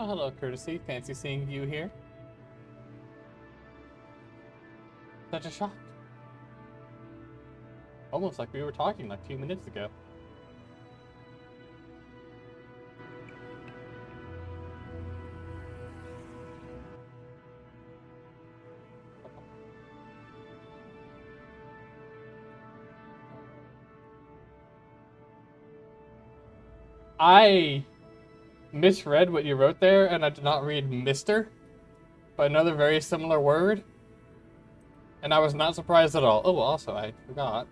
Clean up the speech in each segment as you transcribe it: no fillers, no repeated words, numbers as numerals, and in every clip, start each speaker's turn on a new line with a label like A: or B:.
A: Oh, hello, Courtesy. Fancy seeing you here. Such a shock. Almost like we were talking like 2 minutes ago. I misread what you wrote there, and I did not read Mr., but another very similar word. And I was not surprised at all. Oh, also, I forgot.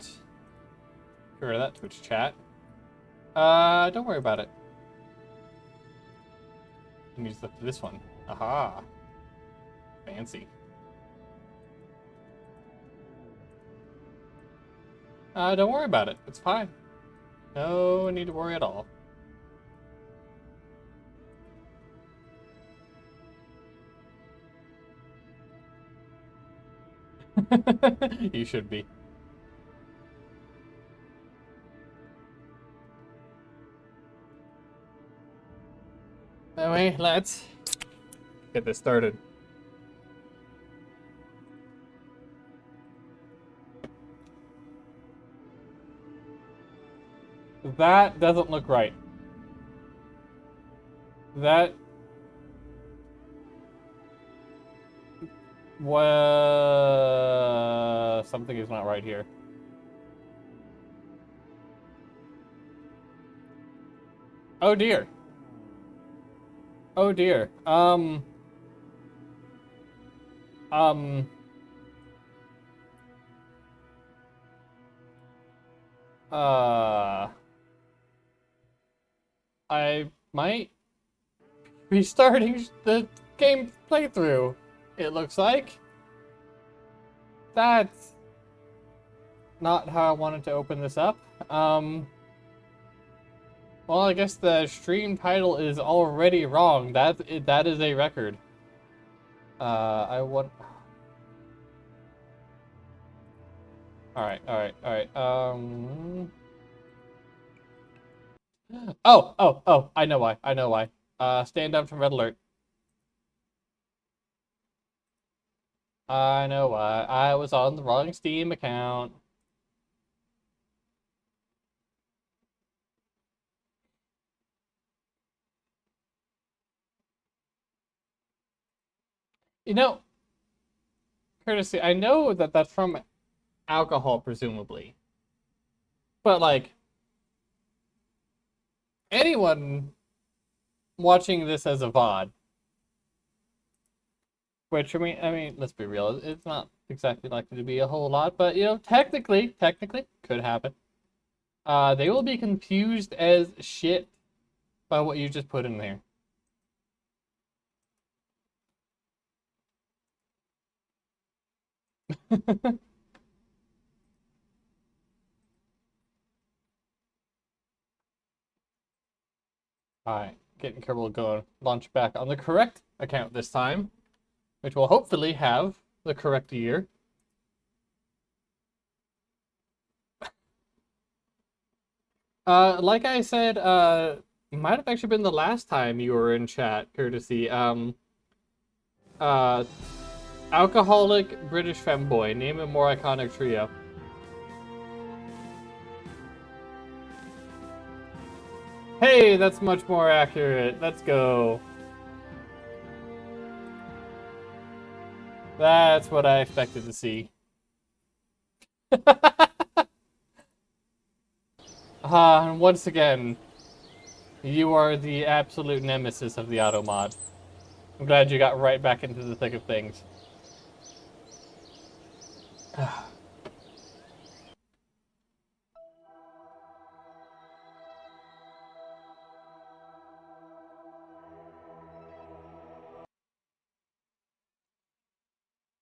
A: Get rid of that Twitch chat. Don't worry about it. I need to look for this one. Aha. Fancy. Don't worry about it. It's fine. No need to worry at all. You should be. Anyway, let's get this started. That doesn't look right. That... Something is not right here. Oh dear. Oh dear. I might be starting the game playthrough, it looks like. That's not how I wanted to open this up. Well, I guess the stream title is already wrong. That is a record. I want... Alright. Oh, I know why. Stand up from Red Alert. I know why. I was on the wrong Steam account. You know, Courtesy, I know that that's from alcohol, presumably. But, like, anyone watching this as a VOD, which, I mean, let's be real, it's not exactly likely to be a whole lot, but, you know, technically, could happen. They will be confused as shit by what you just put in there. Alright, getting Kerbal going. Launch back on the correct account this time, which will hopefully have the correct year. Like I said, might have actually been the last time you were in chat, Courtesy. Alcoholic British femboy. Name a more iconic trio. Hey, that's much more accurate. Let's go. That's what I expected to see. And once again, you are the absolute nemesis of the auto mod. I'm glad you got right back into the thick of things.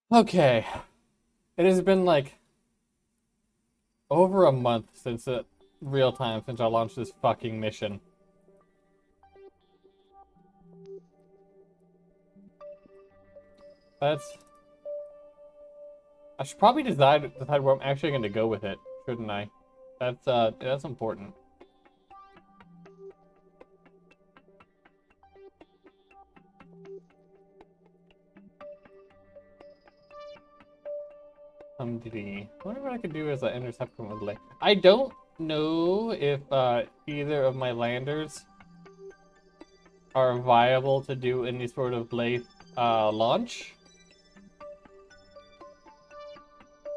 A: Okay. It has been like over a month since real time since I launched this fucking mission. I should probably decide where I'm actually going to go with it, shouldn't I? That's important. I wonder what I could do as an intercept with Laythe. I don't know if either of my landers are viable to do any sort of Laythe launch.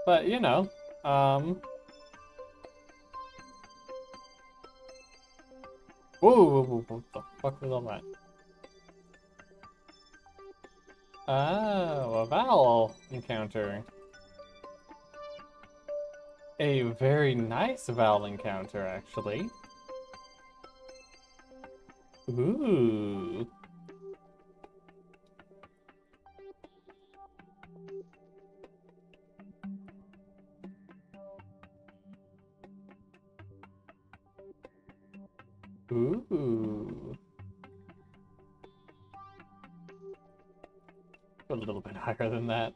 A: But, you know, whoa, what the fuck was all that? Oh, a vowel encounter. A very nice vowel encounter, actually. Ooh. Ooh. A little bit higher than that.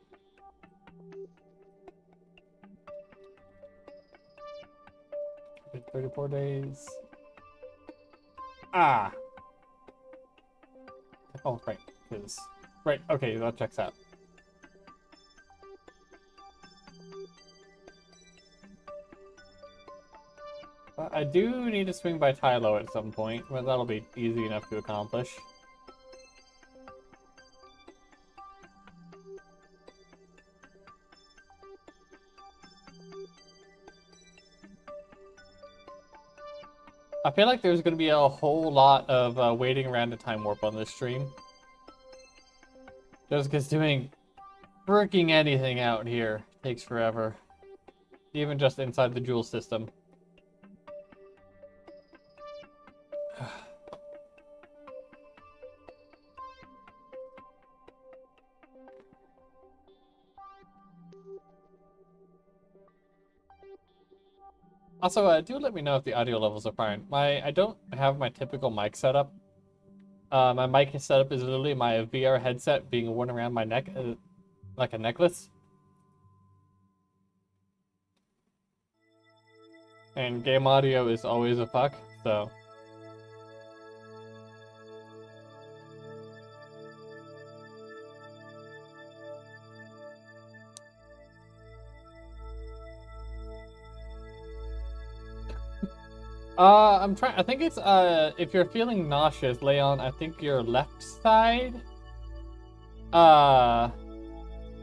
A: It's 34 days. Ah! Oh, right. Because... Right, okay, that checks out. I do need to swing by Tylo at some point, but that'll be easy enough to accomplish. I feel like there's going to be a whole lot of waiting around a time warp on this stream. Just because doing freaking anything out here takes forever. Even just inside the Joule system. Also, do let me know if the audio levels are fine. I don't have my typical mic setup. My mic setup is literally my VR headset being worn around my neck like a necklace. And game audio is always a fuck, so... I think it's, if you're feeling nauseous, Leon, I think your left side.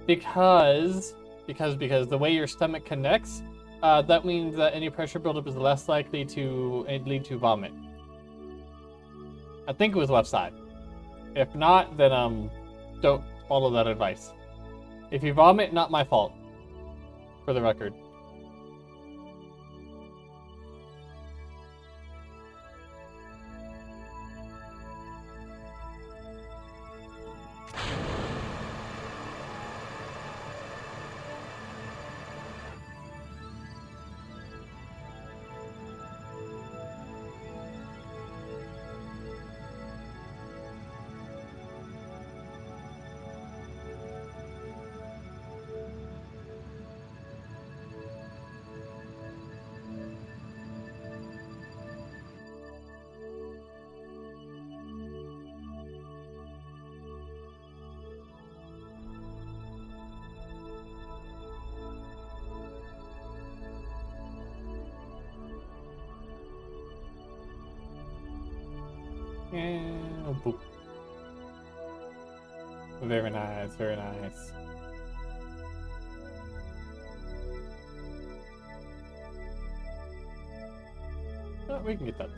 A: Because the way your stomach connects, that means that any pressure buildup is less likely to lead to vomit. I think it was left side. If not, then, don't follow that advice. If you vomit, not my fault. For the record. Oh, boop. Very nice, very nice. Oh, we can get that.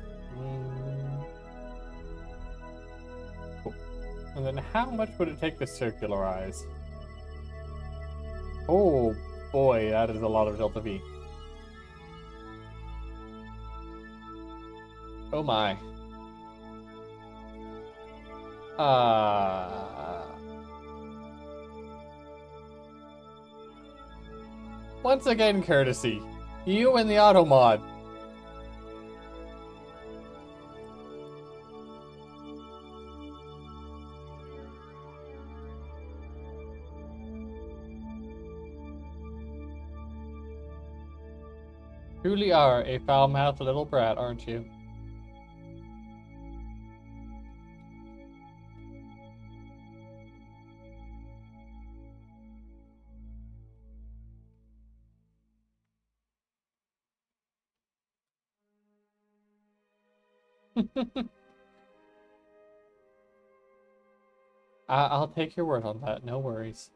A: Cool. And then how much would it take to circularize? Oh boy, that is a lot of Delta V. Oh my. Once again, courtesy. You and the auto mod. Truly are a foul-mouthed little brat, aren't you? I'll take your word on that. No worries.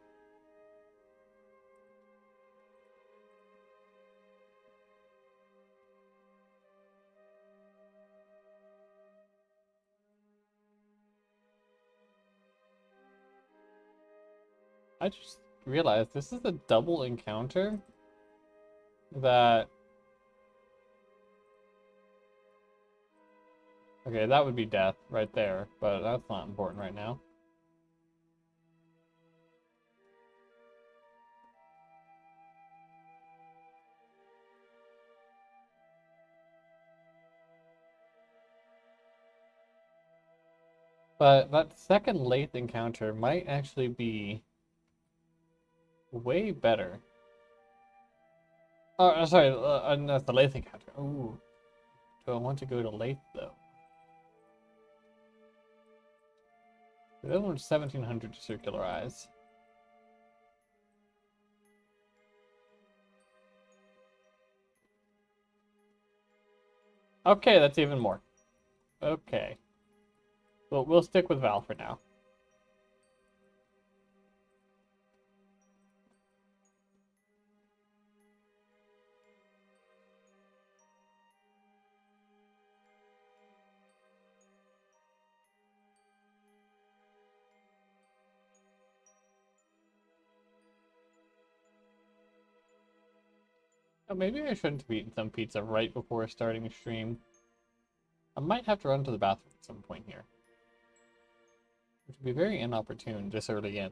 A: I just realized this is a double encounter that... Okay, that would be death right there, but that's not important right now. But that second Laythe encounter might actually be way better. Oh, sorry, that's the Laythe encounter. Ooh. Do I want to go to Laythe, though? The other one's 1700 to circularize. Okay, that's even more. Okay. Well, we'll stick with Val for now. Oh, maybe I shouldn't have eaten some pizza right before starting a stream. I might have to run to the bathroom at some point here. Which would be very inopportune this early in.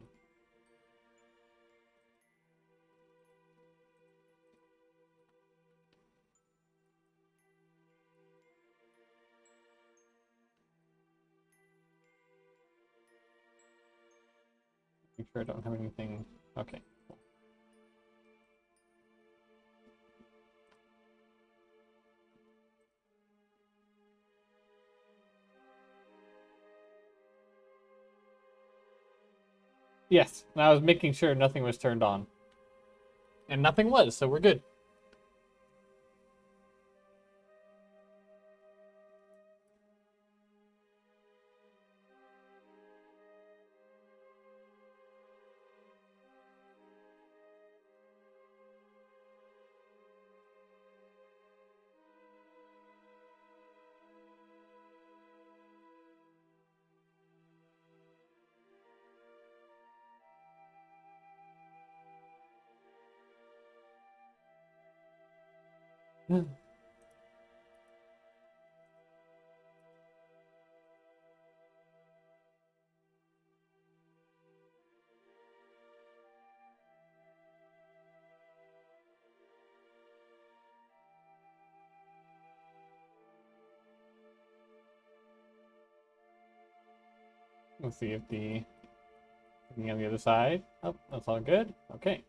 A: Make sure I don't have anything. Okay. Cool. Yes, and I was making sure nothing was turned on. And nothing was, so we're good. Let's see if the thing on the other side. Oh, that's all good. Okay.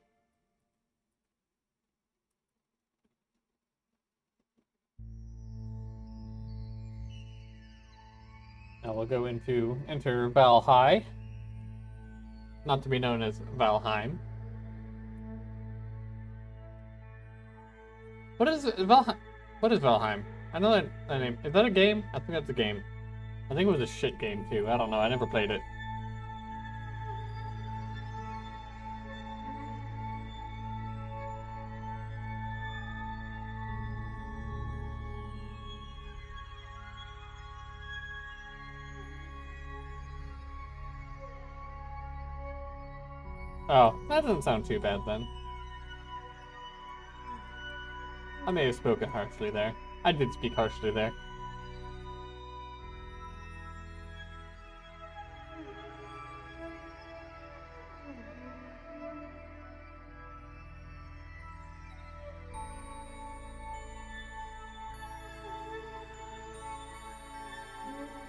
A: Now we'll go into enter Valhai. Not to be known as Valheim. What is Valheim? What is Valheim? I know that name. Is that a game? I think that's a game. I think it was a shit game too. I don't know. I never played it. Oh, that doesn't sound too bad then. I may have spoken harshly there. I did speak harshly there.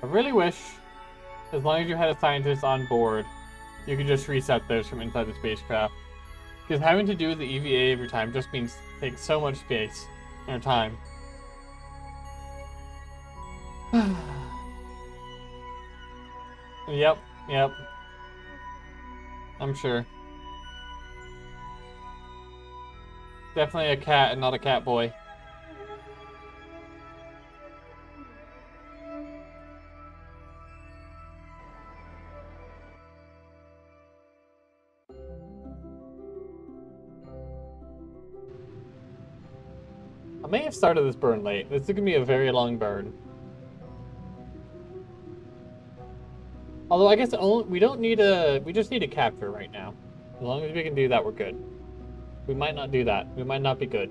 A: I really wish, as long as you had a scientist on board, you could just reset those from inside the spacecraft. Because having to do the EVA every time just means takes so much space and time. Yep. I'm sure. Definitely a cat and not a cat boy. I may have started this burn late. This is gonna be a very long burn. Although I guess we don't need a... We just need a capture right now. As long as we can do that, we're good. We might not do that. We might not be good.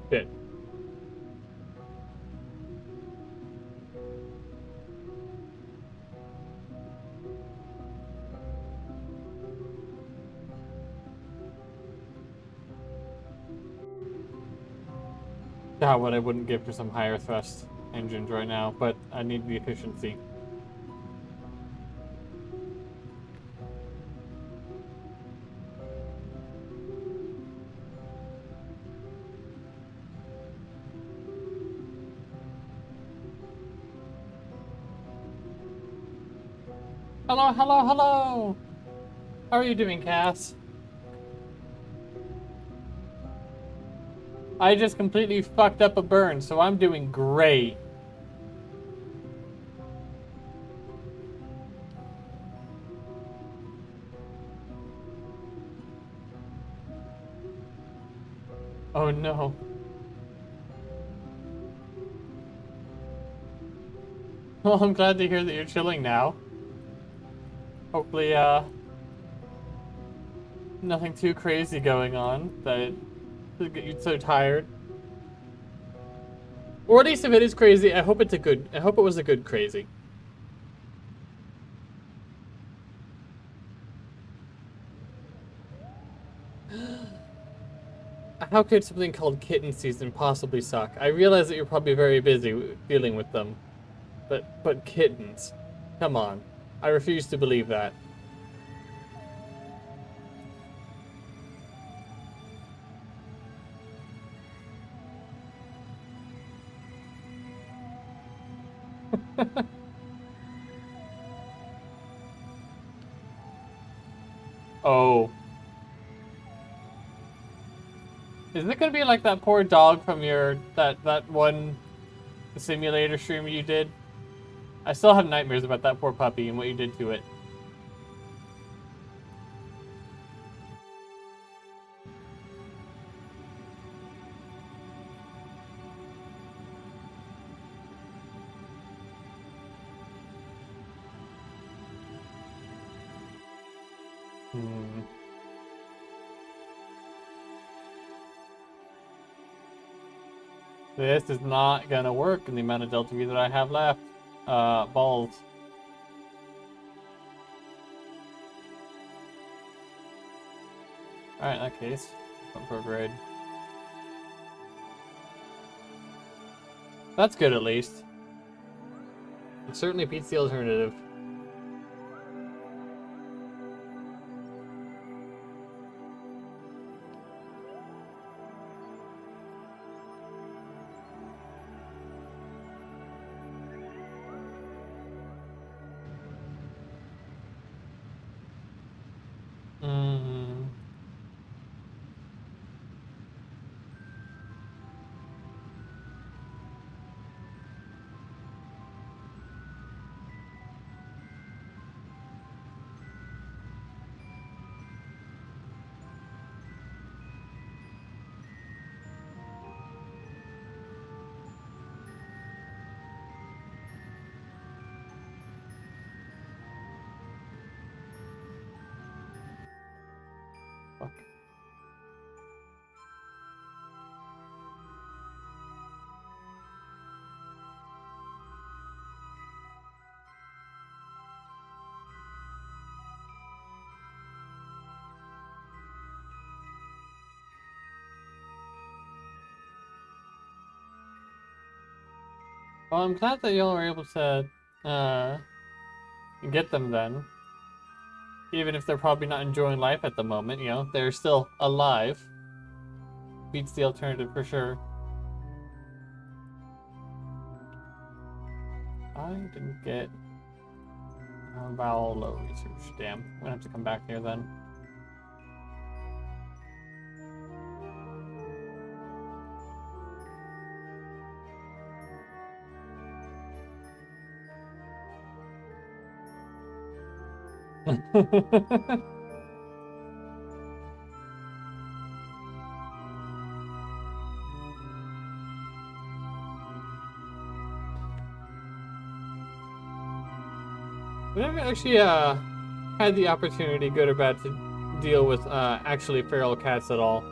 A: Good. What I wouldn't give for some higher thrust engines right now, but I need the efficiency. Hello, hello, hello! How are you doing, Cass? I just completely fucked up a burn, so I'm doing great. Oh no. Well, I'm glad to hear that you're chilling now. Hopefully, nothing too crazy going on that will get you so tired. Or at least if it is crazy, I hope it was a good crazy. How could something called kitten season possibly suck? I realize that you're probably very busy dealing with them. But kittens. Come on. I refuse to believe that. Oh. Isn't it gonna be like that poor dog from that one simulator stream you did? I still have nightmares about that poor puppy and what you did to it. This is not gonna work in the amount of Delta V that I have left. Balls. Alright, in that case, front for a grade. That's good at least. It certainly beats the alternative. Fuck. Well, I'm glad that y'all were able to get them then. Even if they're probably not enjoying life at the moment, you know, they're still alive. Beats the alternative for sure. I didn't get Bowel low research. Damn. I'm gonna have to come back here then. We haven't actually had the opportunity, good or bad, to deal with actually feral cats at all.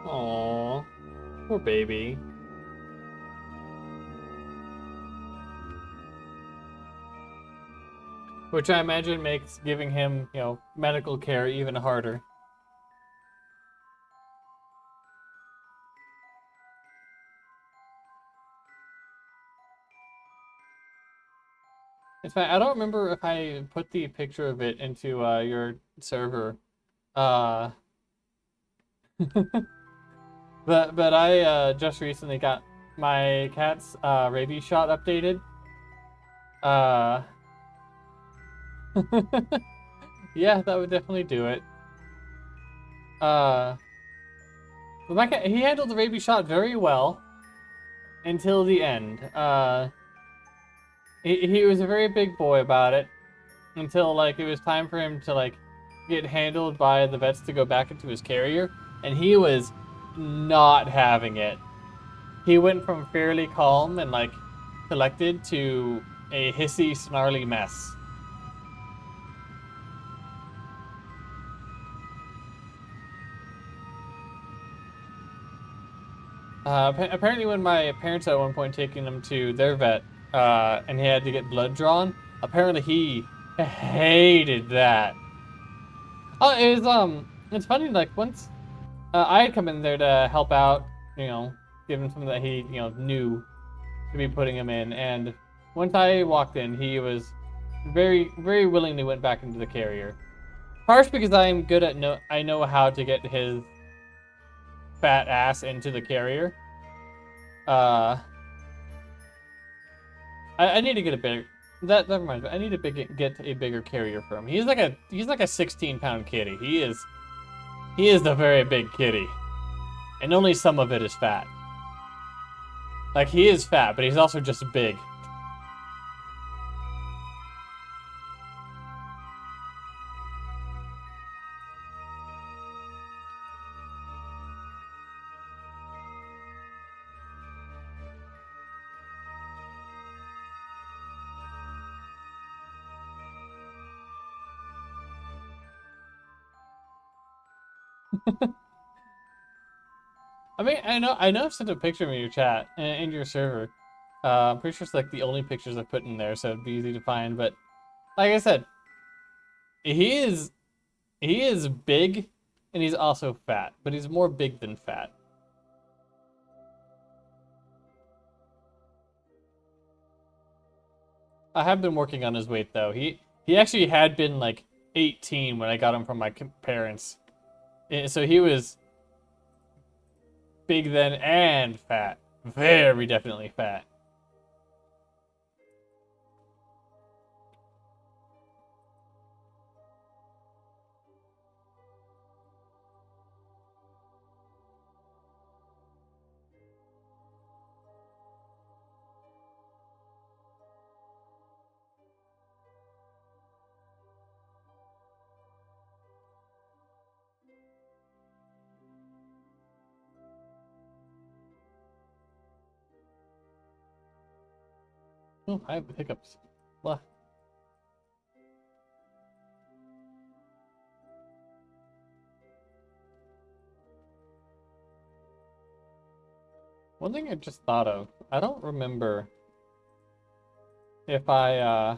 A: Aww, poor baby. Which I imagine makes giving him, medical care even harder. In fact, I don't remember if I put the picture of it into your server. Uh, but I just recently got my cat's rabies shot updated. Uh, yeah, that would definitely do it. But my cat, he handled the rabies shot very well until the end. He was a very big boy about it until like it was time for him to like get handled by the vets to go back into his carrier, and he was not having it. He went from fairly calm and like collected to a hissy, snarly mess. Apparently, when my parents at one point taking him to their vet, and he had to get blood drawn, apparently he hated that. Oh, it's funny. Like once I had come in there to help out, give him something that he, knew to be putting him in, and once I walked in, he was very, very willingly went back into the carrier. Partially because I'm good at I know how to get his fat ass into the carrier. Uh, I need to get a bigger. That reminds me. I need to get a bigger carrier for him. He's like a 16-pound kitty. He is a very big kitty, and only some of it is fat. Like he is fat, but he's also just big. I mean, I know I've sent a picture in your chat in your server. I'm pretty sure it's like the only pictures I've put in there, so it'd be easy to find. But like I said, he is he is big, and he's also fat, but he's more big than fat. I have been working on his weight though. He actually had been like 18 when I got him from my parents, so he was big then and fat, very definitely fat. Oh, I have the hiccups. Blah. One thing I just thought of, I don't remember if I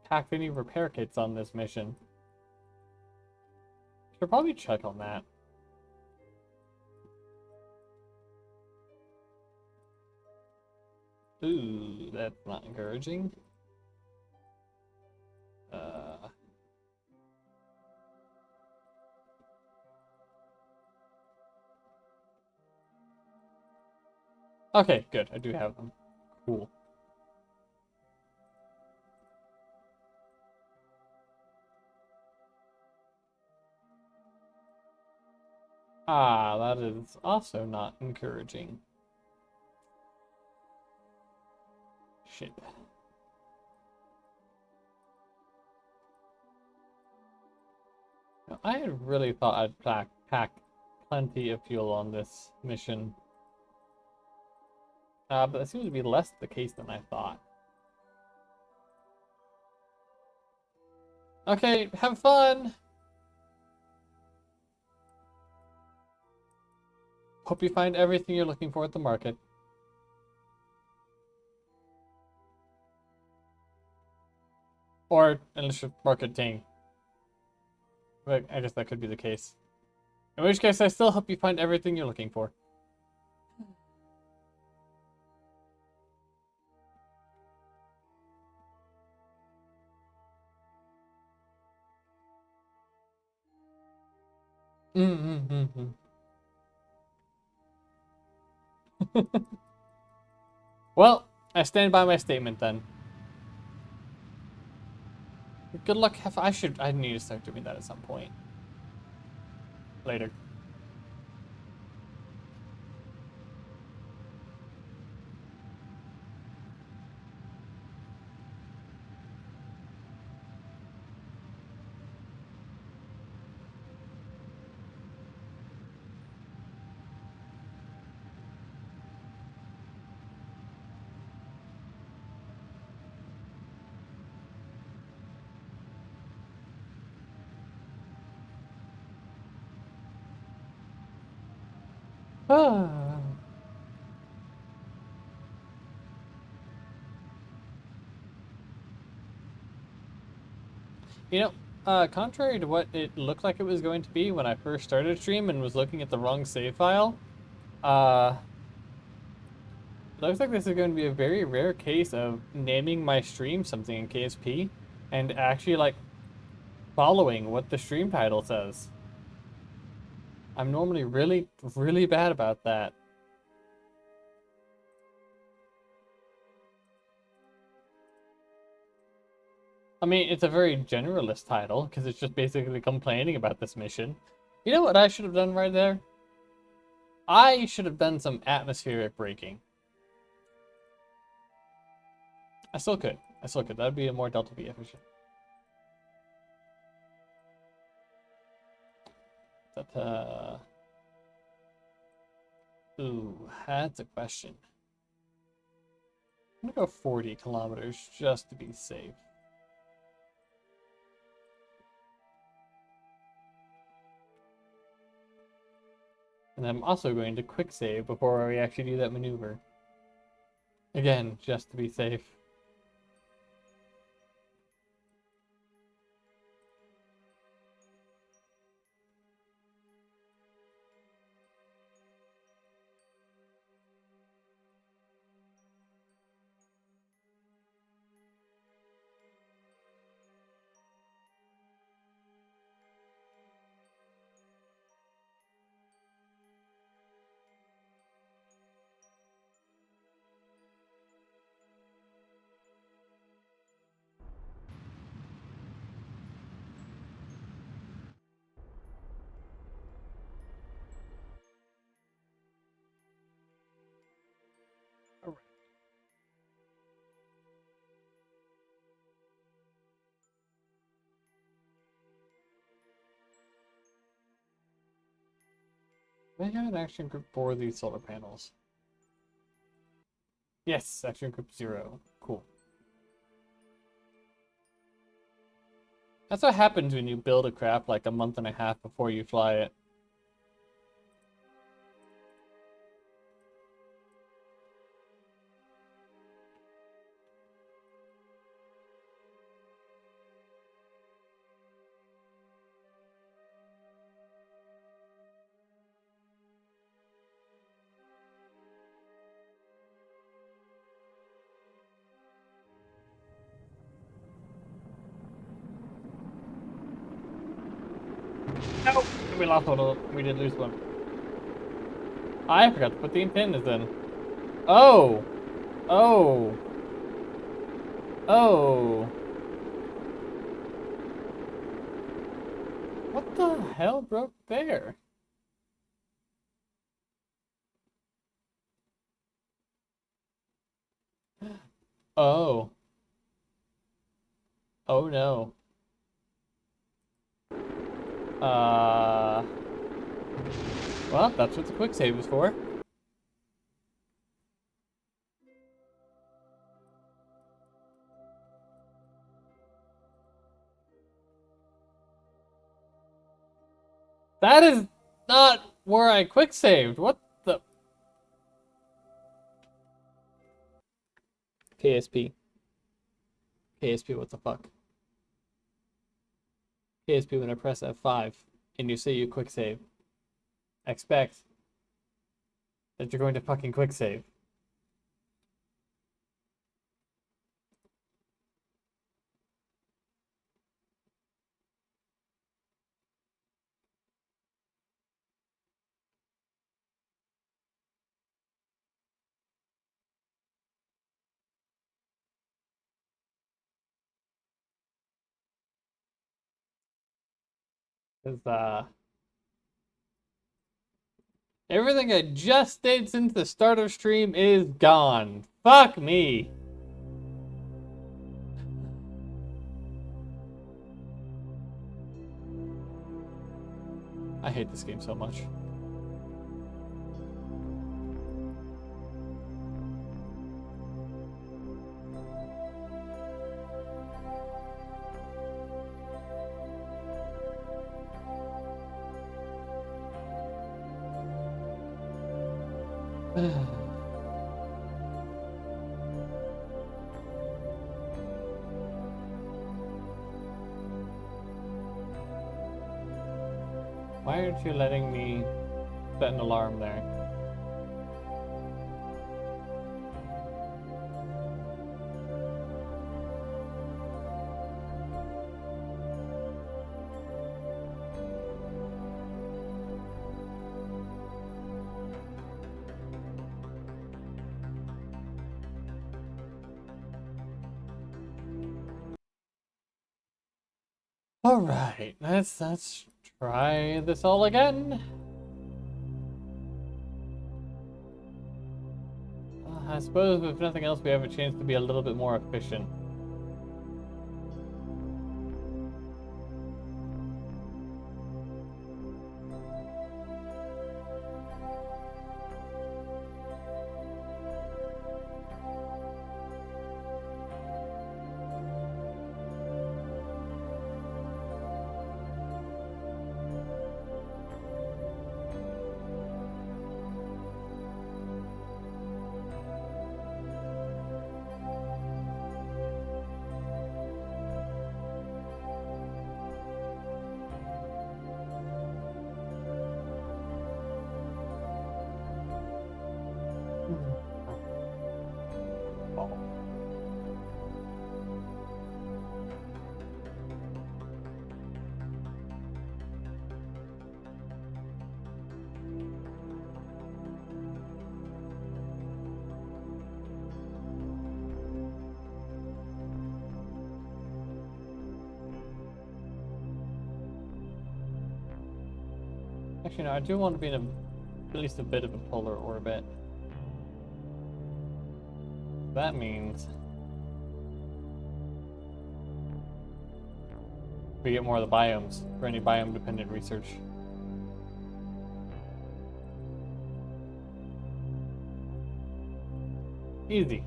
A: packed any repair kits on this mission. Should probably check on that. Ooh, that's not encouraging. Uh, okay, good. I do have them. Cool. Ah, that is also not encouraging. Shit. Now, I had really thought I'd pack plenty of fuel on this mission. But that seems to be less the case than I thought. Okay, have fun! Hope you find everything you're looking for at the market. Or, unless you're marketing. But I guess that could be the case. In which case, I still hope you find everything you're looking for. Mm-hmm. Well, I stand by my statement then. Good luck. I need to start doing that at some point. Later. Ah. You know, contrary to what it looked like it was going to be when I first started stream and was looking at the wrong save file, uh, it looks like this is going to be a very rare case of naming my stream something in KSP and actually, like, following what the stream title says. I'm normally really, really bad about that. I mean, it's a very generalist title, because it's just basically complaining about this mission. You know what I should have done right there? I should have done some atmospheric braking. I still could. I still could. That would be a more Delta V efficient. But, ooh, that's a question. I'm gonna go 40 kilometers just to be safe. And I'm also going to quick save before we actually do that maneuver. Again, just to be safe. I have an action group for these solar panels. Yes, action group 0. Cool. That's what happens when you build a craft like a month and a half before you fly it. Nope, we lost one. We did lose one. I forgot to put the antennas in. Oh! Oh! Oh! What the hell broke there? Oh. Oh no. Well, that's what the quick save is for. That is not where I quick saved. What the? KSP. KSP, what the fuck? KSP, when I press F5 and you say you quick save, expect that you're going to fucking quick save. Because, everything I just did since the start of stream is gone. Fuck me. I hate this game so much. Why aren't you letting me set an alarm there? Alright, let's try this all again. I suppose if nothing else we have a chance to be a little bit more efficient. Actually, no, I do want to be in at least a bit of a polar orbit. That means we get more of the biomes for any biome-dependent research. Easy.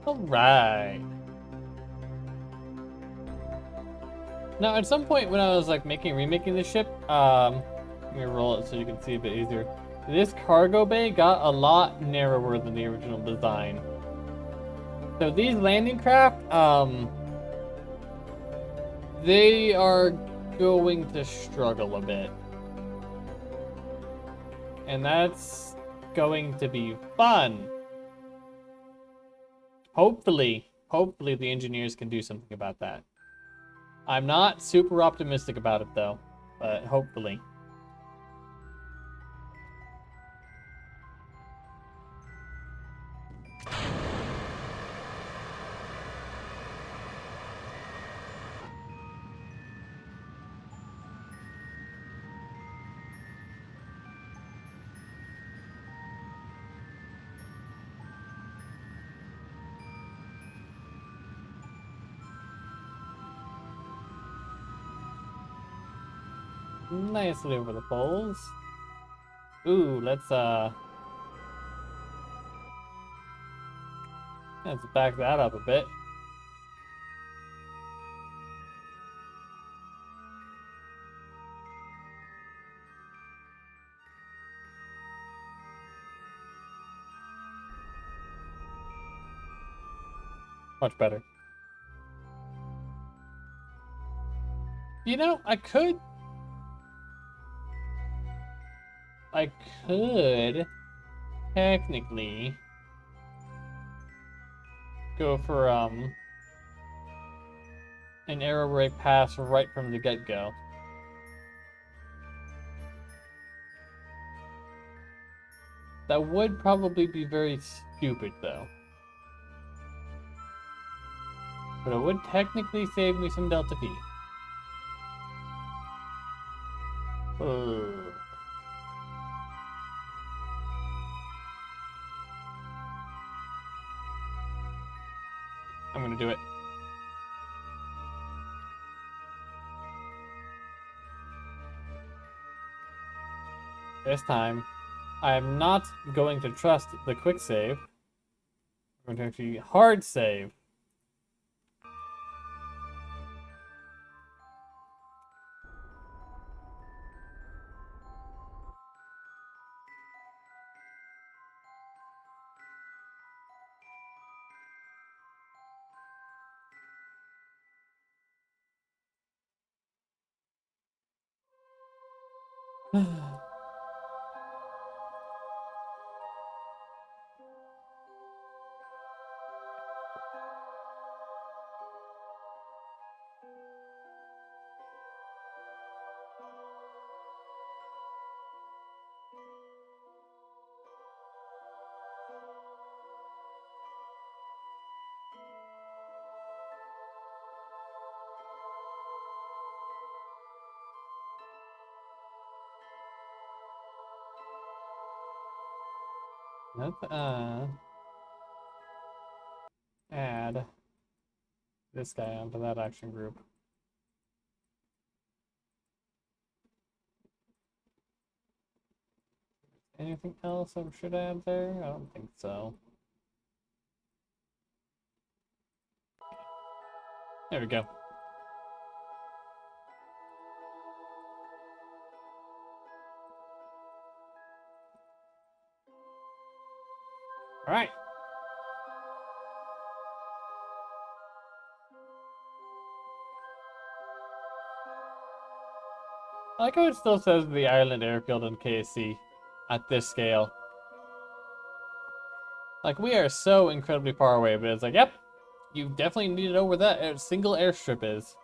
A: Alright. Now, at some point when I was like remaking the ship, let me roll it so you can see a bit easier. This cargo bay got a lot narrower than the original design. So these landing craft, they are going to struggle a bit. And that's going to be fun. Hopefully the engineers can do something about that. I'm not super optimistic about it though, but hopefully. Nicely over the poles. Ooh, let's back that up a bit. Much better. You know, I could technically go for an arrow break pass right from the get-go. That would probably be very stupid though. But it would technically save me some Delta P. I'm gonna do it. This time, I am not going to trust the quick save. I'm going to actually hard save. Let's add this guy onto that action group. Anything else I should add there? I don't think so. There we go. All right. I like how it still says the Ireland Airfield on KSC at this scale. Like, we are so incredibly far away, but it's like, yep, you definitely need to know where that single airstrip is.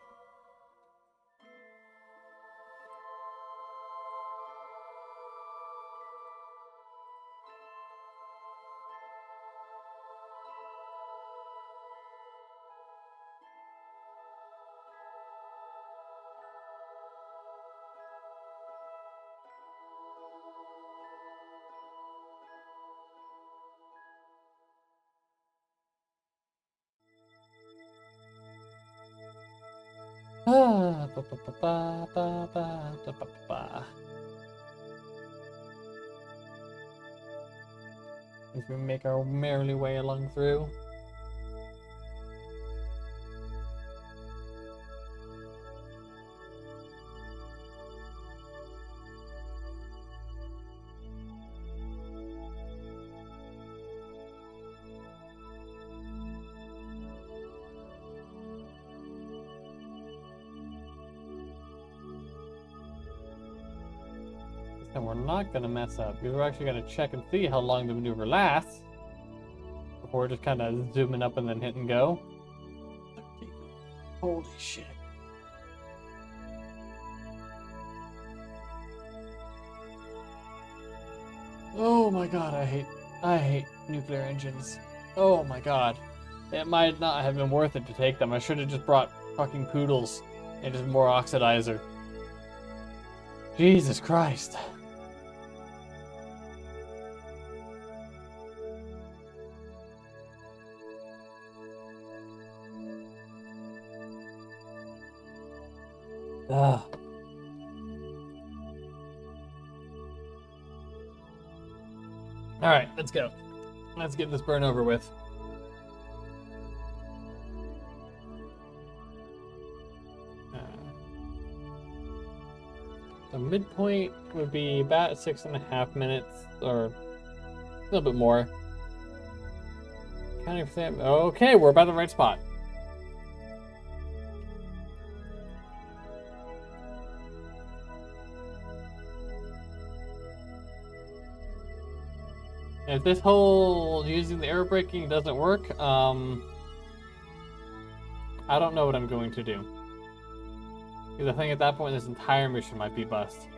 A: As we make our merrily way along through. And we're not going to mess up, because we're actually going to check and see how long the maneuver lasts before just kind of zooming up and then hit and go.
B: Holy shit.
A: Oh my god, I hate nuclear engines. Oh my god. It might not have been worth it to take them. I should have just brought fucking poodles and just more oxidizer. Jesus Christ. Ugh. Alright, let's go. Let's get this burn over with. The midpoint would be about 6.5 minutes, or a little bit more. Counting for that. Okay, we're about the right spot. If this whole using the air braking doesn't work, I don't know what I'm going to do. Because I think at that point this entire mission might be bust.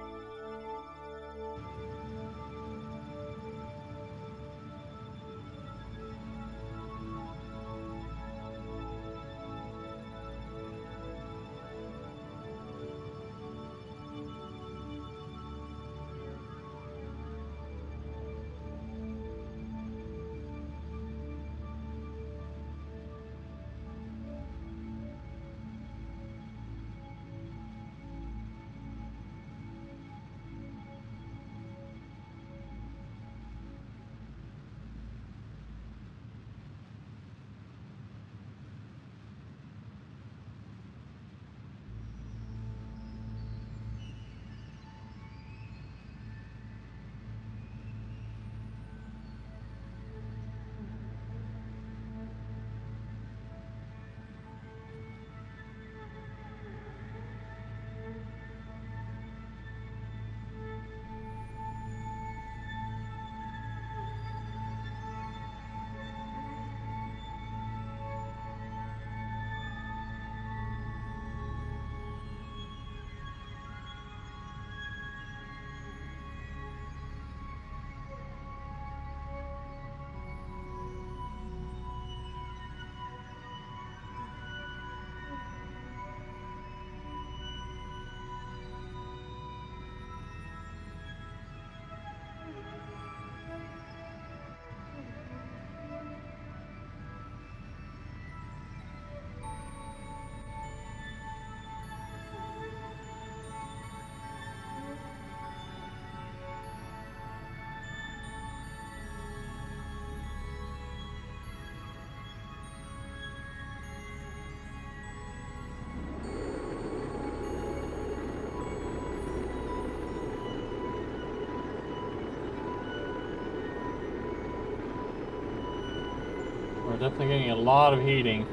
A: We're definitely getting a lot of heating.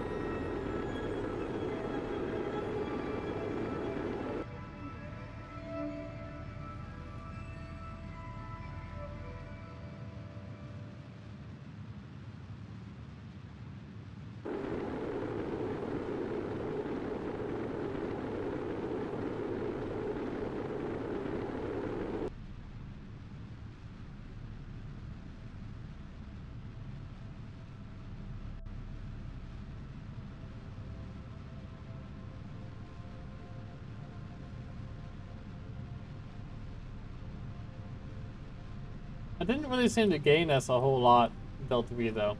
A: It didn't really seem to gain us a whole lot, Delta V, though.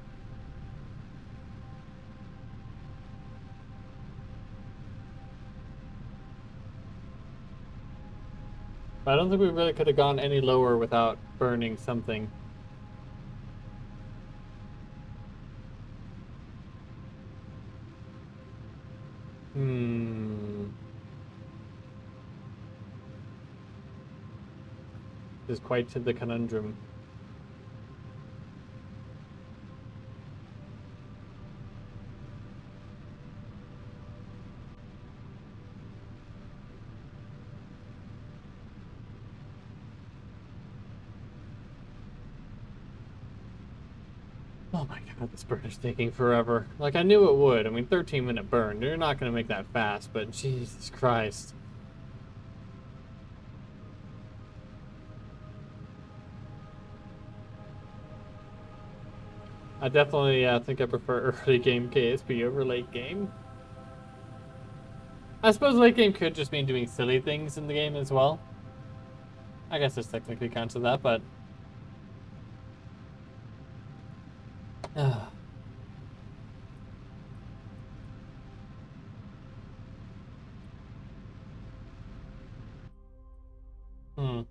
A: But I don't think we really could have gone any lower without burning something. This is quite to the conundrum. Oh my god, this burn is taking forever. Like, I knew it would. I mean, 13-minute burn. You're not going to make that fast, but Jesus Christ. I definitely think I prefer early game KSP over late game. I suppose late game could just mean doing silly things in the game as well. I guess this technically counts as that, but hmm.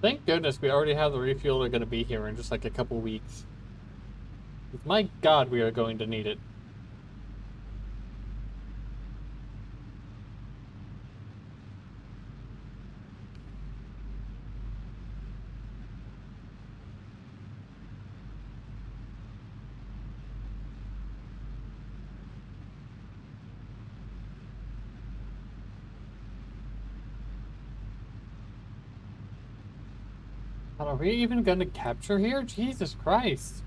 A: Thank goodness we already have the refueler going to be here in just like a couple weeks. My God, we are going to need it. God, are we even going to capture here? Jesus Christ.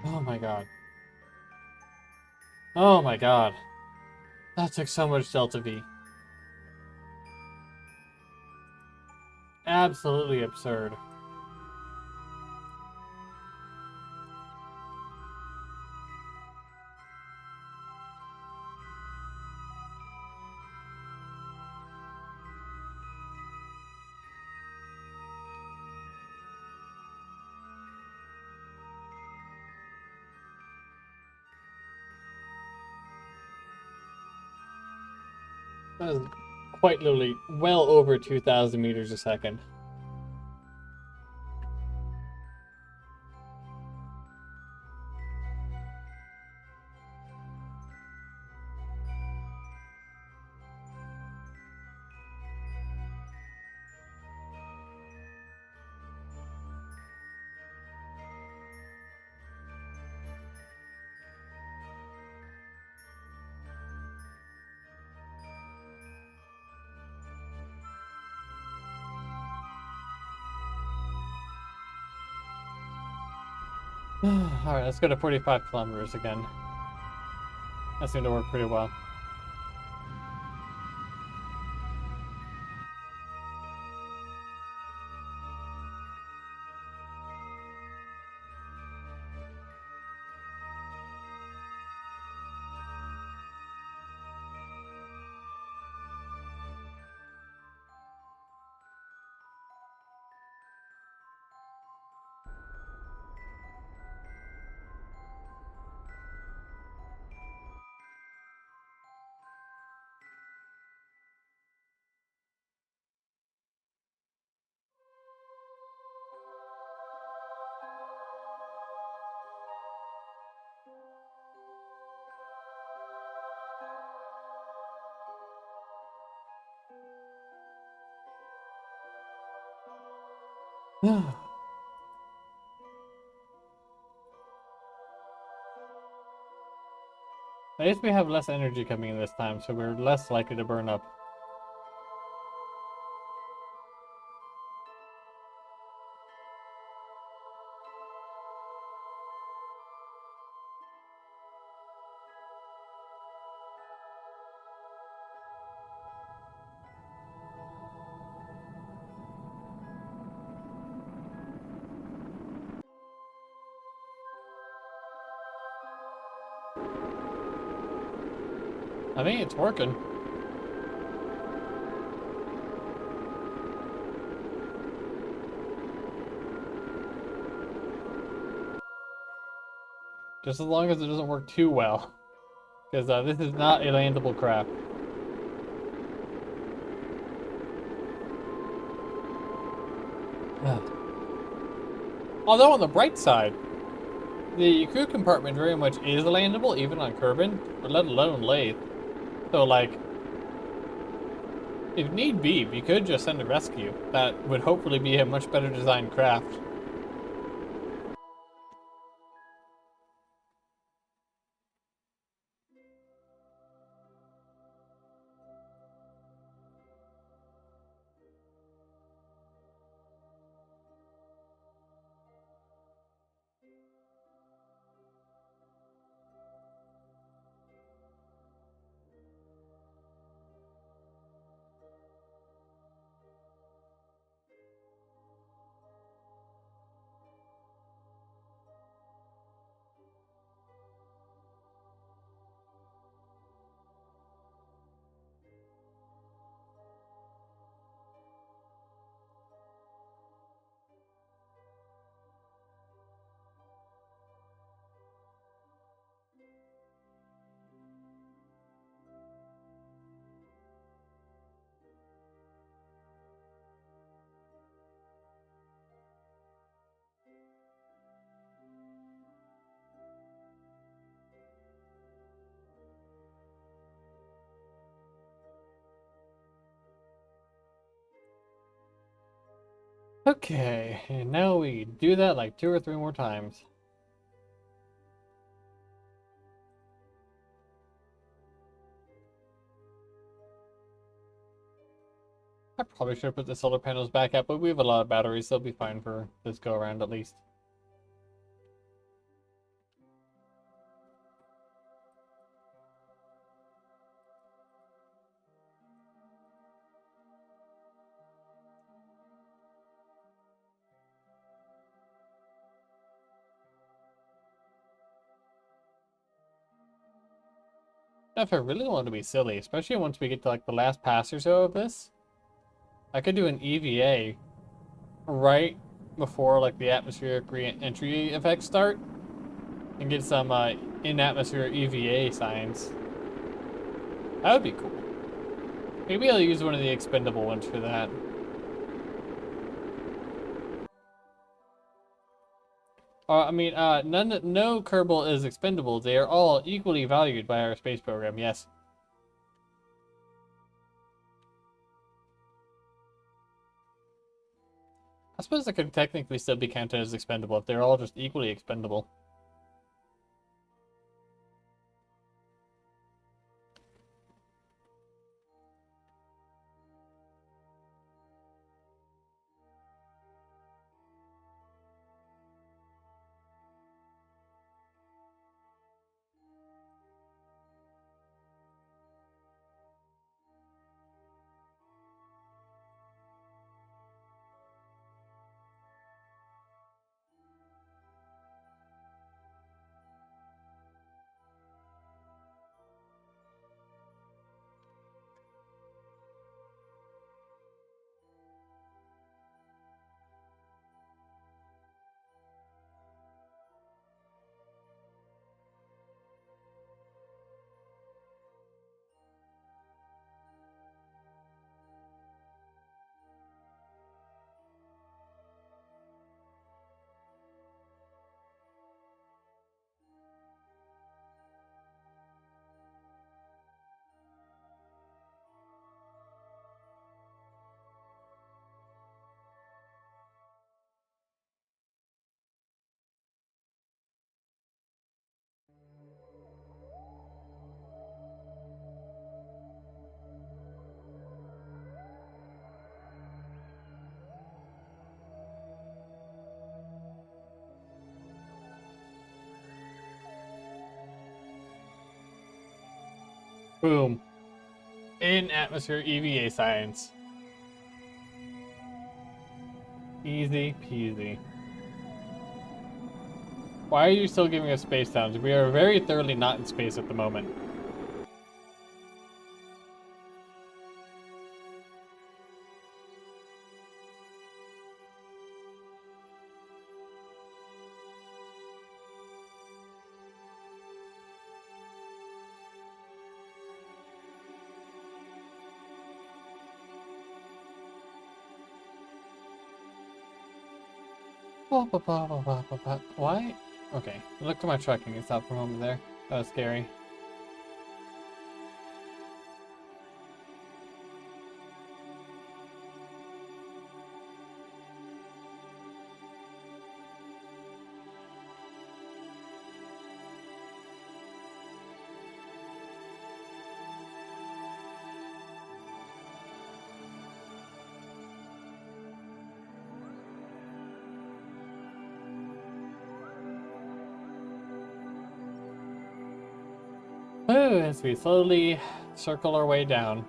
A: Oh my God. Oh my God. That took so much Delta V. Absolutely absurd. That is quite literally well over 2,000 meters a second. Alright, let's go to 45 kilometers again. That seemed to work pretty well. At least we have less energy coming in this time, so we're less likely to burn up. I think it's working. Just as long as it doesn't work too well. Because this is not a landable craft. Although on the bright side, the crew compartment very much is landable, even on Kerbin, or let alone Laythe. So, like, if need be, we could just send a rescue. That would hopefully be a much better designed craft. Okay, and now we do that like 2 or 3 more times. I probably should have put the solar panels back up, but we have a lot of batteries, so they'll be fine for this go around at least. Now, if I really want to be silly, especially once we get to like the last pass or so of this, I could do an EVA right before like the atmospheric re-entry effects start and get some in-atmosphere EVA science. That would be cool. Maybe I'll use one of the expendable ones for that. No Kerbal is expendable. They are all equally valued by our space program, yes. I suppose it could technically still be counted as expendable if they're all just equally expendable. Boom. In-atmosphere EVA science. Easy peasy. Why are you still giving us space sounds? We are very thoroughly not in space at the moment. Why? Okay, look at my trucking. It stopped for a moment there. That was scary. Oh, as we slowly circle our way down.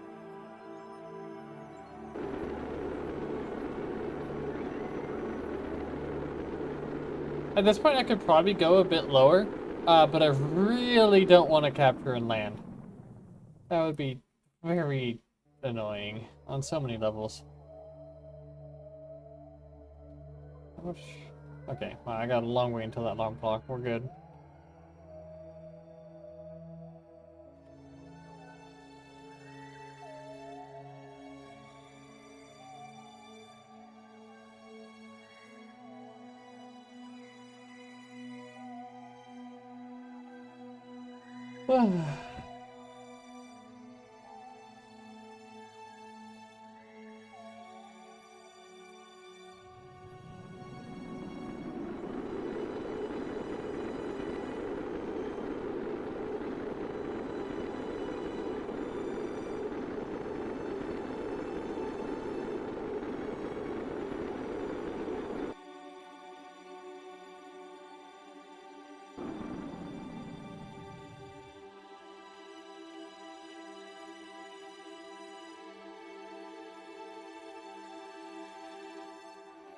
A: At this point, I could probably go a bit lower, but I really don't want to capture and land. That would be very annoying on so many levels. Okay, well, I got a long way until that alarm clock. We're good.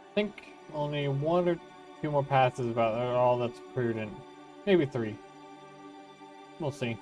A: I think only one or two more passes about all that's prudent. Maybe 3. We'll see.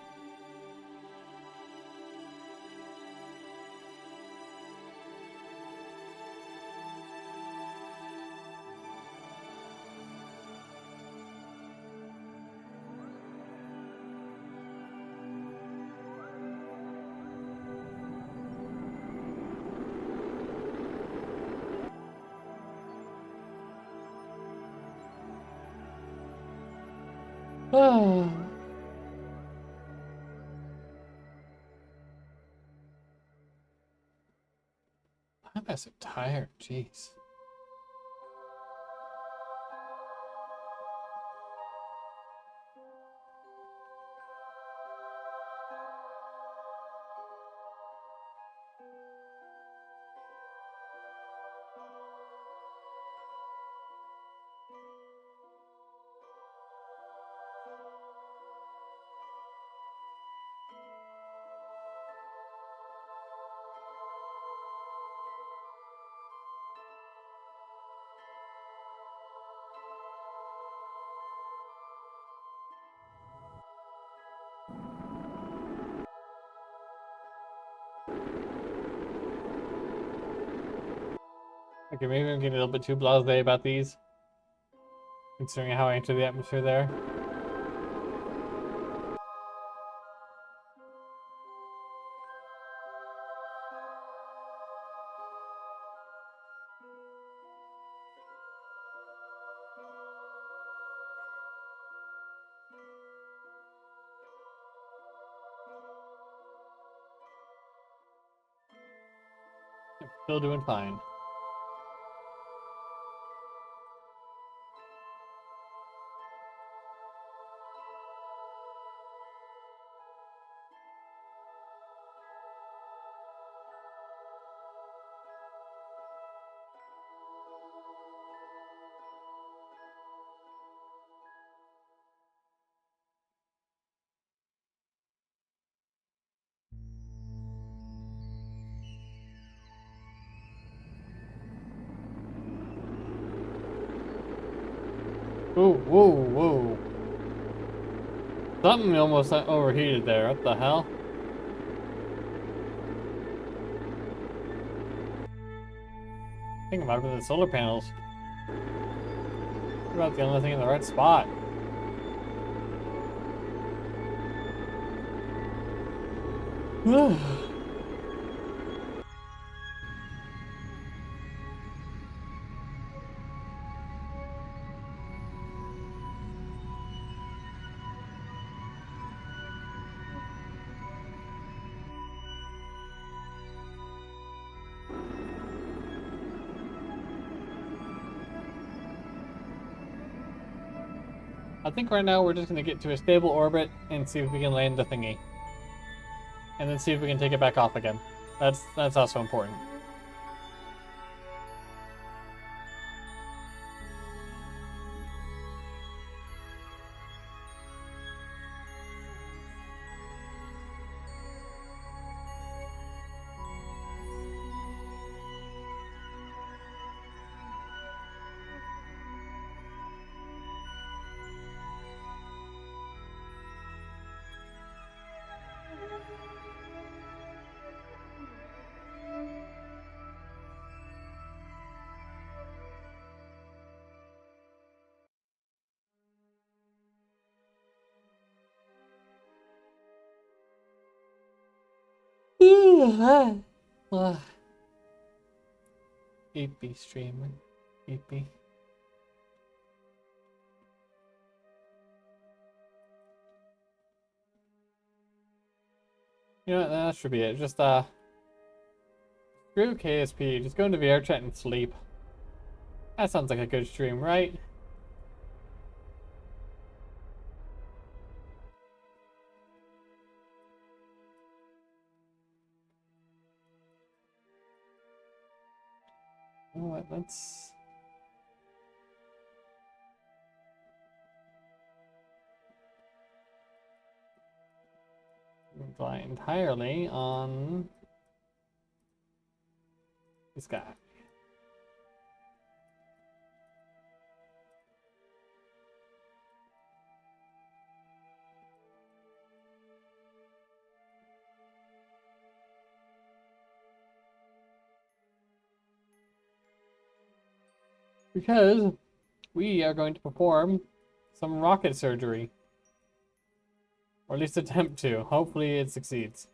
A: I'm so tired, jeez. Okay, maybe I'm getting a little bit too blasé about these, considering how I enter the atmosphere there. I'm still doing fine. Whoa, whoa, whoa. Something almost overheated there. What the hell? I think it might have been the solar panels. What about the only thing in the right spot? I think right now we're just gonna get to a stable orbit and see if we can land the thingy. And then see if we can take it back off again. That's also important. EP streamer. EP. You know what, that should be it. Just screw KSP. Just go into VR chat and sleep. That sounds like a good stream, right? You know what, let's... rely entirely on this guy. Because we are going to perform some rocket surgery. Or at least attempt to. Hopefully it succeeds.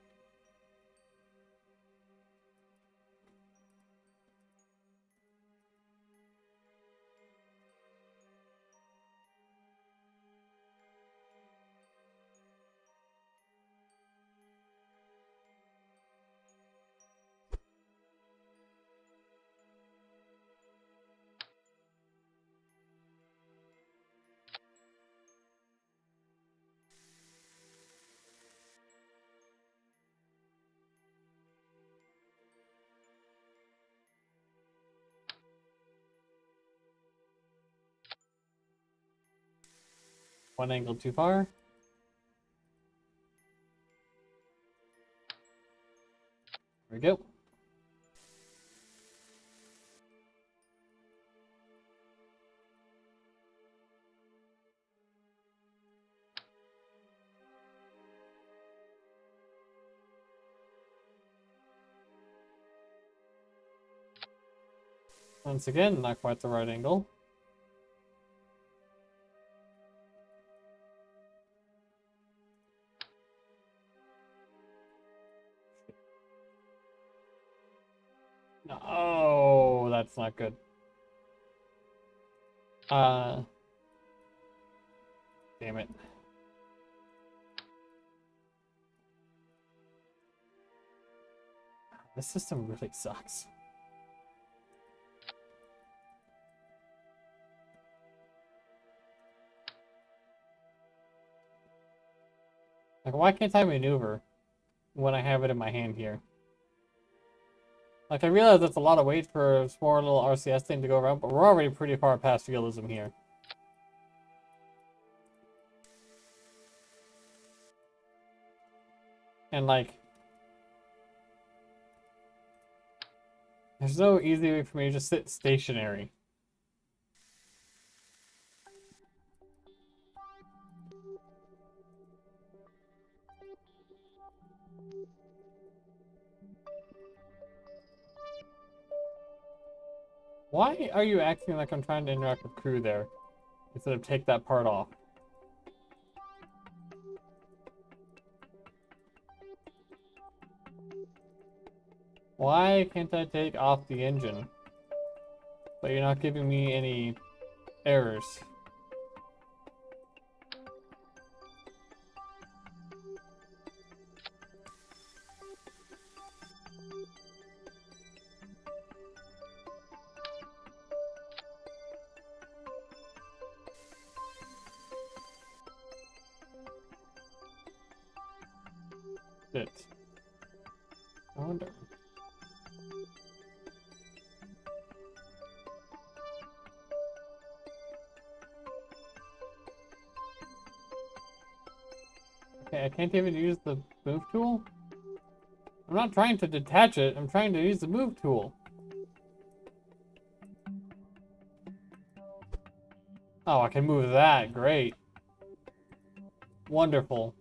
A: One angle too far. There we go. Once again, not quite the right angle. No, oh, that's not good. Damn it. This system really sucks. Like, why can't I maneuver when I have it in my hand here? Like, I realize that's a lot of weight for a small little RCS thing to go around, but we're already pretty far past realism here. And, like, there's no easy way for me to just sit stationary. Why are you acting like I'm trying to interact with crew there, instead of take that part off? Why can't I take off the engine? But you're not giving me any errors. Shit. I wonder. Okay, I can't even use the move tool? I'm not trying to detach it, I'm trying to use the move tool. Oh, I can move that, great. Wonderful.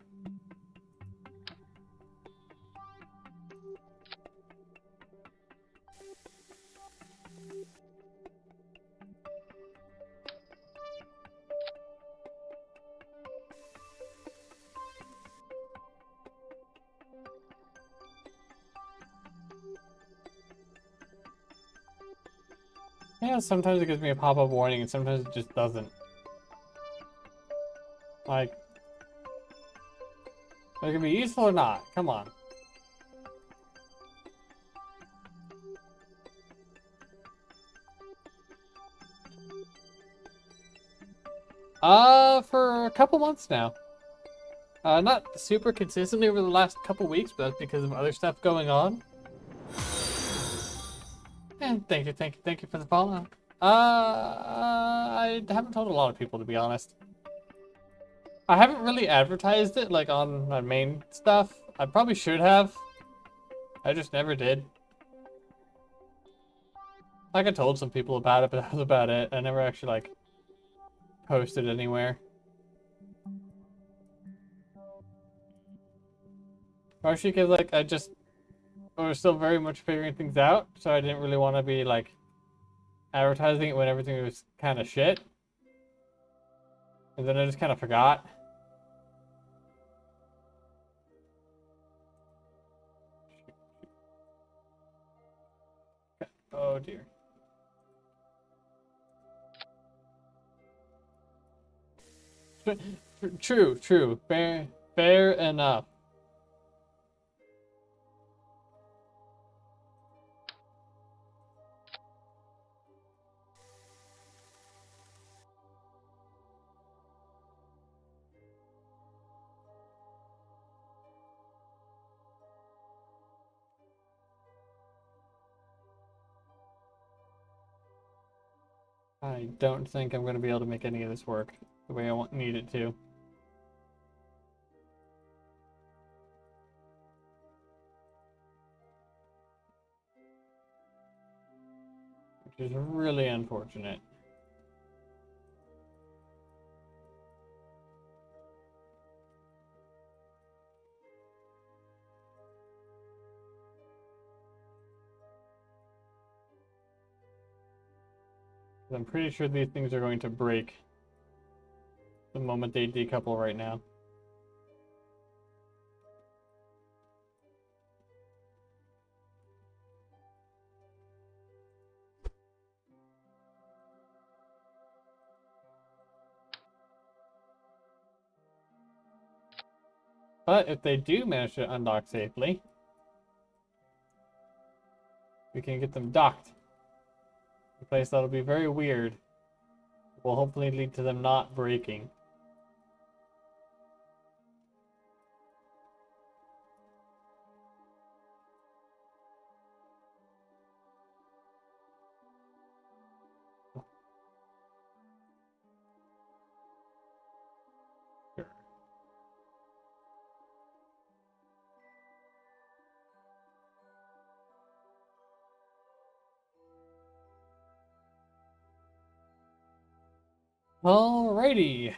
A: Yeah, sometimes it gives me a pop-up warning and sometimes it just doesn't. Like, it can be useful or not. Come on. For a couple months now. Not super consistently over the last couple weeks, but that's because of other stuff going on. And thank you for the follow. I haven't told a lot of people, to be honest. I haven't really advertised it, like, on my main stuff. I probably should have. I just never did. Like, I told some people about it, but that was about it. I never actually, like, posted anywhere. Partially because, like, I was still very much figuring things out, so I didn't really want to be, like, advertising it when everything was kind of shit. And then I just kind of forgot. Oh, dear. True. Fair enough. I don't think I'm going to be able to make any of this work the way I need it to. Which is really unfortunate. I'm pretty sure these things are going to break the moment they decouple right now. But if they do manage to undock safely, we can get them docked. A place that'll be very weird. Will hopefully lead to them not breaking. Sure. Alrighty.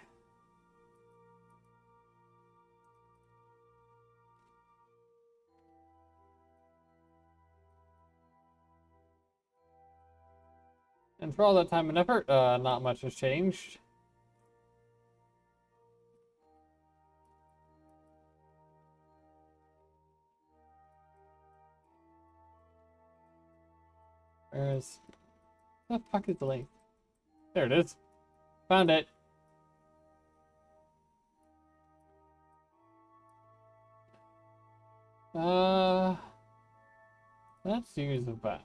A: And for all that time and effort, not much has changed. Where's the fuck is the link? There it is. Found it. Let's use that.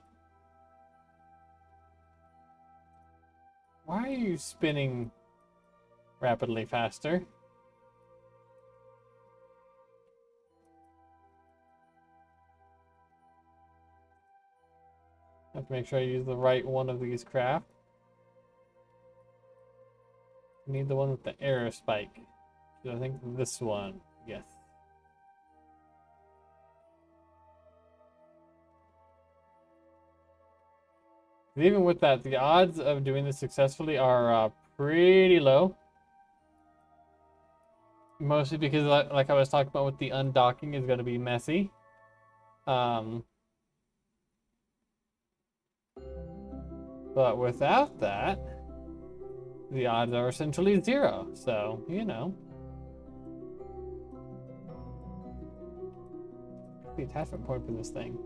A: Why are you spinning rapidly faster? have to make sure I use the right one of these craft. I need the one with the arrow spike. I think this one. Yes. Even with that, the odds of doing this successfully are pretty low. Mostly because, like I was talking about with the undocking, is going to be messy. But without that, the odds are essentially 0. So, you know. The attachment point for this thing.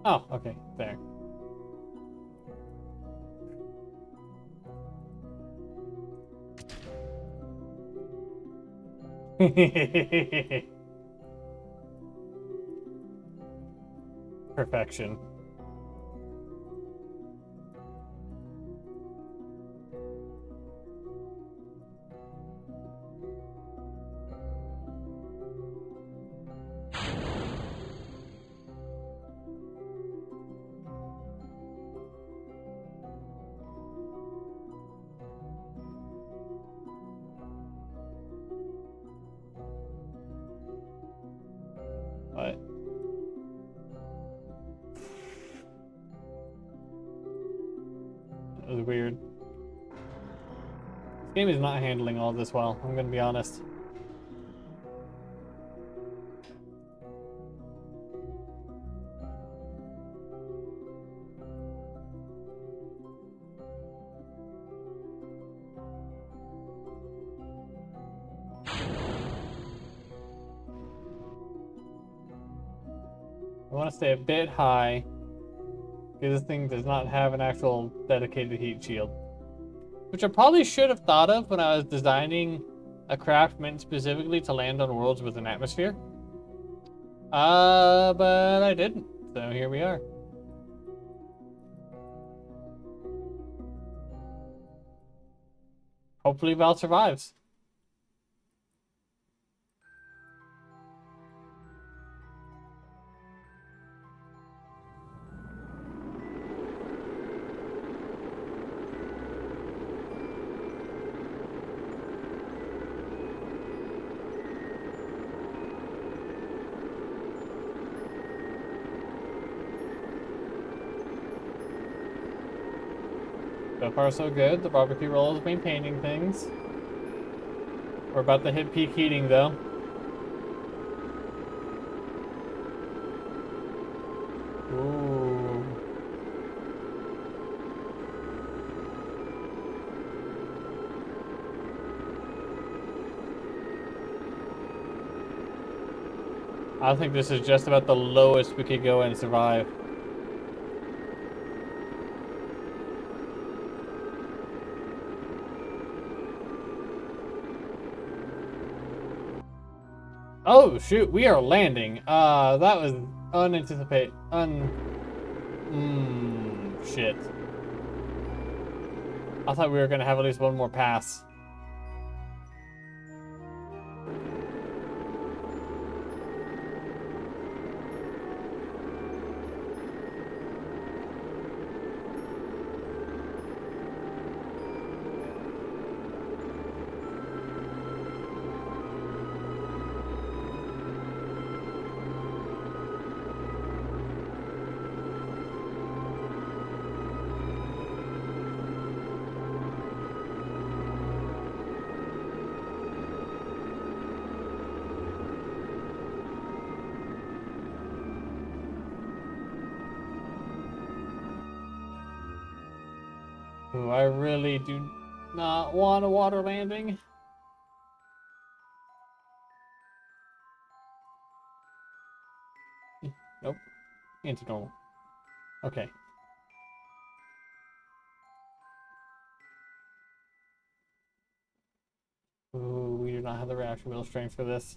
A: Oh, okay, there. Perfection. But it was weird. This game is not handling all this well, I'm gonna be honest. I want to stay a bit high because this thing does not have an actual dedicated heat shield. Which I probably should have thought of when I was designing a craft meant specifically to land on worlds with an atmosphere. But I didn't, so here we are. Hopefully Val survives. So far so good. The barbecue roll is maintaining things. We're about to hit peak heating though. Ooh. I think this is just about the lowest we could go and survive. Oh shoot, we are landing. That was unanticipated. Shit. I thought we were gonna have at least one more pass. Ooh, I really do not want a water landing. Nope. Into normal. Okay. Ooh, we do not have the reaction wheel strength for this.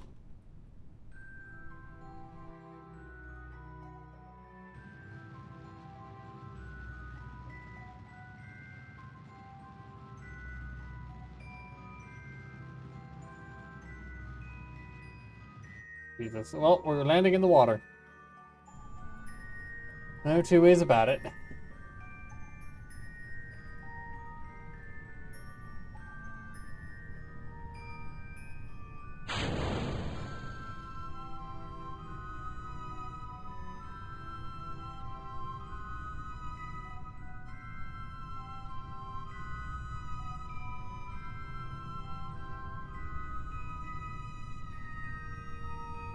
A: Jesus. Well, we're landing in the water. No two ways about it.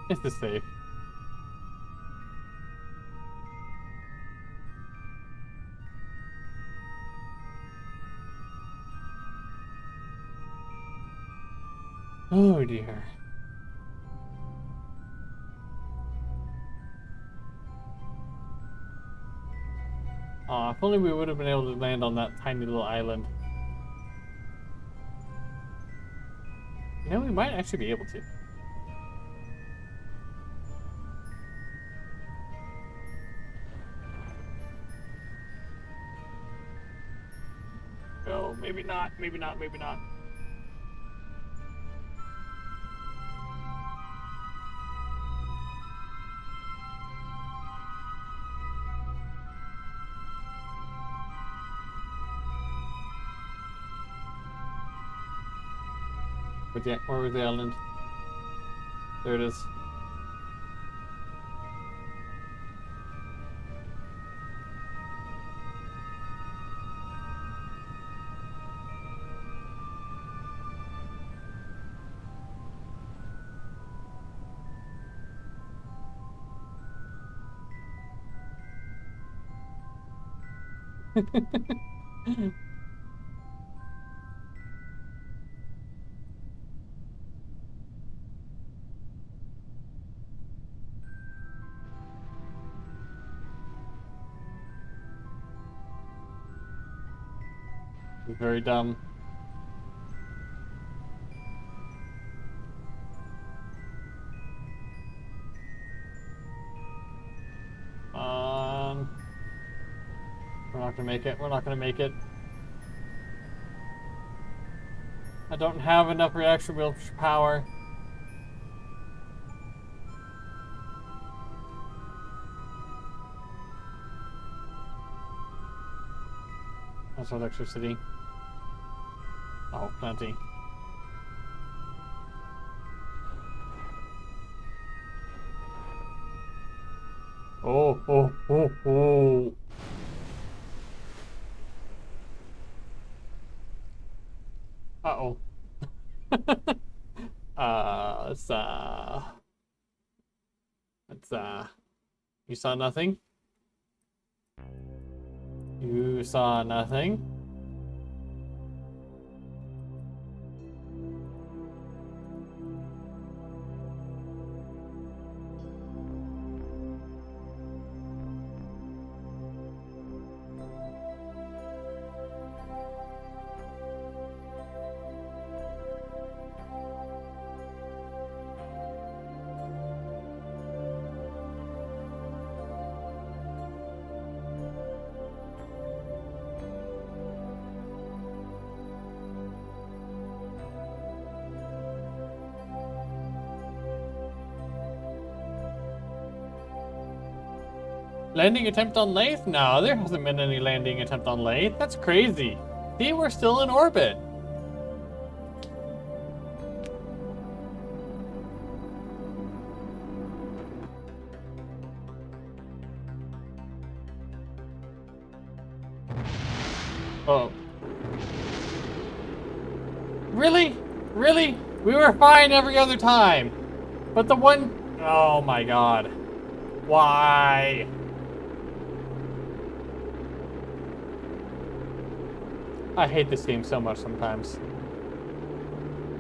A: This is safe. Oh dear. Aw, if only we would have been able to land on that tiny little island. You know, we might actually be able to. No, maybe not, maybe not, maybe not. But yeah, where was the island? There it is. Very dumb. We're not gonna make it. We're not gonna make it. I don't have enough reaction wheel power. That's electricity. Oh, plenty. Oh, oh, oh, oh. Uh-oh. Let's, you saw nothing? You saw nothing? Landing attempt on Laythe? No, there hasn't been any landing attempt on Laythe. That's crazy. See, we're still in orbit. Oh. Really? Really? We were fine every other time. But the one... Oh my god. Why? I hate this game so much sometimes.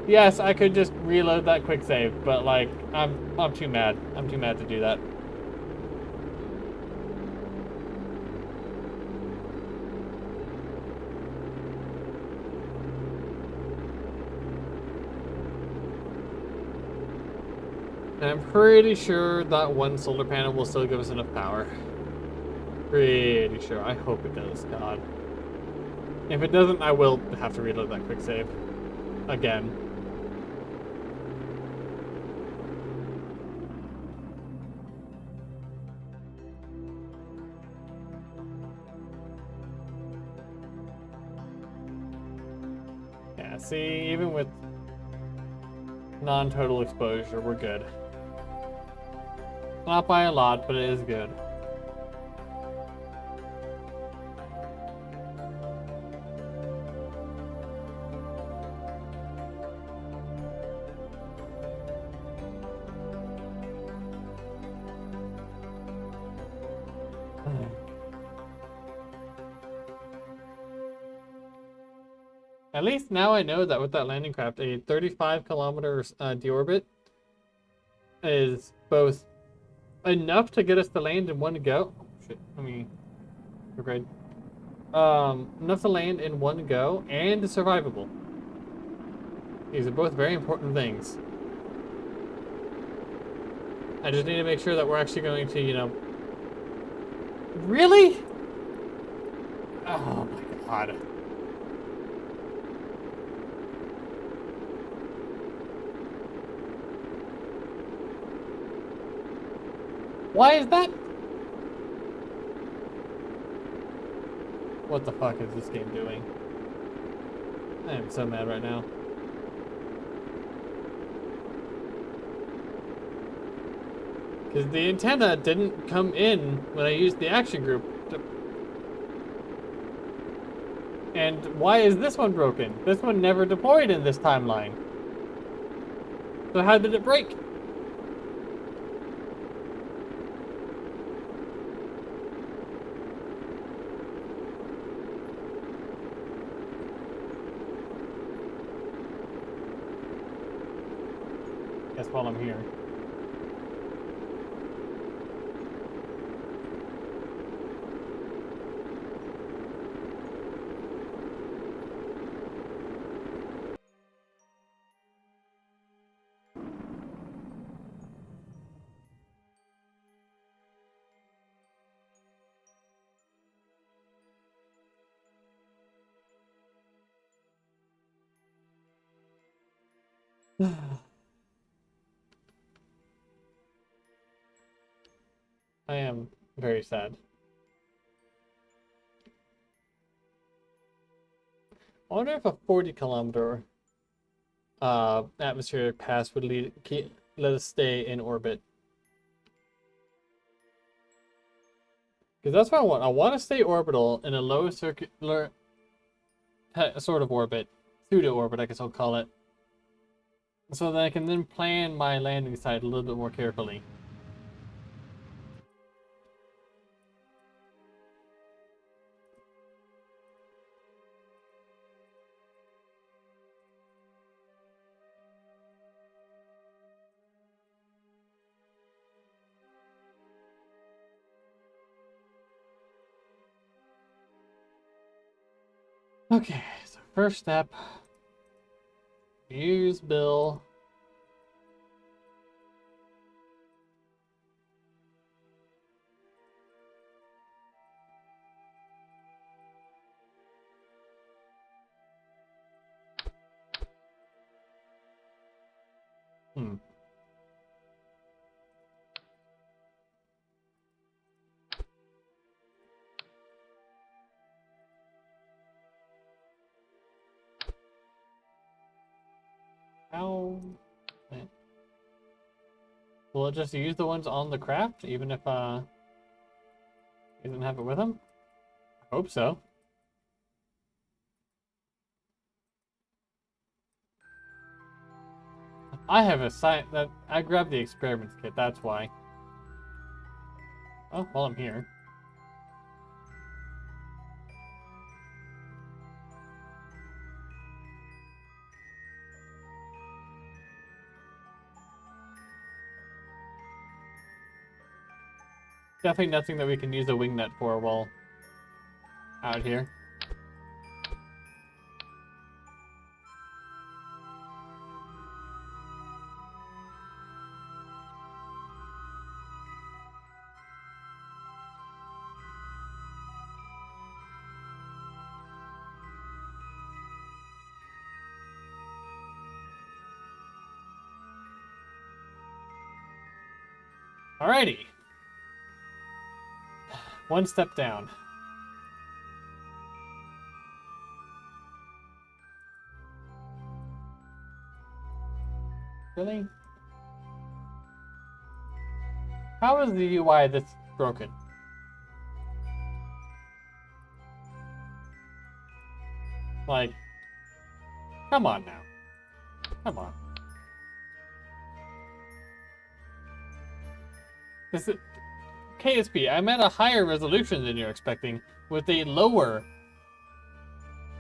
A: Yes, I could just reload that quick save, but like, I'm too mad. I'm too mad to do that. And I'm pretty sure that one solar panel will still give us enough power. Pretty sure. I hope it does, God. If it doesn't, I will have to reload that quick save. Again. see, even with non-total exposure, we're good. Not by a lot, but it is good. At least now I know that with that landing craft, a 35 kilometers deorbit is both enough to get us to land in one go. Oh, shit, I mean, we're great. Enough to land in one go and survivable. These are both very important things. I just need to make sure that we're actually going to, you know... Really? Oh my god. Why is that? What the fuck is this game doing? I am so mad right now. Because the antenna didn't come in when I used the action group. And why is this one broken? This one never deployed in this timeline. So how did it break? Guess while I'm here. I am very sad. I wonder if a 40-kilometer atmospheric pass would let us stay in orbit. Because that's what I want. I want to stay orbital in a low circular sort of orbit. Pseudo-orbit, I guess I'll call it. So that I can then plan my landing site a little bit more carefully. Okay, so first step, use Bill. How? Will it just use the ones on the craft, even if he doesn't have it with him? I hope so. I have a site that I grabbed the experiments kit. That's why. Oh, well, I'm here. Definitely nothing that we can use a wingnet for while out here. Alrighty. One step down. Really? How is the UI this broken? Like, come on now. Come on. This is KSP. I'm at a higher resolution than you're expecting, with a lower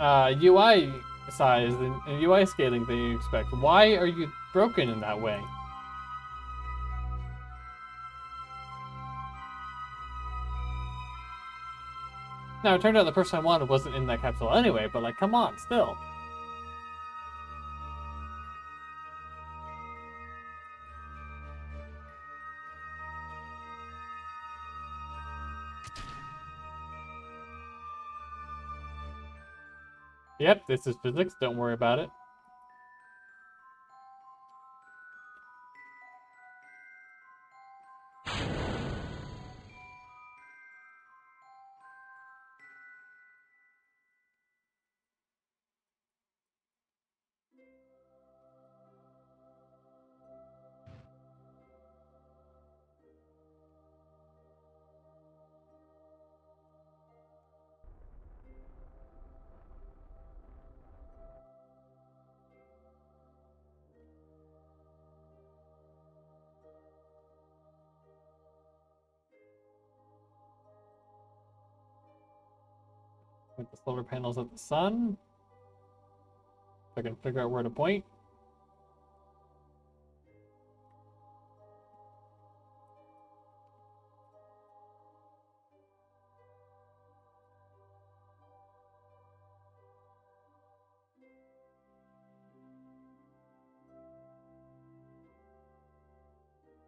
A: UI size and UI scaling than you expect. Why are you broken in that way? Now, it turned out the person I wanted wasn't in that capsule anyway, but like, come on, still. Yep, this is physics, don't worry about it. With the solar panels at the sun. If I can figure out where to point.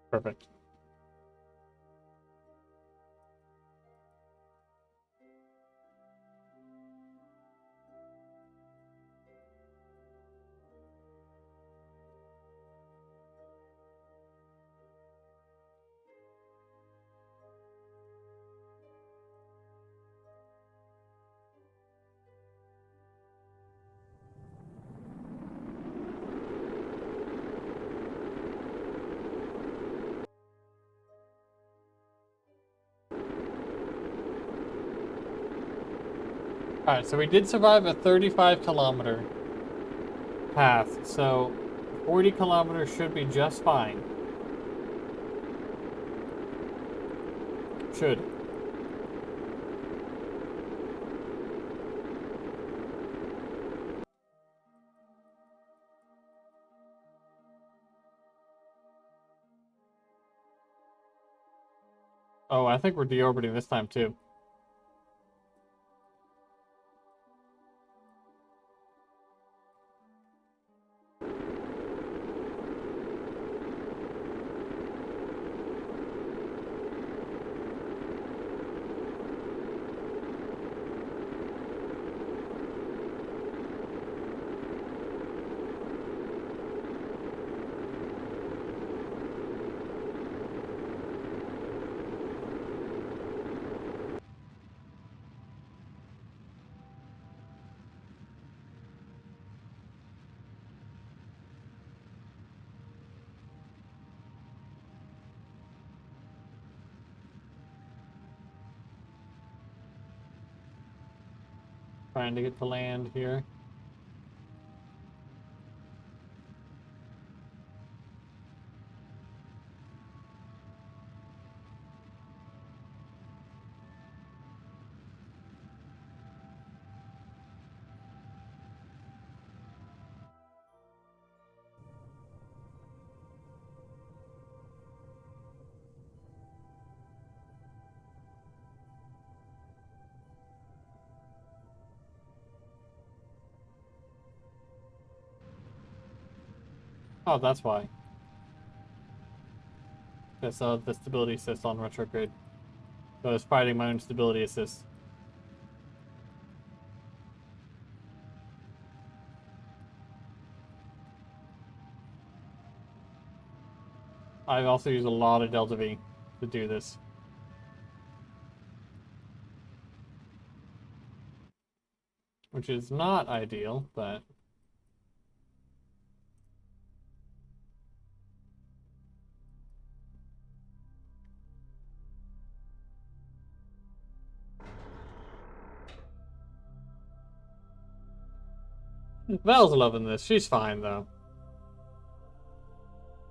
A: Perfect. Alright, so we did survive a 35-kilometer path, so 40 kilometers should be just fine. Should. Oh, I think we're deorbiting this time too. Trying to get to land here. Oh, that's why. Because the stability assist on retrograde. So I was fighting my own stability assist. I've also used a lot of Delta V to do this. Which is not ideal, but... Val's loving this. She's fine, though.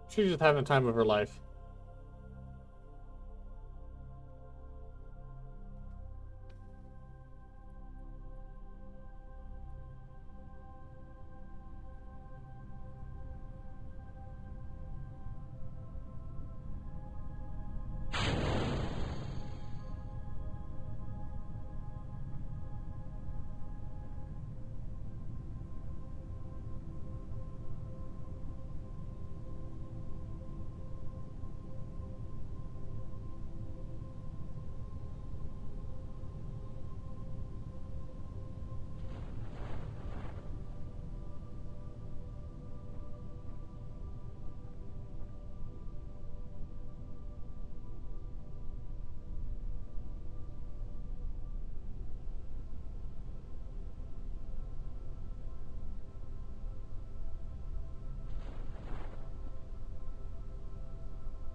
A: She's just having the time of her life.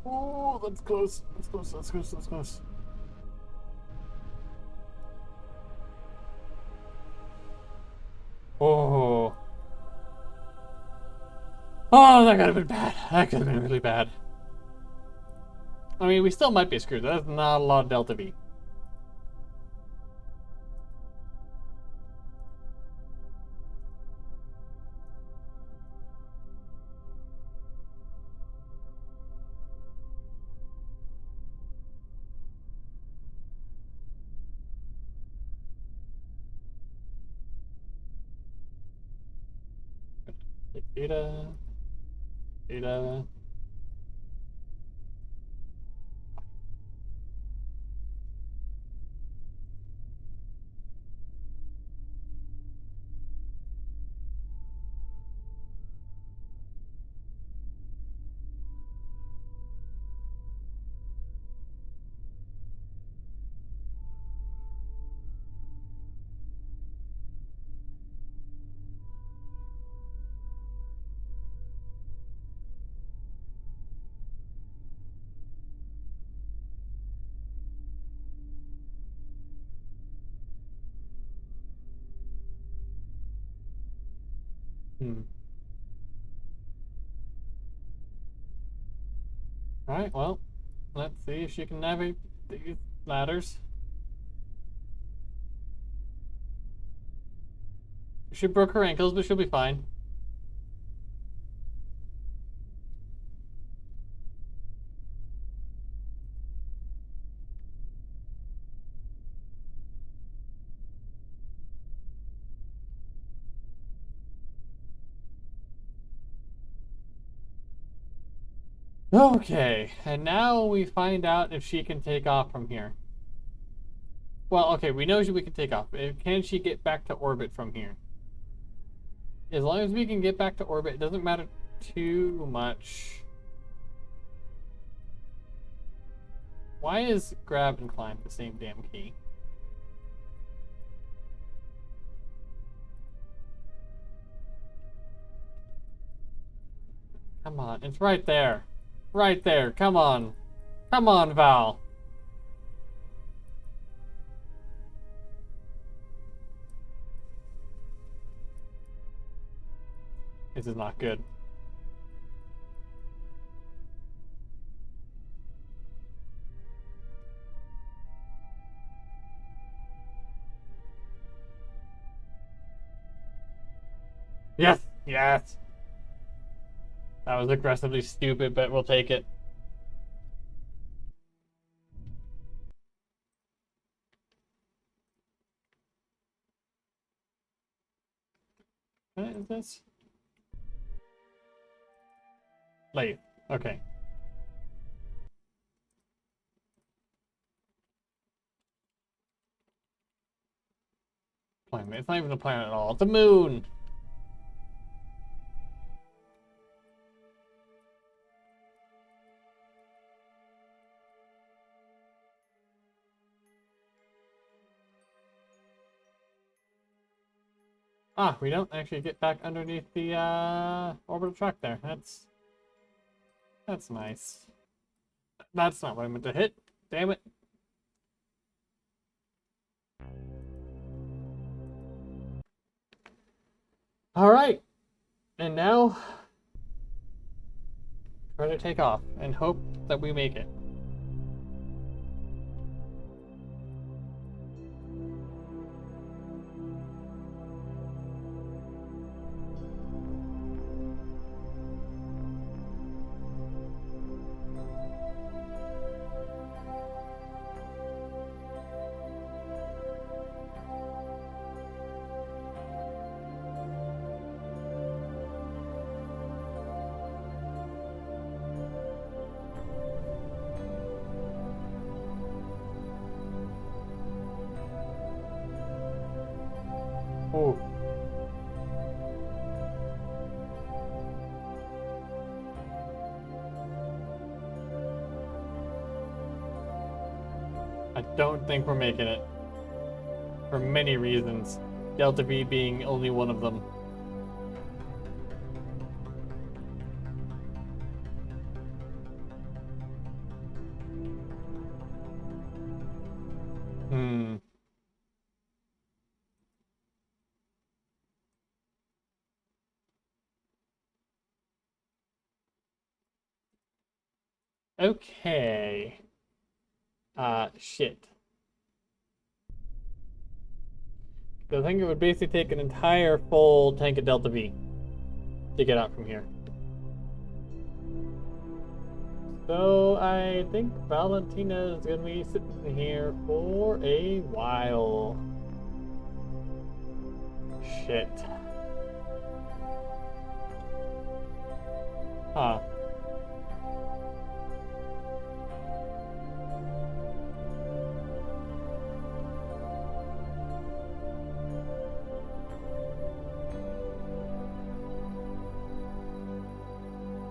A: Oh, that's close. That's close. That's close. That's close. Oh. Oh, that could have been bad. That could have been really bad. I mean, we still might be screwed. That's not a lot of Delta V. Data. Data. Hmm. Alright, well, let's see if she can navigate these ladders. She broke her ankles, but she'll be fine. Okay, and now we find out if she can take off from here. Well, okay, we know we can take off. Can she get back to orbit from here? As long as we can get back to orbit, it doesn't matter too much. Why is grab and climb the same damn key? Come on, it's right there. Right there, come on. Come on, Val. This is not good. Yes, yes. That was aggressively stupid, but we'll take it. What is this? Laythe. Okay. Planet. It's not even a planet at all. It's a moon. Ah, we don't actually get back underneath the orbital track there. That's nice. That's not what I meant to hit. Damn it. All right, and now try to take off and hope that we make it. Ooh. I don't think we're making it. For many reasons. Delta V being only one of them. Hmm. Okay. Shit. So I think it would basically take an entire full tank of Delta V to get out from here. So I think Valentina is gonna be sitting here for a while. Shit. Huh.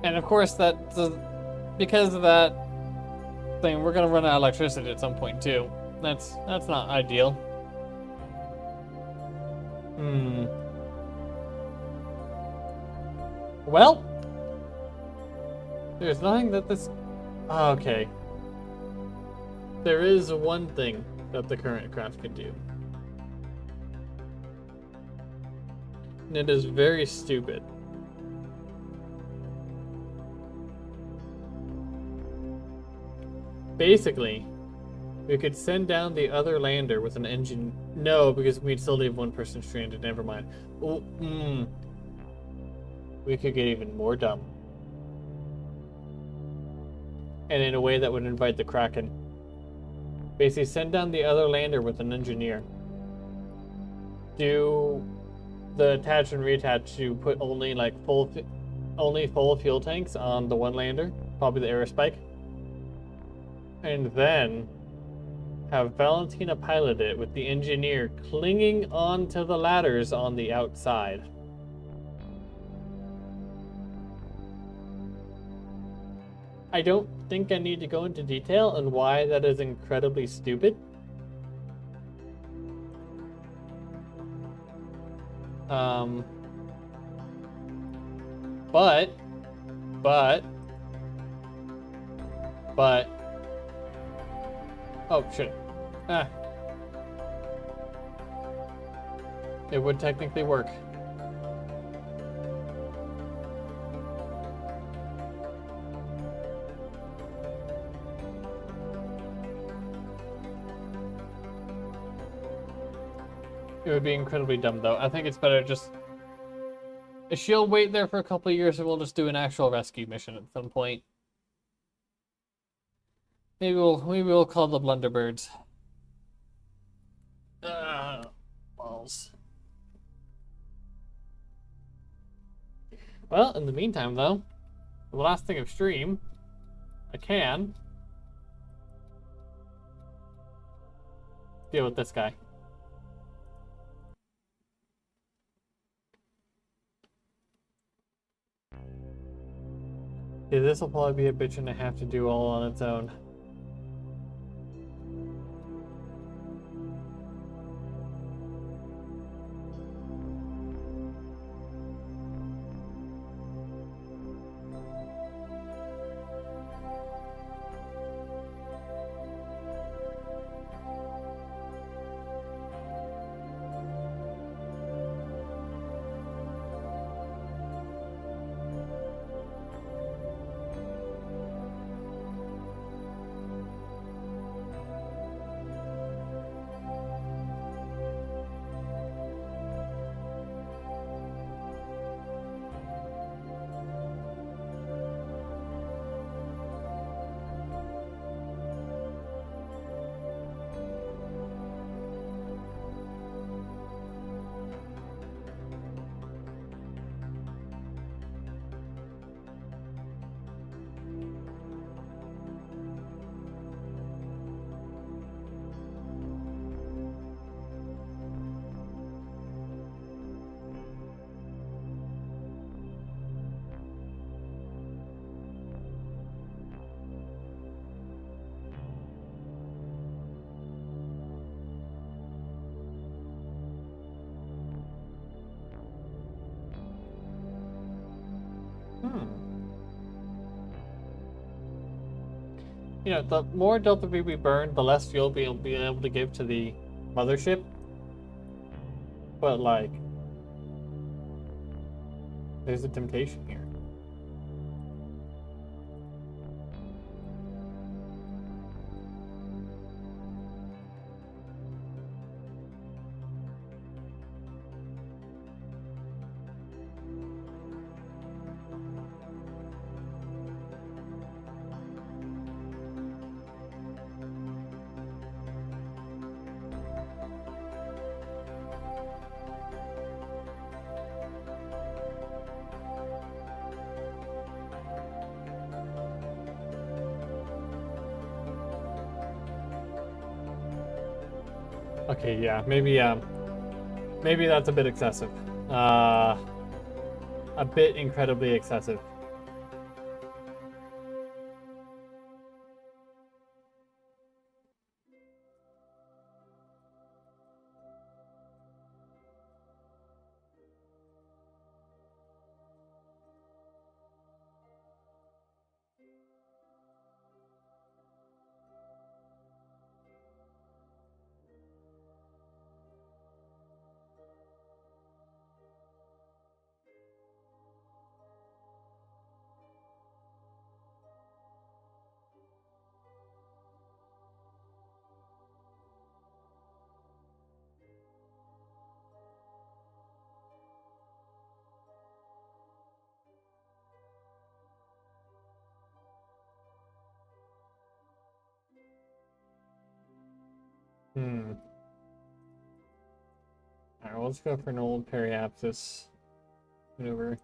A: And of course because of that thing, we're gonna run out of electricity at some point too. That's not ideal. Hmm. Well, there's nothing that this. Okay. There is one thing that the current craft can do. And it is very stupid. Basically, we could send down the other lander with an engine. No, because we'd still leave one person stranded. Never mind. Oh, we could get even more dumb. And in a way that would invite the Kraken. Basically, send down the other lander with an engineer. Do the attach and reattach to put only like full fuel tanks on the one lander, probably the Aerospike. And then have Valentina pilot it with the engineer clinging onto the ladders on the outside. I don't think I need to go into detail on why that is incredibly stupid. But oh shit. Ah. It would technically work. It would be incredibly dumb though. I think it's better just she'll wait there for a couple of years and we'll just do an actual rescue mission at some point. Maybe we'll call the Blunderbirds. Balls. Well, in the meantime though, the last thing of stream, I can deal with this guy. Yeah, this will probably be a bitch and I have to do all on its own. You know, the more Delta V we burn, the less fuel we'll be able to give to the mothership. But, like, there's a temptation here. Okay, yeah, maybe that's a bit excessive. A bit incredibly excessive. Hmm. Alright, well, let's go for an old periapsis maneuver.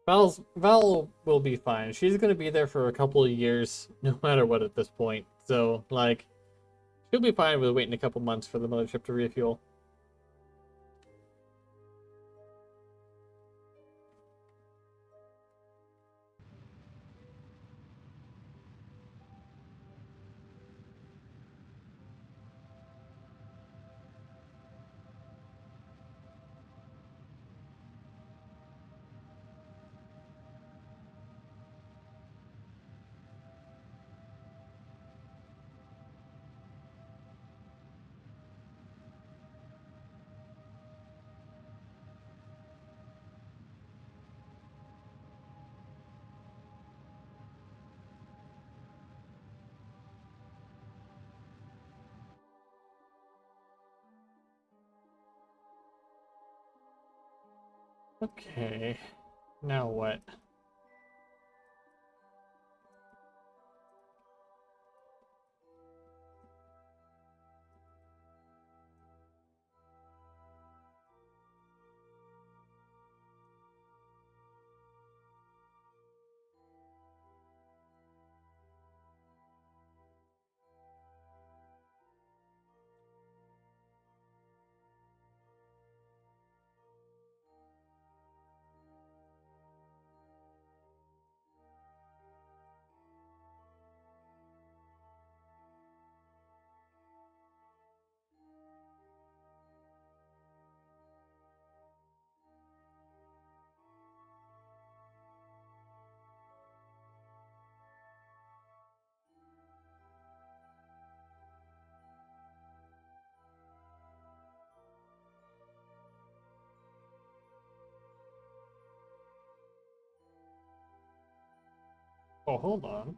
A: Val will be fine. She's gonna be there for a couple of years, no matter what at this point. So, like, she'll be fine with waiting a couple months for the mothership to refuel. Okay, now what? Oh, hold on.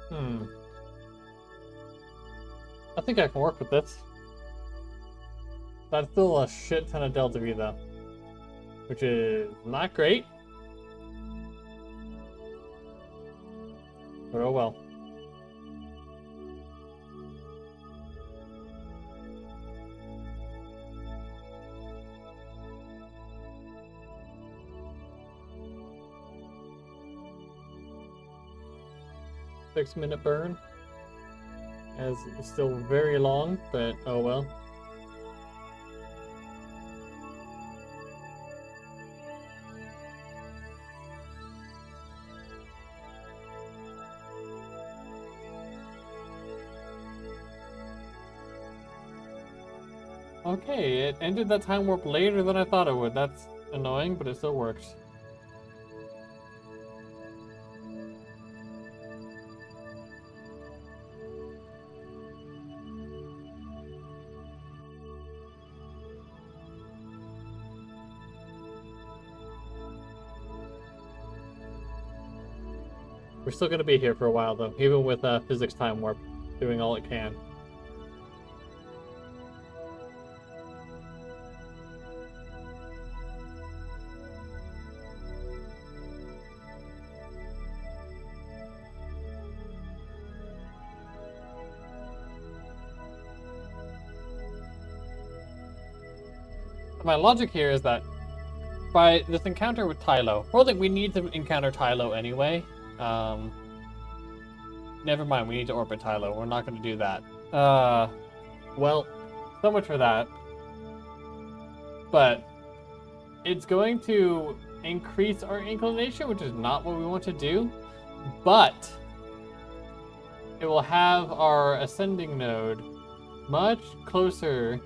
A: Hmm. I think I can work with this. That's still a shit ton of Delta V though, which is not great. But oh well. Six-minute burn. As it's still very long, but oh well. Okay, it ended that time warp later than I thought it would. That's annoying, but it still works. We're still going to be here for a while, though, even with physics time warp doing all it can. My logic here is that by this encounter with Tylo, I think we need to encounter Tylo anyway. Never mind, we need to orbit Tylo. We're not going to do that. Well, so much for that. But it's going to increase our inclination, which is not what we want to do. But it will have our ascending node much closer.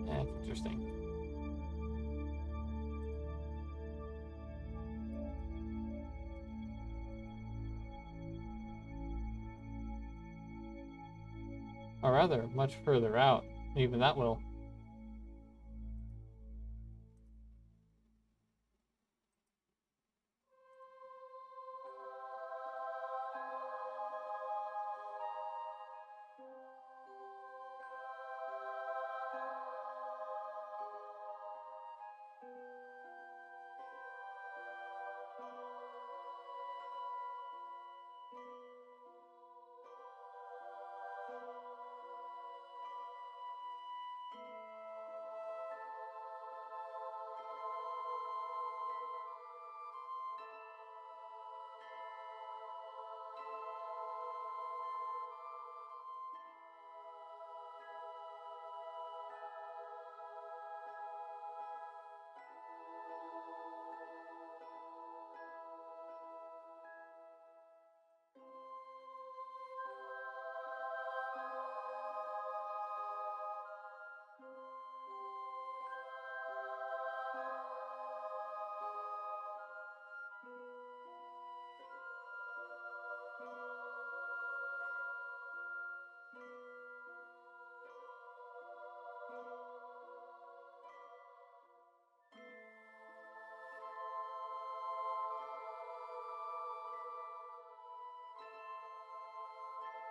A: That's interesting. Or rather, much further out. Even that will.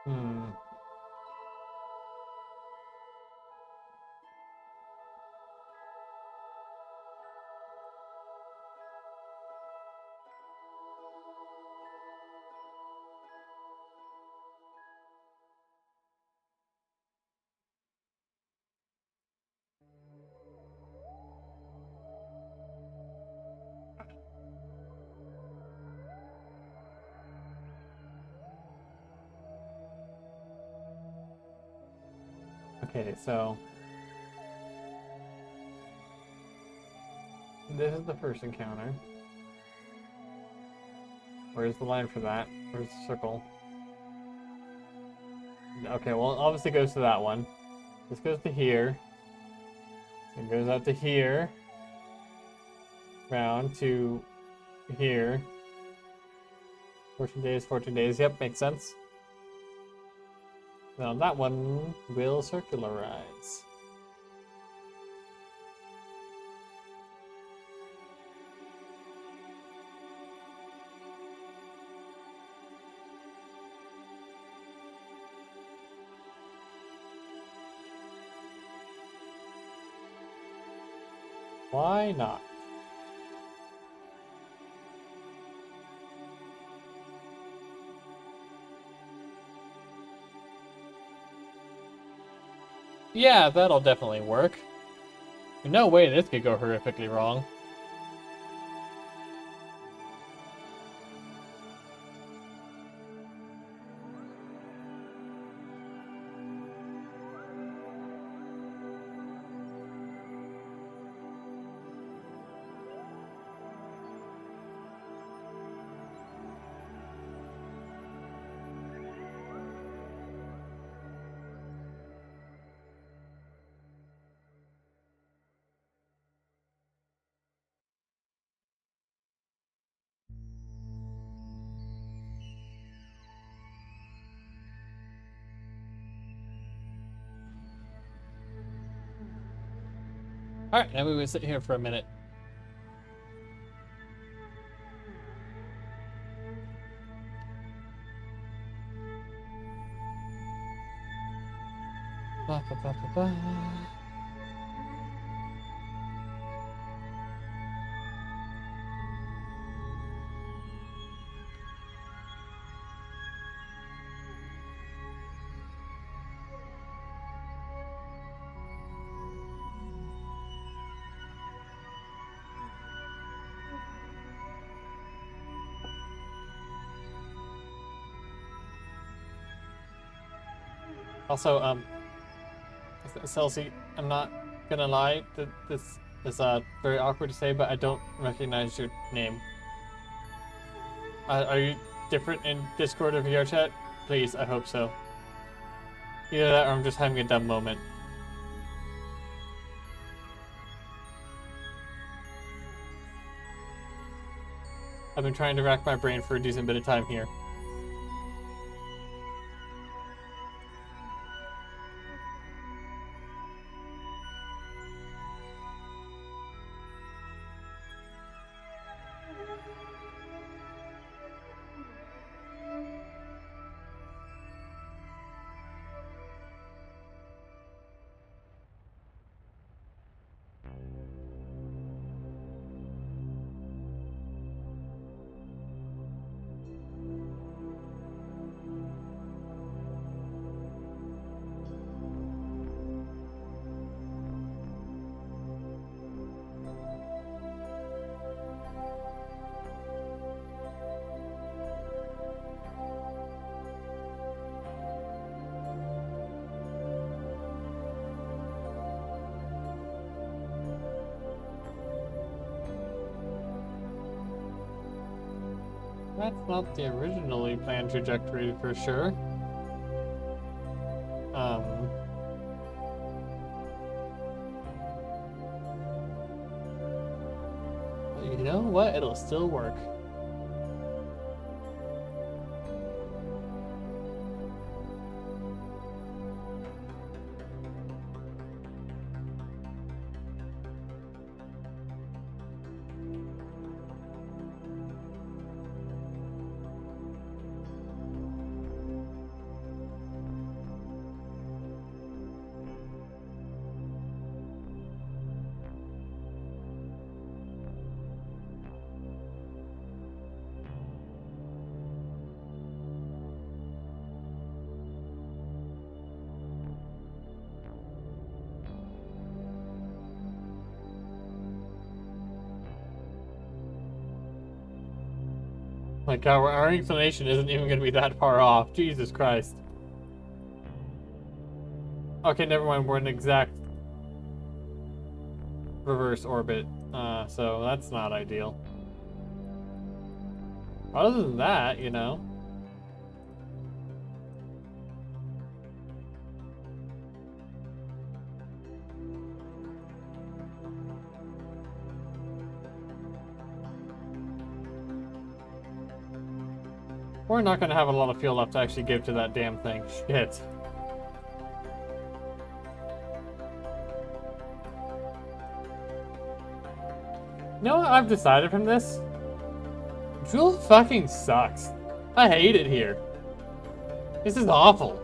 A: Hmm. Okay, so this is the first encounter. Where's the line for that? Where's the circle? Okay, well, it obviously goes to that one. This goes to here. It goes out to here. Round to here. 14 days, 14 days. Yep, makes sense. Now that one will circularize. Why not? Yeah, that'll definitely work. No way this could go horrifically wrong. Alright, now we will sit here for a minute. Ba, ba, ba, ba, ba. Also, Celsi, I'm not gonna lie, this is very awkward to say, but I don't recognize your name. Are you different in Discord or VR chat? Please, I hope so. Either that or I'm just having a dumb moment. I've been trying to rack my brain for a decent bit of time here. That's not the originally planned trajectory for sure. You know what? It'll still work. My god, our inclination isn't even going to be that far off. Jesus Christ. Okay, never mind. We're in exact reverse orbit. So that's not ideal. Other than that, you know. We're not going to have a lot of fuel left to actually give to that damn thing. Shit. You know what I've decided from this? Jewel fucking sucks. I hate it here. This is awful.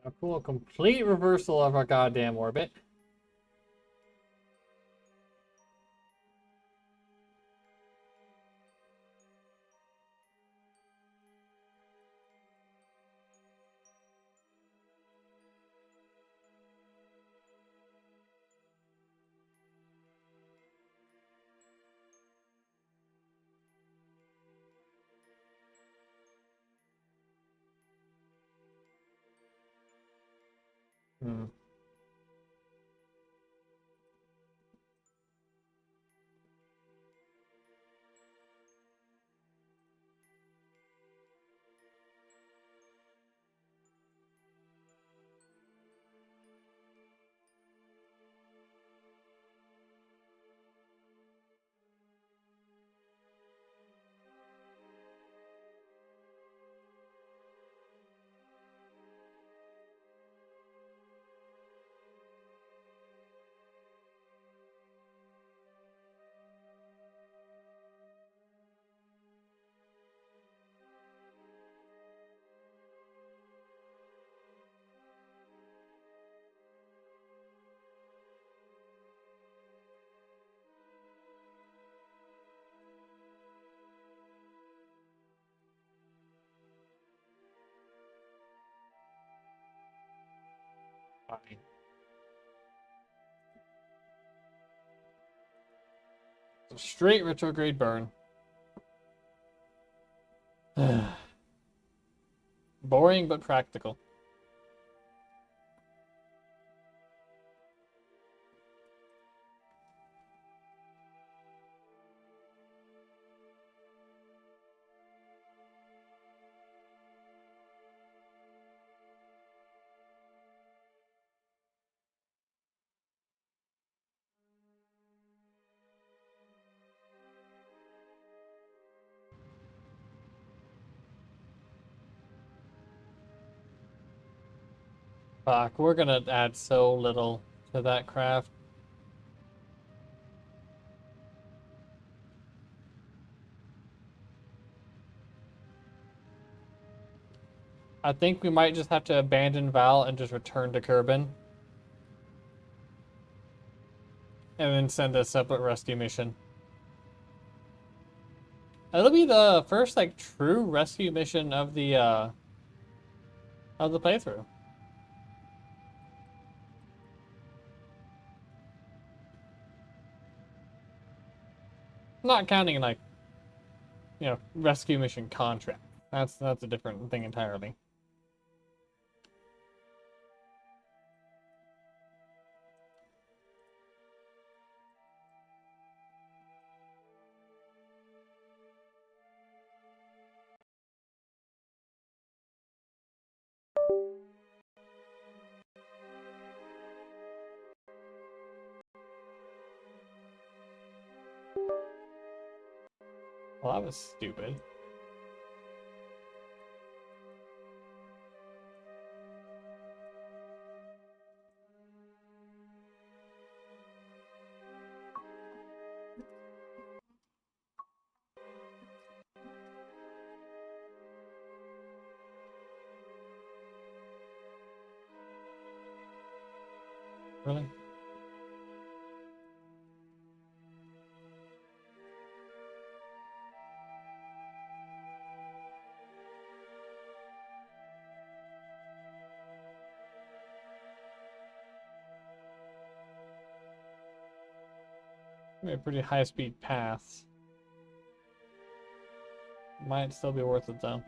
A: A cool complete reversal of our goddamn orbit. Hmm. Fine. So straight retrograde burn. Boring but practical. Fuck, we're gonna add so little to that craft. I think we might just have to abandon Val and just return to Kerbin. And then send a separate rescue mission. It'll be the first, like, true rescue mission of the playthrough. Not counting, like, rescue mission contract. That's a different thing entirely. Well, that was stupid. Really? Maybe pretty high-speed paths. Might still be worth it, though.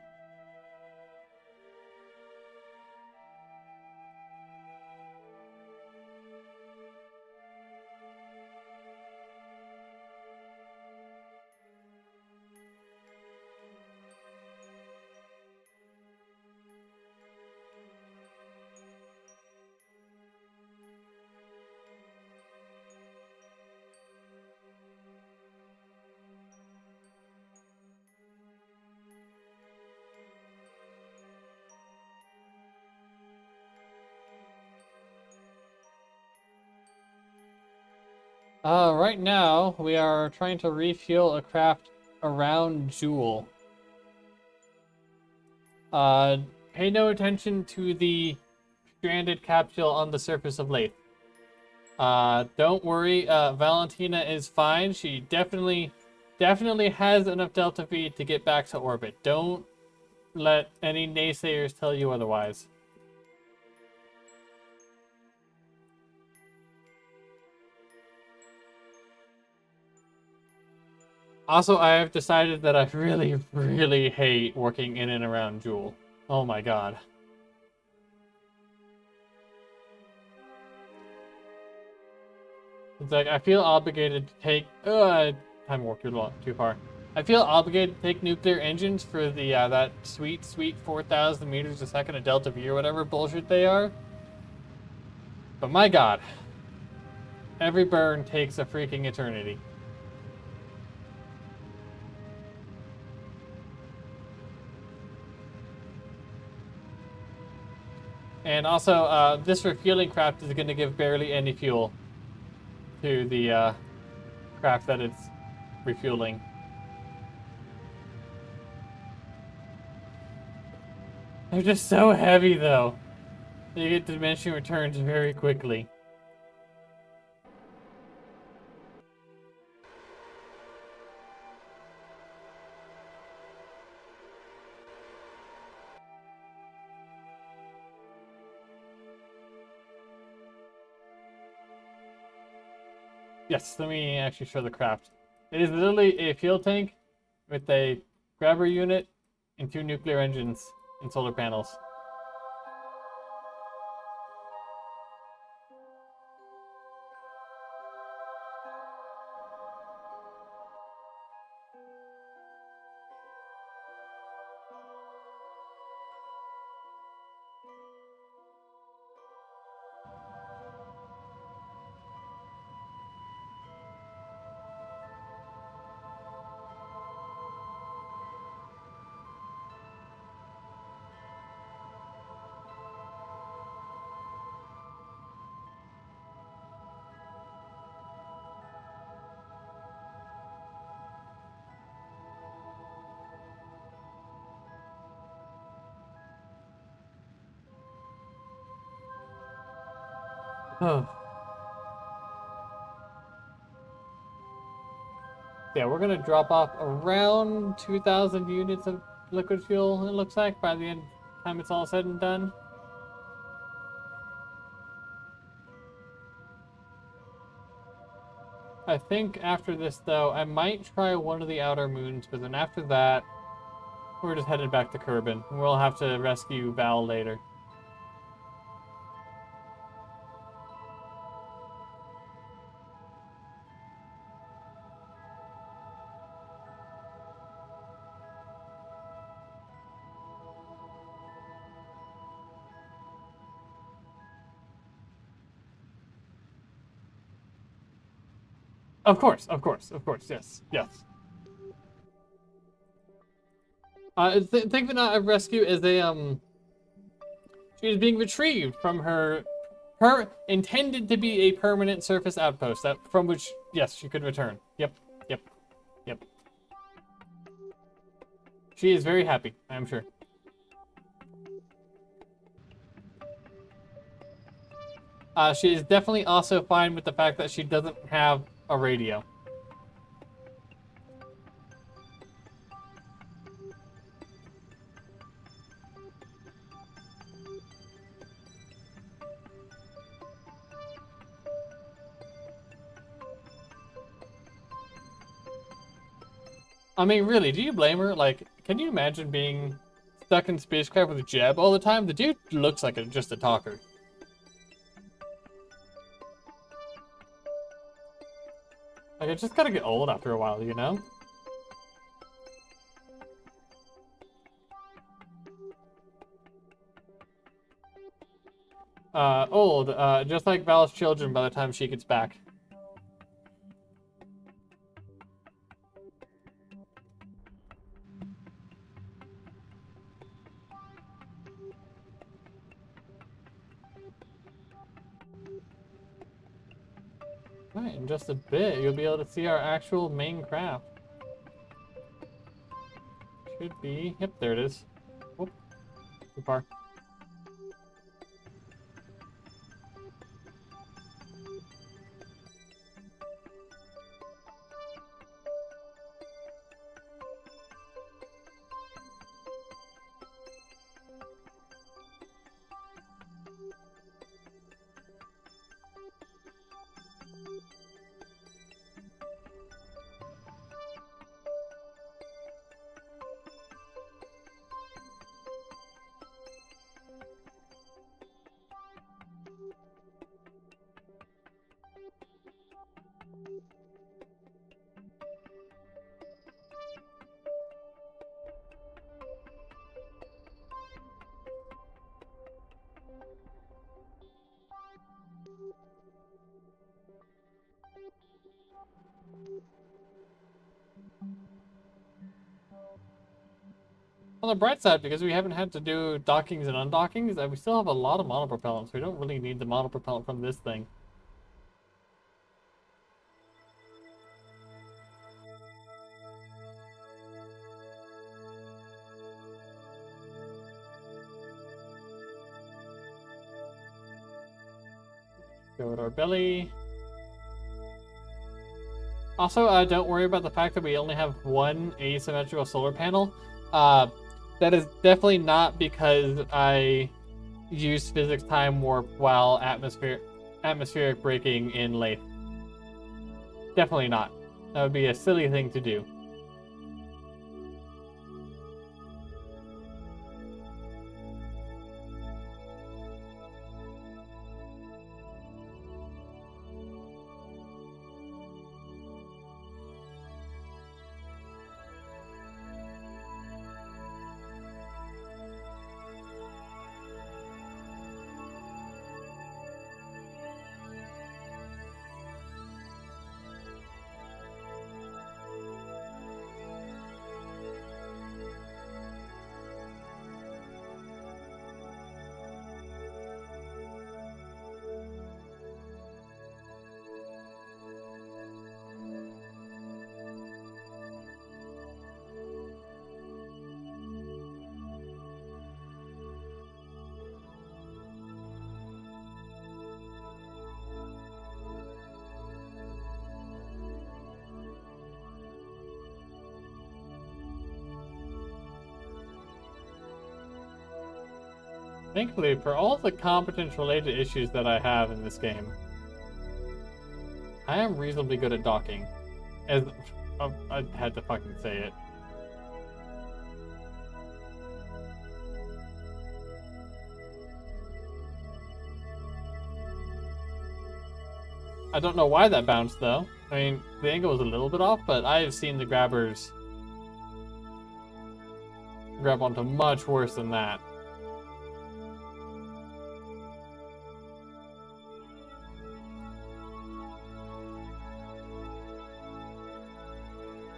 A: Right now, we are trying to refuel a craft around Jewel. Pay no attention to the stranded capsule on the surface of Laythe. Don't worry, Valentina is fine. She definitely has enough Delta V to get back to orbit. Don't let any naysayers tell you otherwise. Also, I have decided that I really, really hate working in and around Jewel. Oh my god. It's like, I feel obligated to take... time warp too far. I feel obligated to take nuclear engines for the, that sweet 4,000 meters a second of Delta V or whatever bullshit they are. But my god. Every burn takes a freaking eternity. And also, this refueling craft is going to give barely any fuel to the craft that it's refueling. They're just so heavy, though. They get diminishing returns very quickly. Yes, let me actually show the craft. It is literally a fuel tank with a grabber unit and 2 nuclear engines and solar panels. Oh. Yeah, we're gonna drop off around 2,000 units of liquid fuel, it looks like, by the end time it's all said and done. I think after this, though, I might try one of the outer moons, but then after that, we're just headed back to Kerbin. We'll have to rescue Val later. Of course, yes, yes. Think of it a rescue as a, she is being retrieved from her intended to be a permanent surface outpost, that from which, yes, she could return. Yep. She is very happy, I'm sure. She is definitely also fine with the fact that she doesn't have a radio. I mean, really, do you blame her? Like, can you imagine being stuck in spacecraft with Jeb all the time? The dude looks like just a talker. Like, it just gotta get old after a while, you know? Old, just like Val's children by the time she gets back. Right, in just a bit, you'll be able to see our actual main craft. Should be, yep, there it is. Whoop, too far. On the bright side, because we haven't had to do dockings and undockings, we still have a lot of monopropellant, so we don't really need the monopropellant from this thing. Go with our belly. Also, don't worry about the fact that we only have one asymmetrical solar panel. That is definitely not because I used physics time warp while atmospheric braking in Laythe. Definitely not. That would be a silly thing to do. Thankfully, for all the competence-related issues that I have in this game, I am reasonably good at docking. As I had to fucking say it. I don't know why that bounced, though. I mean, the angle was a little bit off, but I have seen the grabbers grab onto much worse than that.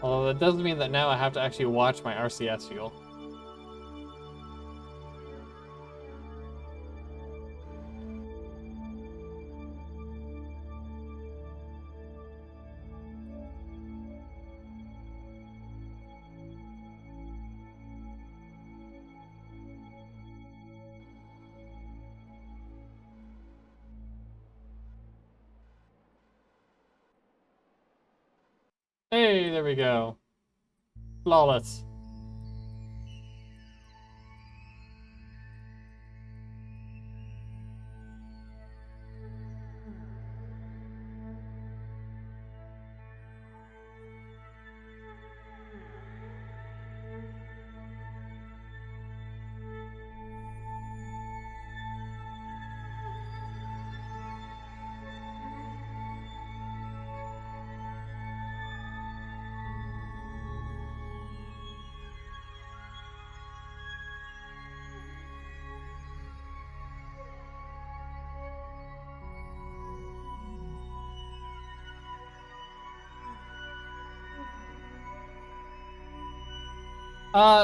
A: Although that doesn't mean that now I have to actually watch my RCS fuel. Hey, there we go. Flawless.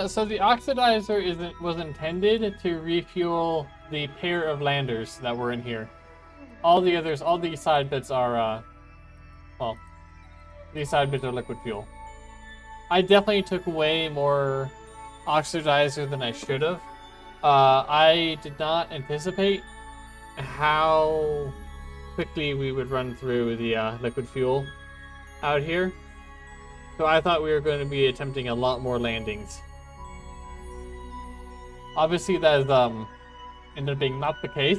A: So the oxidizer was intended to refuel the pair of landers that were in here. All the others, all these side bits are, well, these side bits are liquid fuel. I definitely took way more oxidizer than I should have. I did not anticipate how quickly we would run through the liquid fuel out here. So I thought we were going to be attempting a lot more landings. Obviously, that is, ended up being not the case.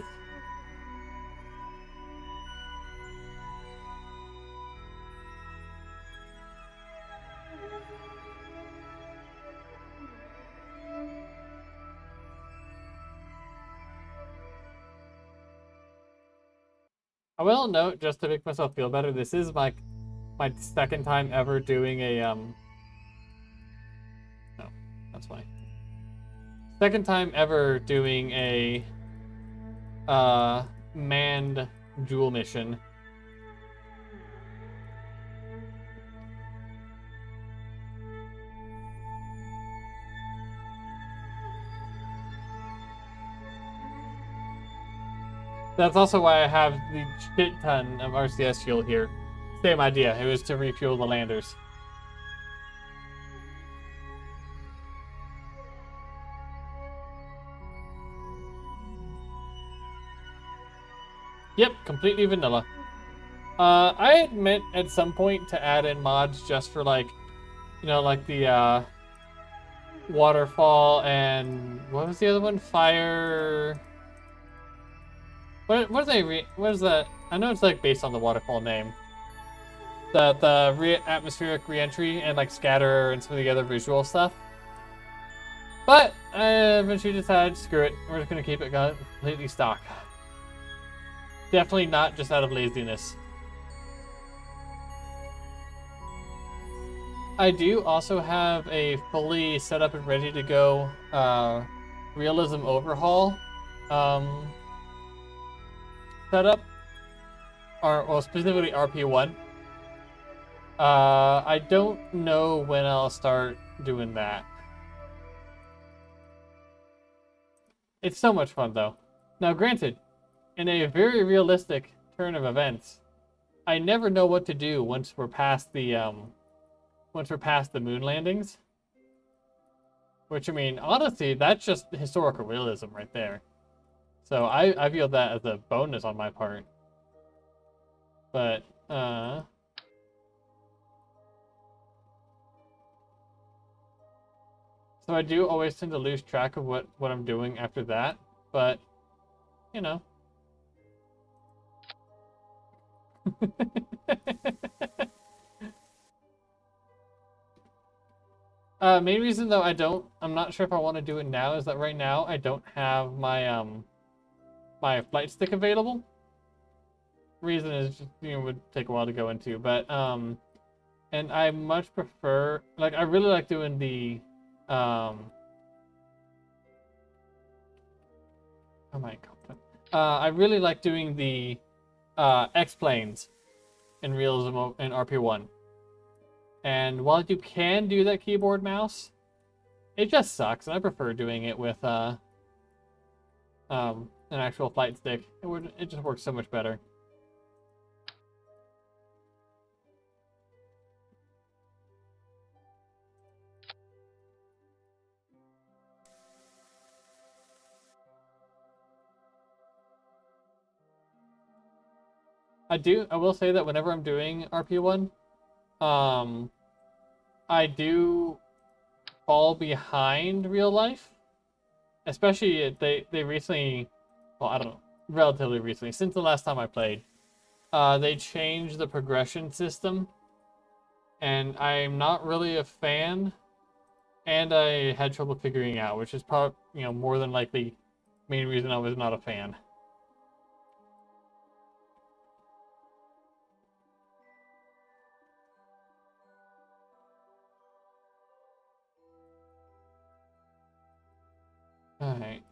A: I will note, just to make myself feel better, this is my second time ever doing a, no, that's fine. Second time ever doing a, manned jewel mission. That's also why I have the shit ton of RCS fuel here. Same idea. It was to refuel the landers. Yep, completely vanilla. I admit at some point to add in mods just for like, like the waterfall and what was the other one? Fire. What are they? What is that? I know it's like based on the waterfall name. The atmospheric reentry and like scatter and some of the other visual stuff. But I eventually decided, screw it. We're just gonna keep it completely stock. Definitely not just out of laziness. I do also have a fully set up and ready to go realism overhaul setup, or well, specifically RP1. I don't know when I'll start doing that. It's so much fun though. Now, granted, in a very realistic turn of events, I never know what to do once we're past the moon landings. Which, I mean, honestly, that's just historical realism right there. So I feel that as a bonus on my part. But, so I do always tend to lose track of what I'm doing after that. But, you know. Main reason though I'm not sure if I want to do it now is that right now I don't have my my flight stick available. Reason is just, would take a while to go into, but and I much prefer, like, I really like doing the oh my god, I really like doing the X-planes in realism in RP1. And while you can do that keyboard mouse, it just sucks, and I prefer doing it with an actual flight stick. It just works so much better. I will say that whenever I'm doing RP1, I do fall behind real life. Especially they recently, well, I don't know, relatively recently, since the last time I played, they changed the progression system, and I'm not really a fan, and I had trouble figuring out, which is probably, more than likely main reason I was not a fan. Alright,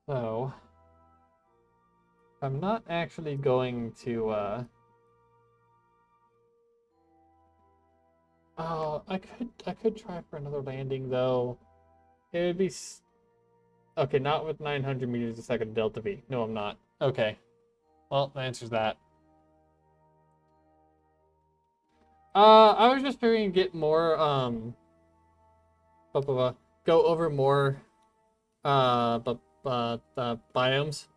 A: so I'm not actually going to oh, I could try for another landing though. It would be okay, not with 900 meters a second delta V. No, I'm not. Okay. Well, that answers that. I was just figuring get more go over more biomes.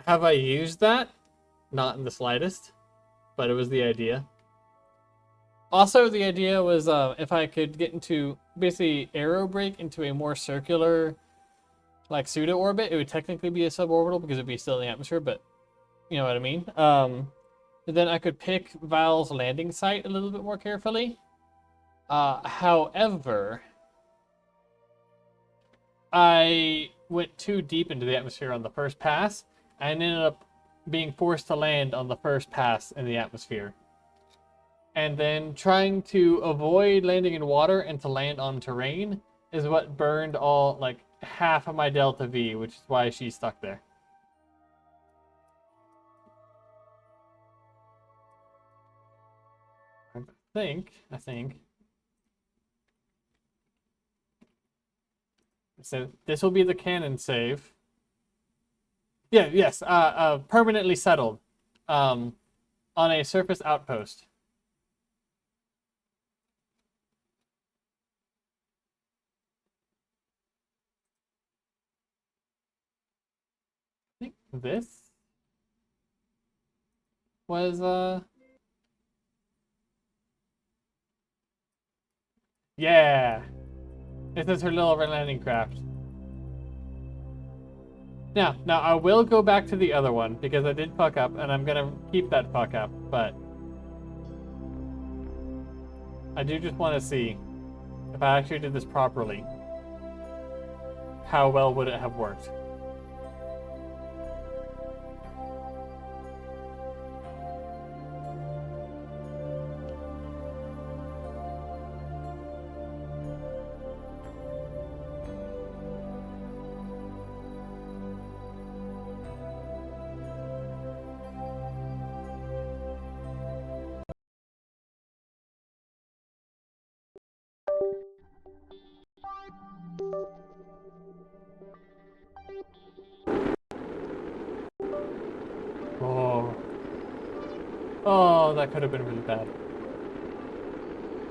A: Have I used that? Not in the slightest, but it was the idea. Also, the idea was if I could get into basically aero brake into a more circular, like pseudo orbit, it would technically be a suborbital because it'd be still in the atmosphere, but you know what I mean. Then I could pick Val's landing site a little bit more carefully. However, I went too deep into the atmosphere on the first pass and ended up being forced to land on the first pass in the atmosphere. And then trying to avoid landing in water and to land on terrain is what burned all, like, half of my delta V, which is why she's stuck there. I think. So this will be the cannon save. Yeah, yes, permanently settled, um, on a surface outpost. I think this was, yeah, this is her little landing craft. Now I will go back to the other one because I did fuck up, and I'm gonna keep that fuck up. But I do just want to see if I actually did this properly. How well would it have worked? Oh, oh, that could have been really bad.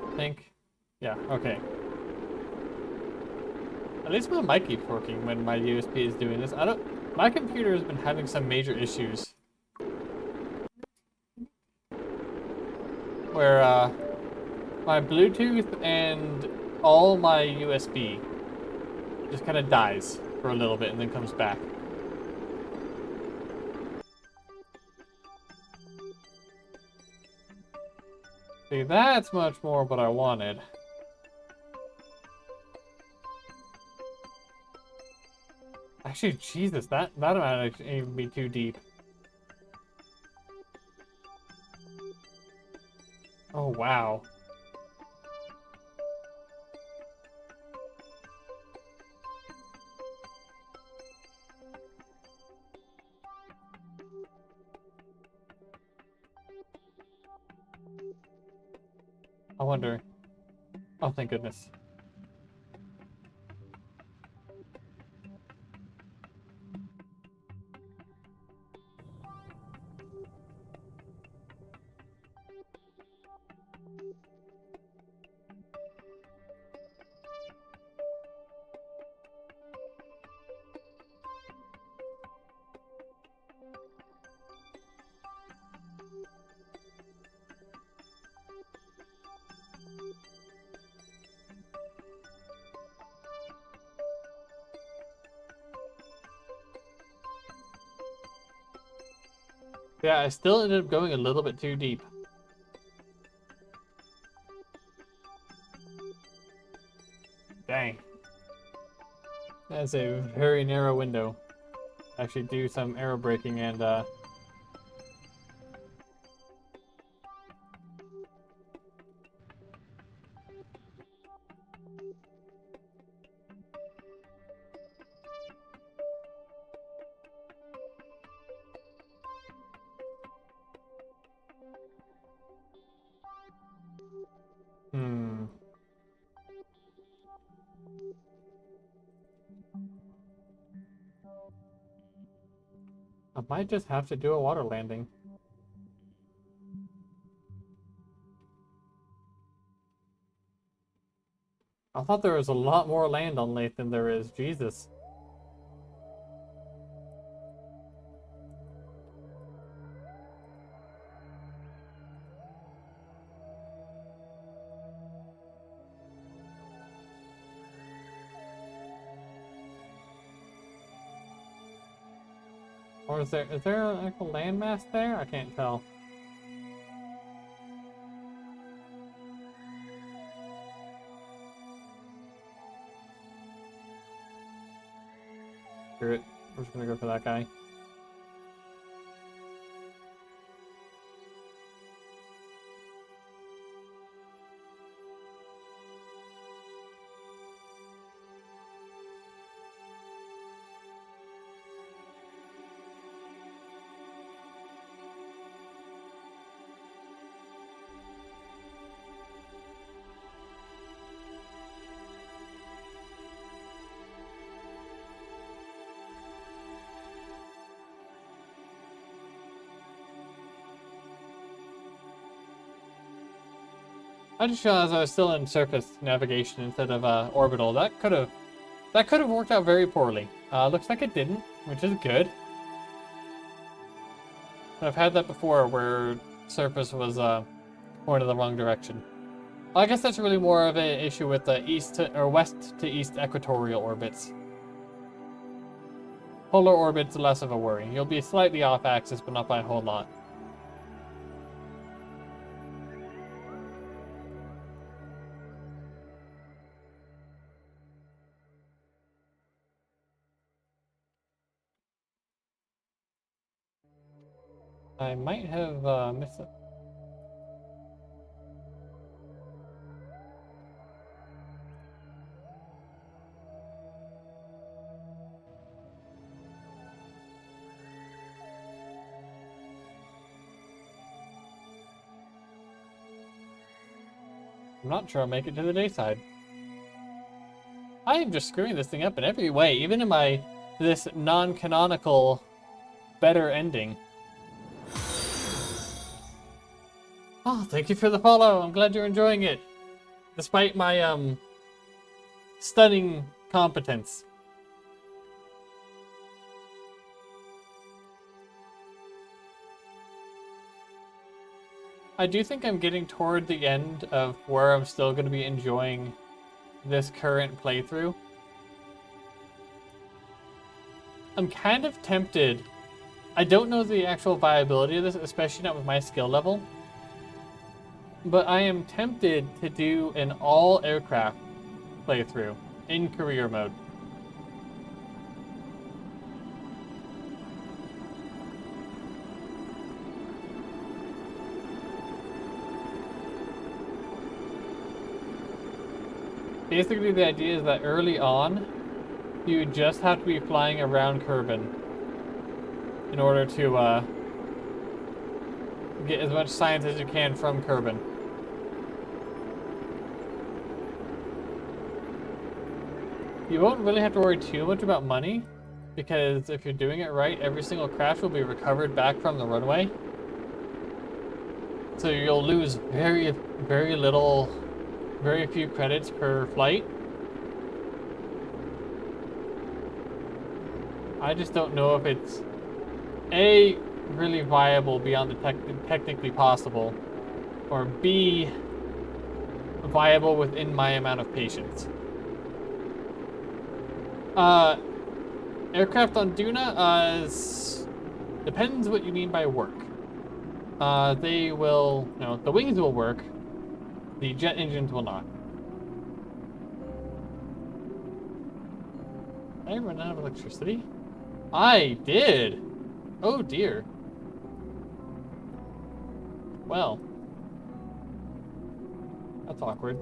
A: I think, yeah, okay. At least my mic keeps working when my USB is doing this. I don't. My computer has been having some major issues where my Bluetooth and all my USB just kind of dies for a little bit and then comes back. See, that's much more what I wanted. Actually, Jesus, that might actually even be too deep. Oh, wow. I wonder. Oh, thank goodness. Yeah, I still ended up going a little bit too deep. Dang. That's a very narrow window. Actually do some arrow braking and hmm. I might just have to do a water landing. I thought there was a lot more land on Laythe than there is. Jesus. Or is there an actual landmass there? I can't tell. Screw it. We're just gonna go for that guy. I just realized I was still in surface navigation instead of orbital. That could have worked out very poorly. Looks like it didn't, which is good. I've had that before where surface was going in the wrong direction. I guess that's really more of an issue with the west to east equatorial orbits. Polar orbit's less of a worry. You'll be slightly off axis, but not by a whole lot. I might have missed it. I'm not sure I'll make it to the day side. I am just screwing this thing up in every way, even in this non-canonical better ending. Oh, thank you for the follow. I'm glad you're enjoying it. Despite my stunning competence. I do think I'm getting toward the end of where I'm still going to be enjoying this current playthrough. I'm kind of tempted. I don't know the actual viability of this, especially not with my skill level. But I am tempted to do an all-aircraft playthrough in career mode. Basically, the idea is that early on, you just have to be flying around Kerbin in order to get as much science as you can from Kerbin. You won't really have to worry too much about money, because if you're doing it right, every single crash will be recovered back from the runway. So you'll lose very few credits per flight. I just don't know if it's A, really viable beyond the technically possible, or B, viable within my amount of patience. Aircraft on Duna depends what you mean by work. They will, the wings will work, the jet engines will not. Did I run out of electricity? I did! Oh dear. Well. That's awkward.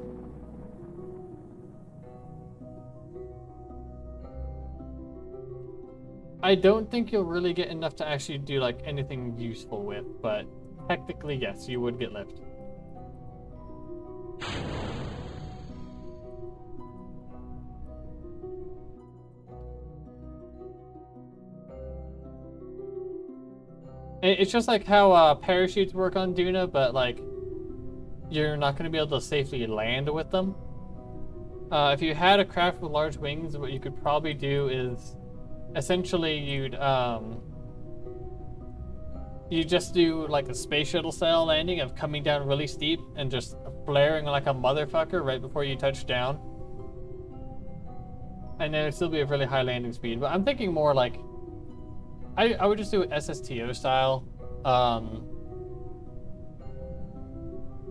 A: I don't think you'll really get enough to actually do like anything useful with, but technically yes, you would get lift. It's just like how parachutes work on Duna, but like you're not going to be able to safely land with them. If you had a craft with large wings, what you could probably do is essentially you just do like a space shuttle style landing of coming down really steep and just flaring like a motherfucker right before you touch down. And then it'd still be a really high landing speed. But I'm thinking more like I would just do SSTO style.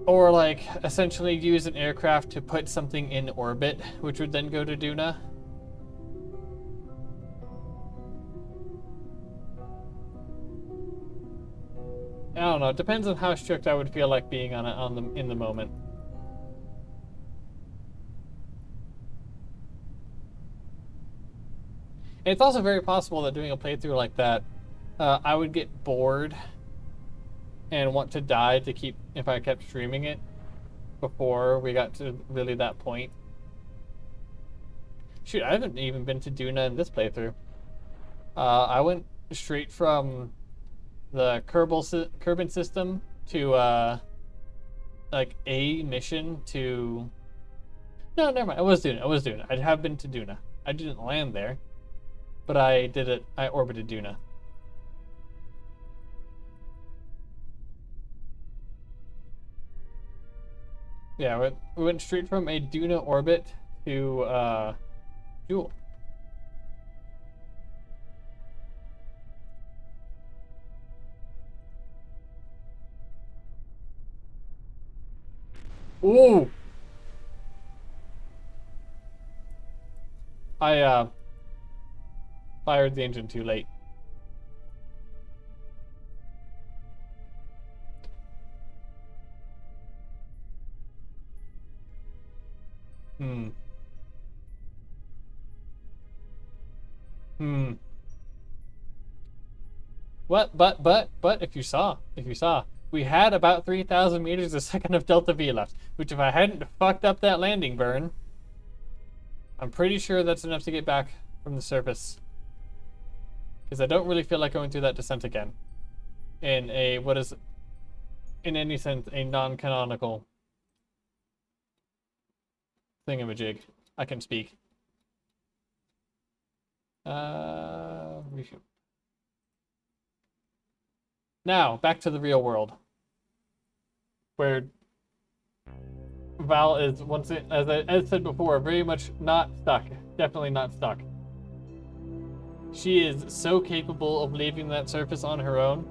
A: Or like essentially use an aircraft to put something in orbit, which would then go to Duna. I don't know. It depends on how strict I would feel like being in the moment. And it's also very possible that doing a playthrough like that, I would get bored and want to die to keep if I kept streaming it before we got to really that point. Shoot, I haven't even been to Duna in this playthrough. I went straight from the Kerbin system to like a mission to. No, never mind. I was Duna. I have been to Duna. I didn't land there, but I did it. I orbited Duna. Yeah, we went straight from a Duna orbit to Jewel. Ooh! I fired the engine too late. Hmm. Hmm. What? But if you saw, we had about 3,000 meters a second of delta V left, which if I hadn't fucked up that landing burn, I'm pretty sure that's enough to get back from the surface. Because I don't really feel like going through that descent again. In a, what is, in any sense, a non-canonical thingamajig. I can speak. Reshoot. Now, back to the real world. Where Val is, once it, as I said before, very much not stuck. Definitely not stuck. She is so capable of leaving that surface on her own.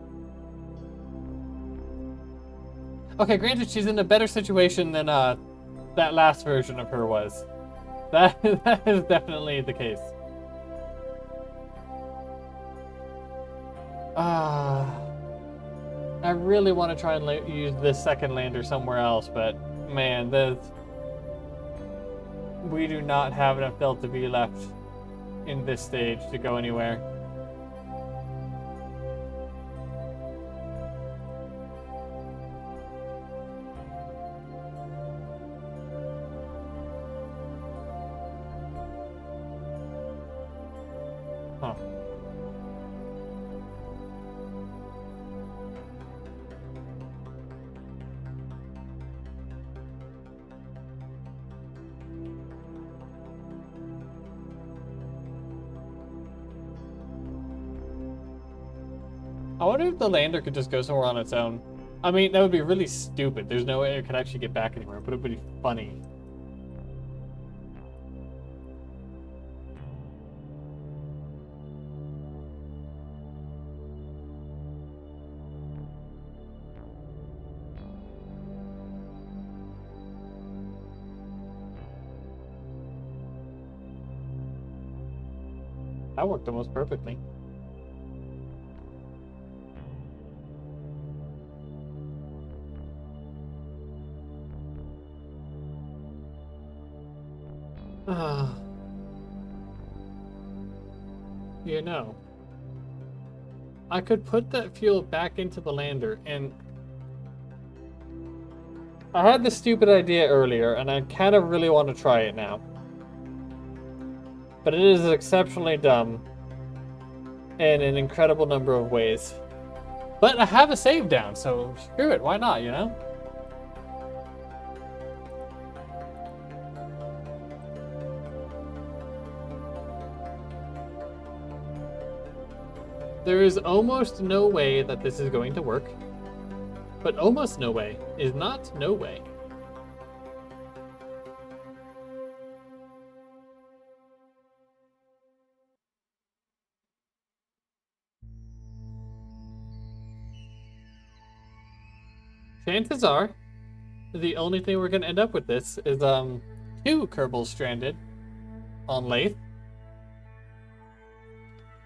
A: Okay, granted, she's in a better situation than that last version of her was. That is definitely the case. I really want to try and use this second lander somewhere else, but man, we do not have enough delta V left in this stage to go anywhere. Huh. I wonder if the lander could just go somewhere on its own. I mean, that would be really stupid. There's no way it could actually get back anywhere, but it would be funny. That worked almost perfectly. You know, I could put that fuel back into the lander, and I had this stupid idea earlier, and I kind of really want to try it now. But it is exceptionally dumb in an incredible number of ways. But I have a save down, so screw it, why not, you know? There is almost no way that this is going to work. But almost no way is not no way. Chances are, the only thing we're gonna end up with this is 2 Kerbals stranded on Laythe.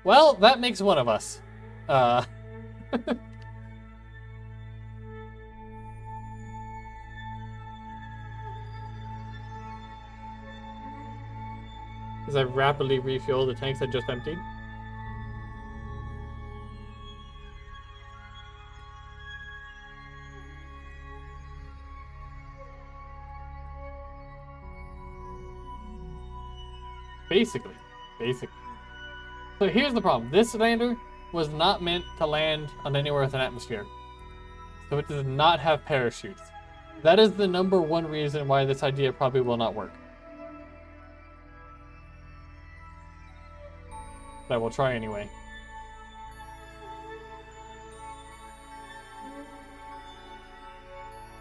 A: Well, that makes one of us. As I rapidly refuel the tanks I just emptied. Basically. So here's the problem. This lander was not meant to land on anywhere with an atmosphere. So it does not have parachutes. That is the #1 reason why this idea probably will not work. But I will try anyway.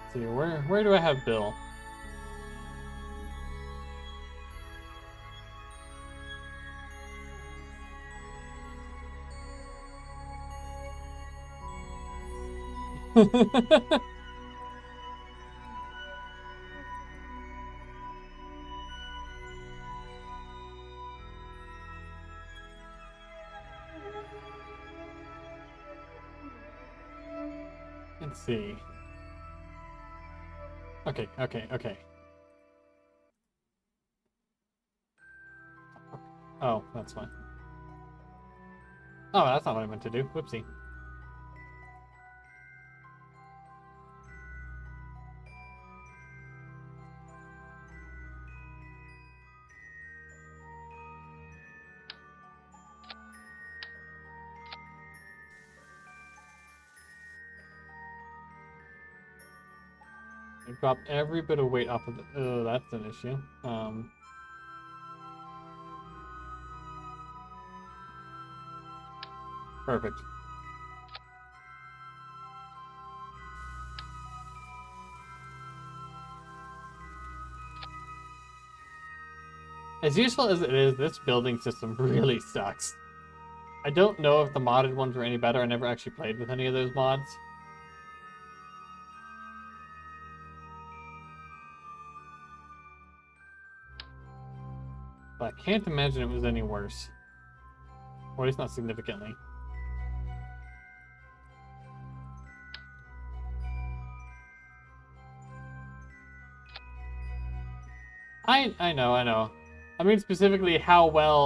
A: Let's see, where do I have Bill? Let's see. Okay. Oh, that's fine. Oh, that's not what I meant to do. Whoopsie. I dropped every bit of weight off of the... Oh, that's an issue. Perfect. As useful as it is, this building system really sucks. I don't know if the modded ones are any better. I never actually played with any of those mods. But I can't imagine it was any worse. Or at least not significantly. I know. I mean specifically how well...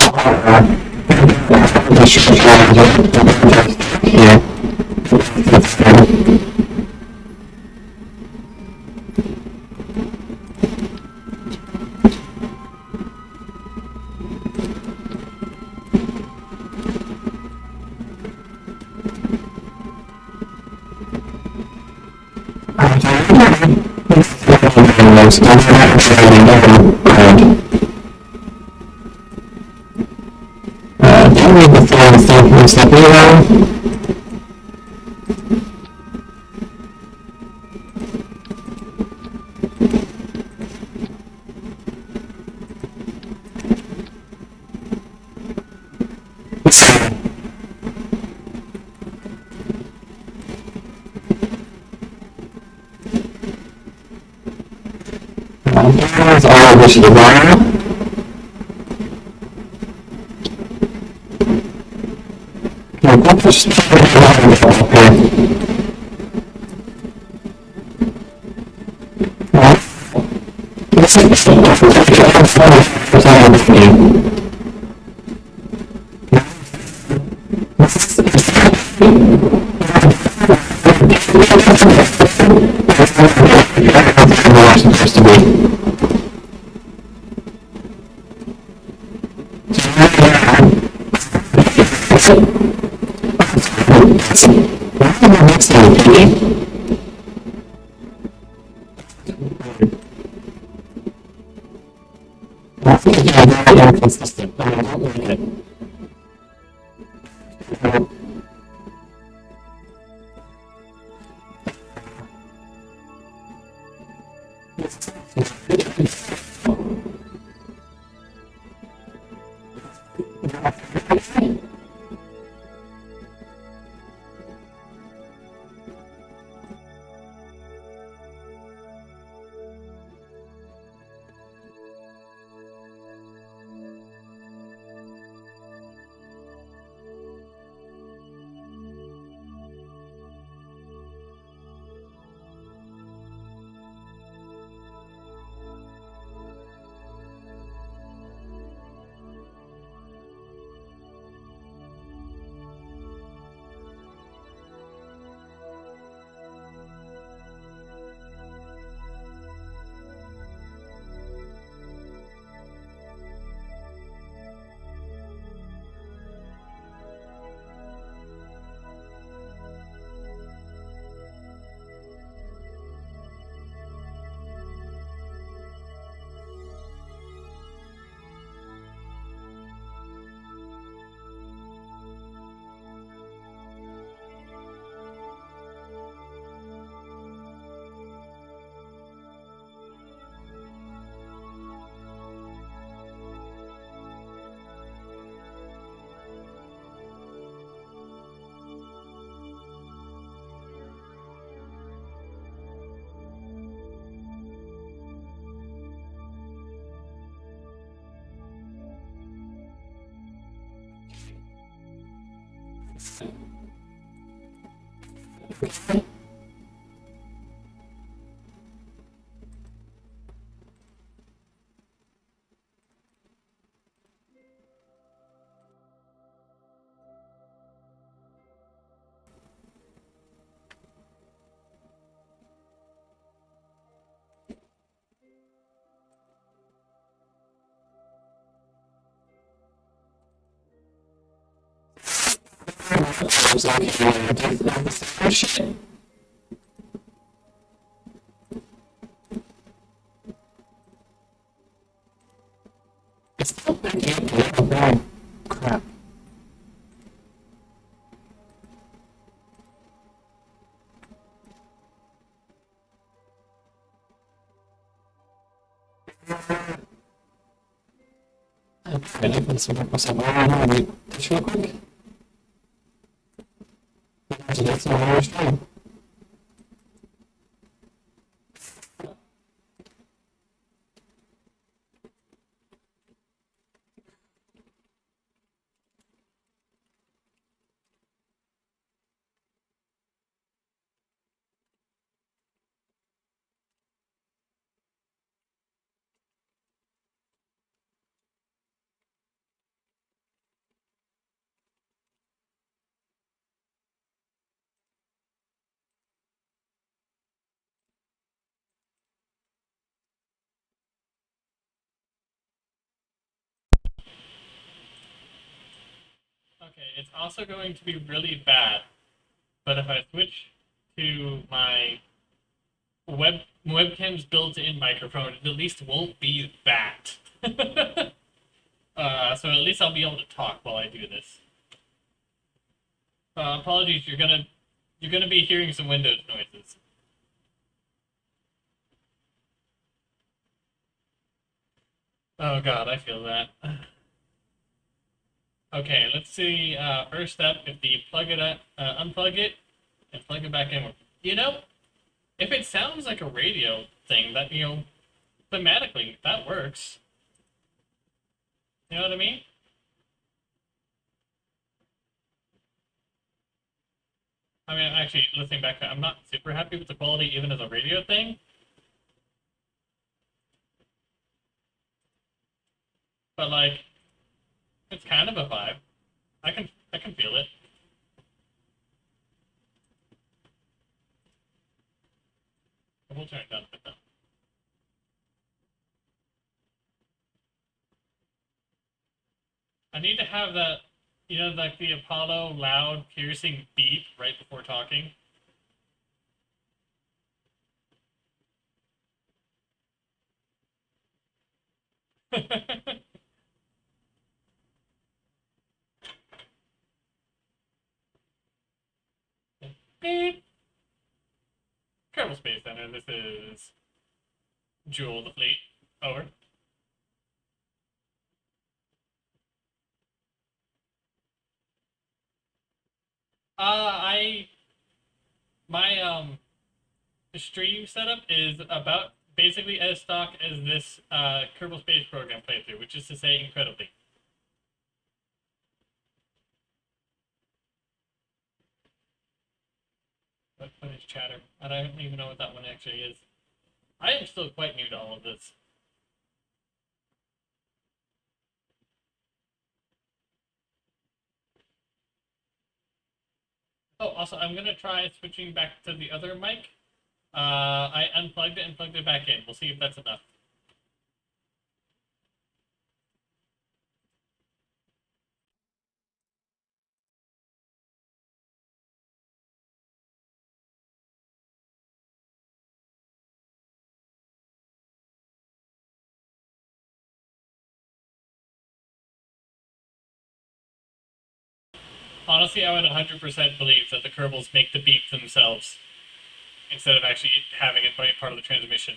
A: Crap. Pwede pa sa pagpasama namin. Touch real quick. That's not how I was trying. Okay, it's also going to be really bad, but if I switch to my webcam's built-in microphone, it at least won't be that. So at least I'll be able to talk while I do this. Apologies, you're gonna be hearing some Windows noises. Oh god, I feel that. Okay, let's see. First step, if you plug it up, unplug it, and plug it back in. You know, if it sounds like a radio thing, that thematically that works. You know what I mean? I mean, actually, listening back, I'm not super happy with the quality, even as a radio thing. But like, it's kind of a vibe. I can feel it. We'll turn it down a bit though. I need to have that, like the Apollo loud, piercing beep right before talking. Beep. Kerbal Space Center. This is Jewel the Fleet. Over. I my stream setup is about basically as stock as this Kerbal Space Program playthrough, which is to say, incredibly. What is chatter? I don't even know what that one actually is. I am still quite new to all of this. Oh, also, I'm gonna try switching back to the other mic. I unplugged it and plugged it back in. We'll see if that's enough. Honestly, I would 100% believe that the Kerbals make the beep themselves instead of actually having it be part of the transmission.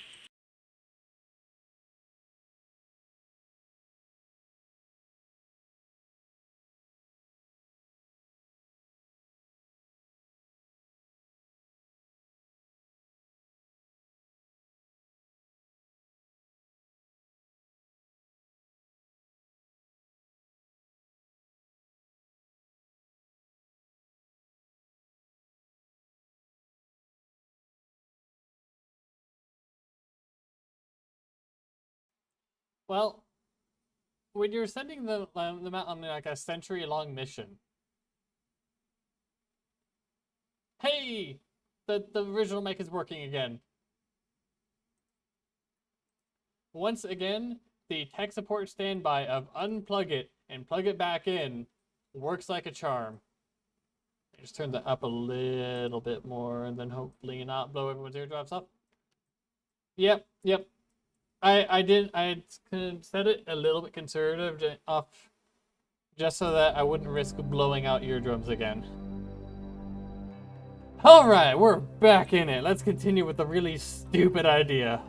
A: Well, when you're sending them out on like a century-long mission, hey, the original mic is working again. Once again, the tech support standby of unplug it and plug it back in works like a charm. Just turn that up a little bit more and then hopefully not blow everyone's eardrops up. Yep. I set it a little bit conservative off just so that I wouldn't risk blowing out eardrums again. Alright, we're back in it. Let's continue with the really stupid idea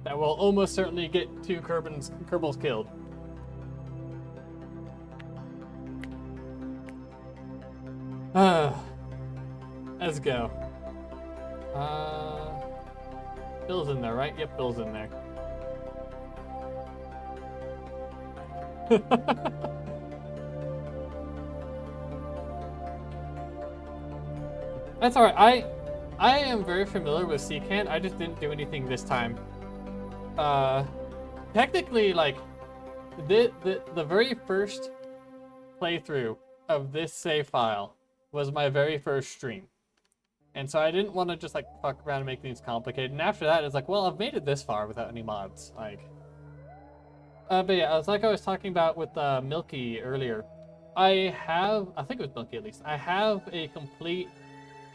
A: that will almost certainly get two Kerbals killed. Let's go. Bill's in there, right? Yep, Bill's in there. That's alright. I am very familiar with Secan. I just didn't do anything this time. Technically, like, the very first playthrough of this save file was my very first stream. And so I didn't want to just, like, fuck around and make things complicated. And after that, it's like, well, I've made it this far without any mods. Like, but yeah, I was talking about with Milky earlier. I think it was Milky at least. I have a complete,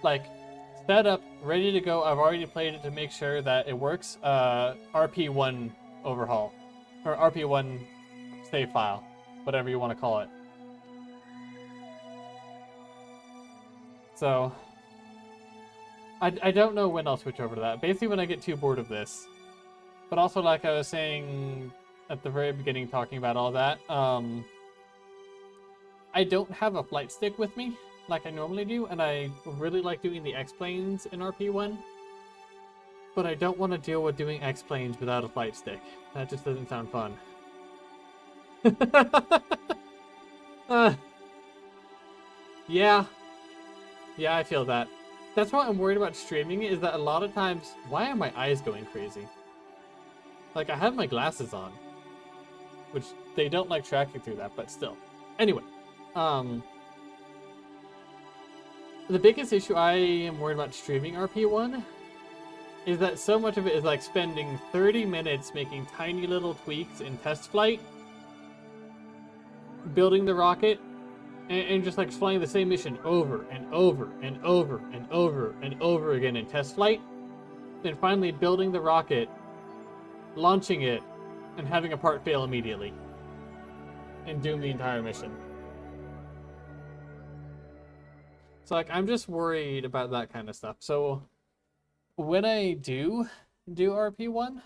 A: like, setup ready to go. I've already played it to make sure that it works. RP1 overhaul. Or RP1 save file. Whatever you want to call it. So, I don't know when I'll switch over to that. Basically when I get too bored of this. But also, like I was saying at the very beginning, talking about all that, I don't have a flight stick with me like I normally do, and I really like doing the X-Planes in RP1. But I don't want to deal with doing X-Planes without a flight stick. That just doesn't sound fun. Yeah. Yeah, I feel that. That's why I'm worried about streaming, is that a lot of times... Why are my eyes going crazy? Like, I have my glasses on. Which, they don't like tracking through that, but still. Anyway. The biggest issue I am worried about streaming RP1 is that so much of it is like spending 30 minutes making tiny little tweaks in test flight, building the rocket, and just like flying the same mission over and over and over and over and over again in test flight, then finally building the rocket, launching it, and having a part fail immediately, and doom the entire mission. So like, I'm just worried about that kind of stuff. So when I do RP1,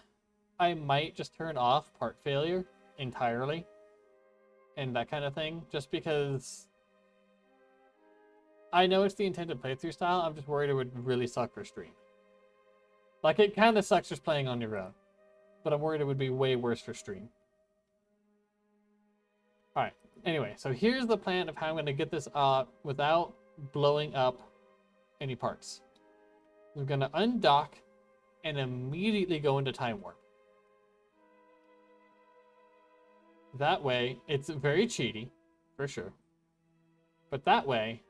A: I might just turn off part failure entirely and that kind of thing, just because I know it's the intended playthrough style. I'm just worried it would really suck for stream. Like, it kind of sucks just playing on your own, but I'm worried it would be way worse for stream. Alright, anyway, so here's the plan of how I'm going to get this up without blowing up any parts. I'm going to undock and immediately go into time warp. That way, it's very cheaty, for sure. But that way,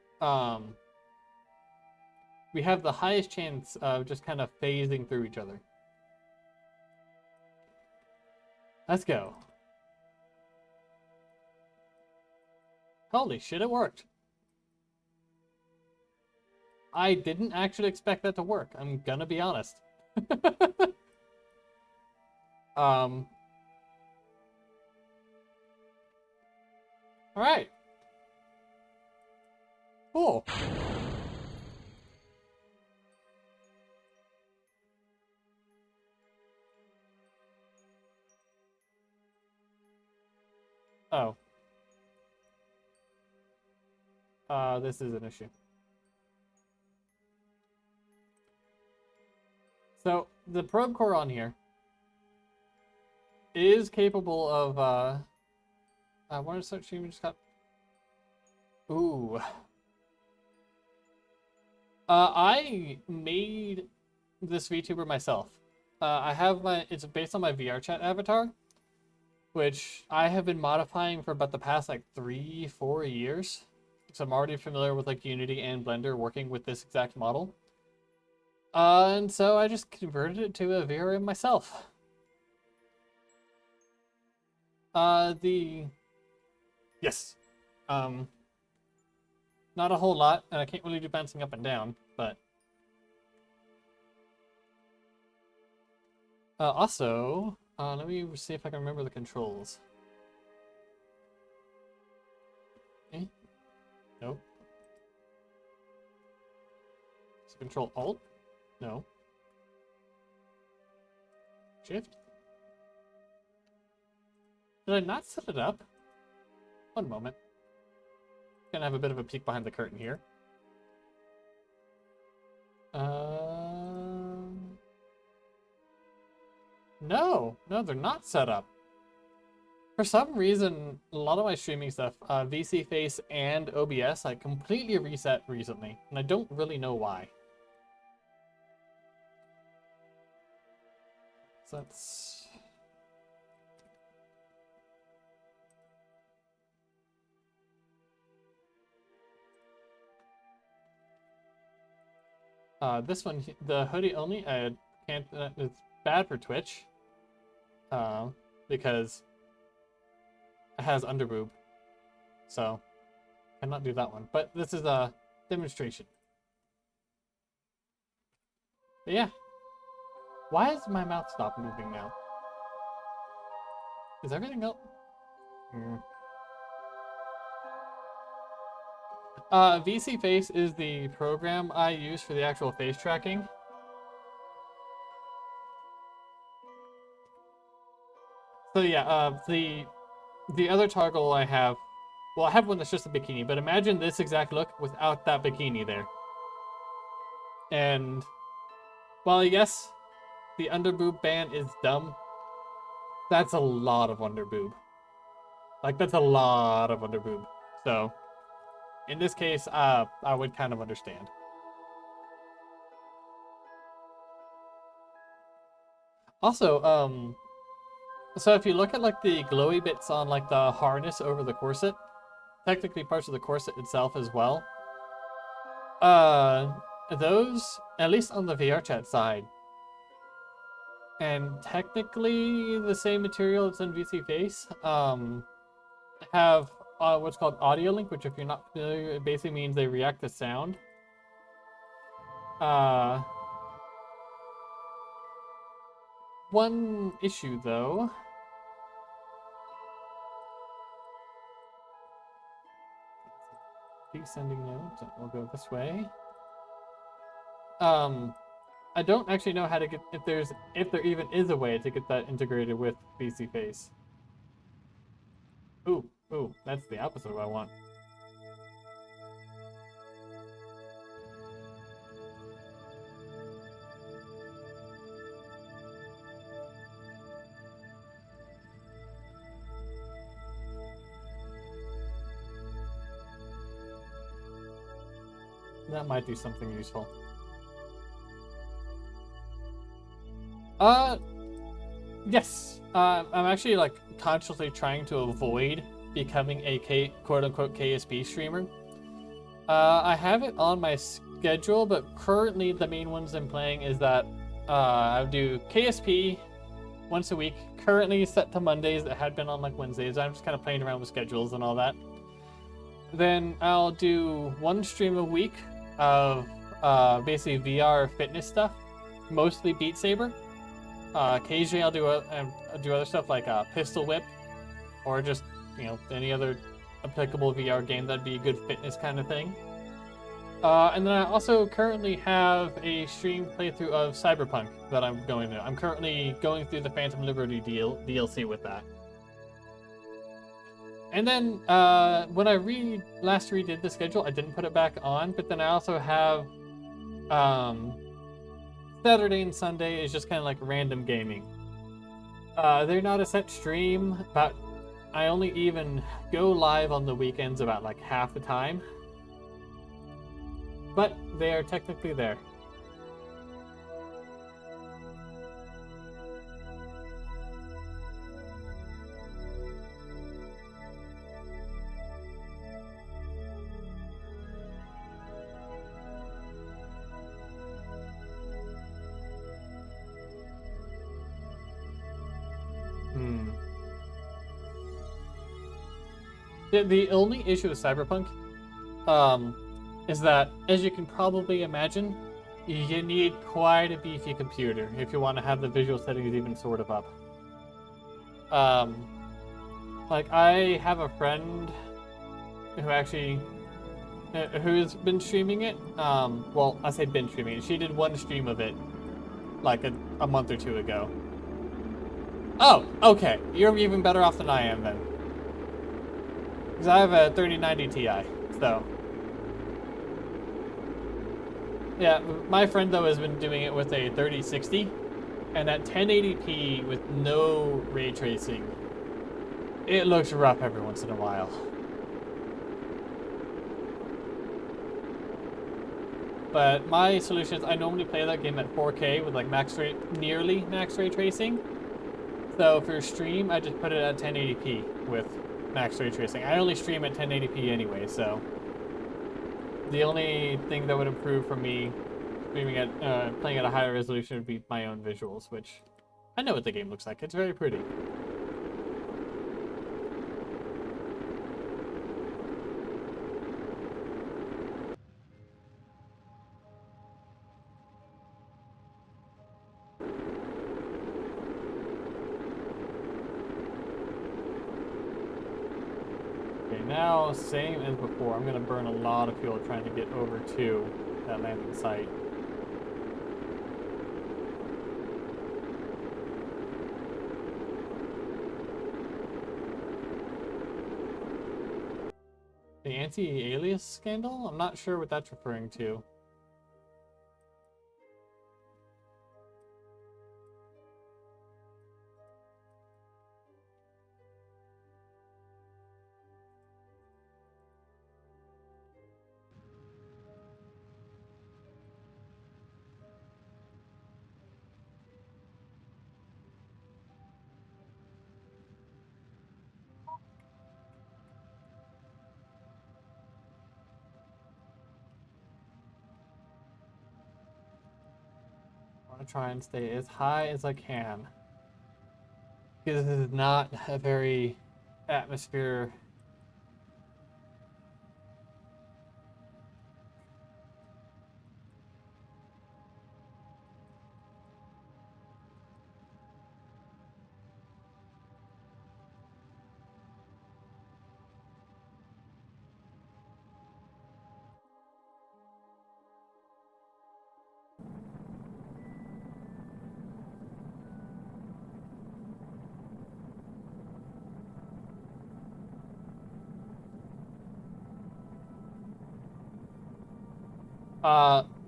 A: we have the highest chance of just kind of phasing through each other. Let's go. Holy shit, it worked. I didn't actually expect that to work. I'm gonna be honest. All right. Cool. Oh. This is an issue. So, the probe core on here is capable of, I want to start streaming, just got... Ooh. I made this VTuber myself. I have it's based on my VR chat avatar. which I have been modifying for about the past like 3-4 years. So I'm already familiar with like Unity and Blender working with this exact model. And so I just converted it to a VRM myself. Yes. Not a whole lot, and I can't really do bouncing up and down, but also, let me see if I can remember the controls. Okay. Nope. Is it Control Alt? No. Shift? Did I not set it up? One moment. Gonna have a bit of a peek behind the curtain here. No, they're not set up. For some reason, a lot of my streaming stuff, VC Face and OBS, I completely reset recently, and I don't really know why. So that's... this one, the hoodie only, I can't, it's bad for Twitch, because it has underboob, so I cannot do that one. But this is a demonstration. But yeah, why has my mouth stopped moving now? Is everything else? VC Face is the program I use for the actual face tracking. So yeah, the other toggle I have, well, I have one that's just a bikini, but imagine this exact look without that bikini there. And while yes, the underboob ban is dumb, that's a lot of underboob. Like, that's a lot of underboob. So in this case, I would kind of understand. Also, so if you look at like the glowy bits on like the harness over the corset, technically parts of the corset itself as well. Those, at least on the VR chat side, and technically the same material that's in VC Face, have what's called audio link, which if you're not familiar, it basically means they react to sound. One issue though. Descending note, we'll go this way. I don't actually know how to get, if there even is a way to get that integrated with VC Face. Ooh, that's the opposite of what I want. That might do something useful. Yes. I'm actually like consciously trying to avoid becoming a quote-unquote KSP streamer. I have it on my schedule, but currently the main ones I'm playing is that I do KSP once a week. Currently set to Mondays. It had been on like Wednesdays. I'm just kind of playing around with schedules and all that. Then I'll do one stream a week of basically VR fitness stuff, mostly Beat Saber. Occasionally I'll do other stuff like Pistol Whip, or just, you know, any other applicable VR game that'd be a good fitness kind of thing. And then I also currently have a stream playthrough of Cyberpunk that I'm going to. I'm currently going through the Phantom Liberty DLC with that. And then when I last redid the schedule, I didn't put it back on, but then I also have Saturday and Sunday is just kind of like random gaming. They're not a set stream, but I only even go live on the weekends about like half the time. But they are technically there. The only issue with Cyberpunk, um, is that, as you can probably imagine, you need quite a beefy computer if you want to have the visual settings even sort of up. Um, like, I have a friend who actually who's been streaming it. Well, I say been streaming it. She did one stream of it like a month or two ago. Oh, okay. You're even better off than I am then. Because I have a 3090 Ti, so. Yeah, my friend though has been doing it with a 3060, and at 1080p with no ray tracing, it looks rough every once in a while. But my solution is I normally play that game at 4K with like nearly max ray tracing. So for stream, I just put it at 1080p with max ray tracing. I only stream at 1080p anyway, so the only thing that would improve for me streaming at playing at a higher resolution would be my own visuals, which I know what the game looks like. It's very pretty. Okay, now, same as before, I'm going to burn a lot of fuel trying to get over to that landing site. The anti-alias scandal? I'm not sure what that's referring to. I want to try and stay as high as I can. Because this is not a very atmosphere.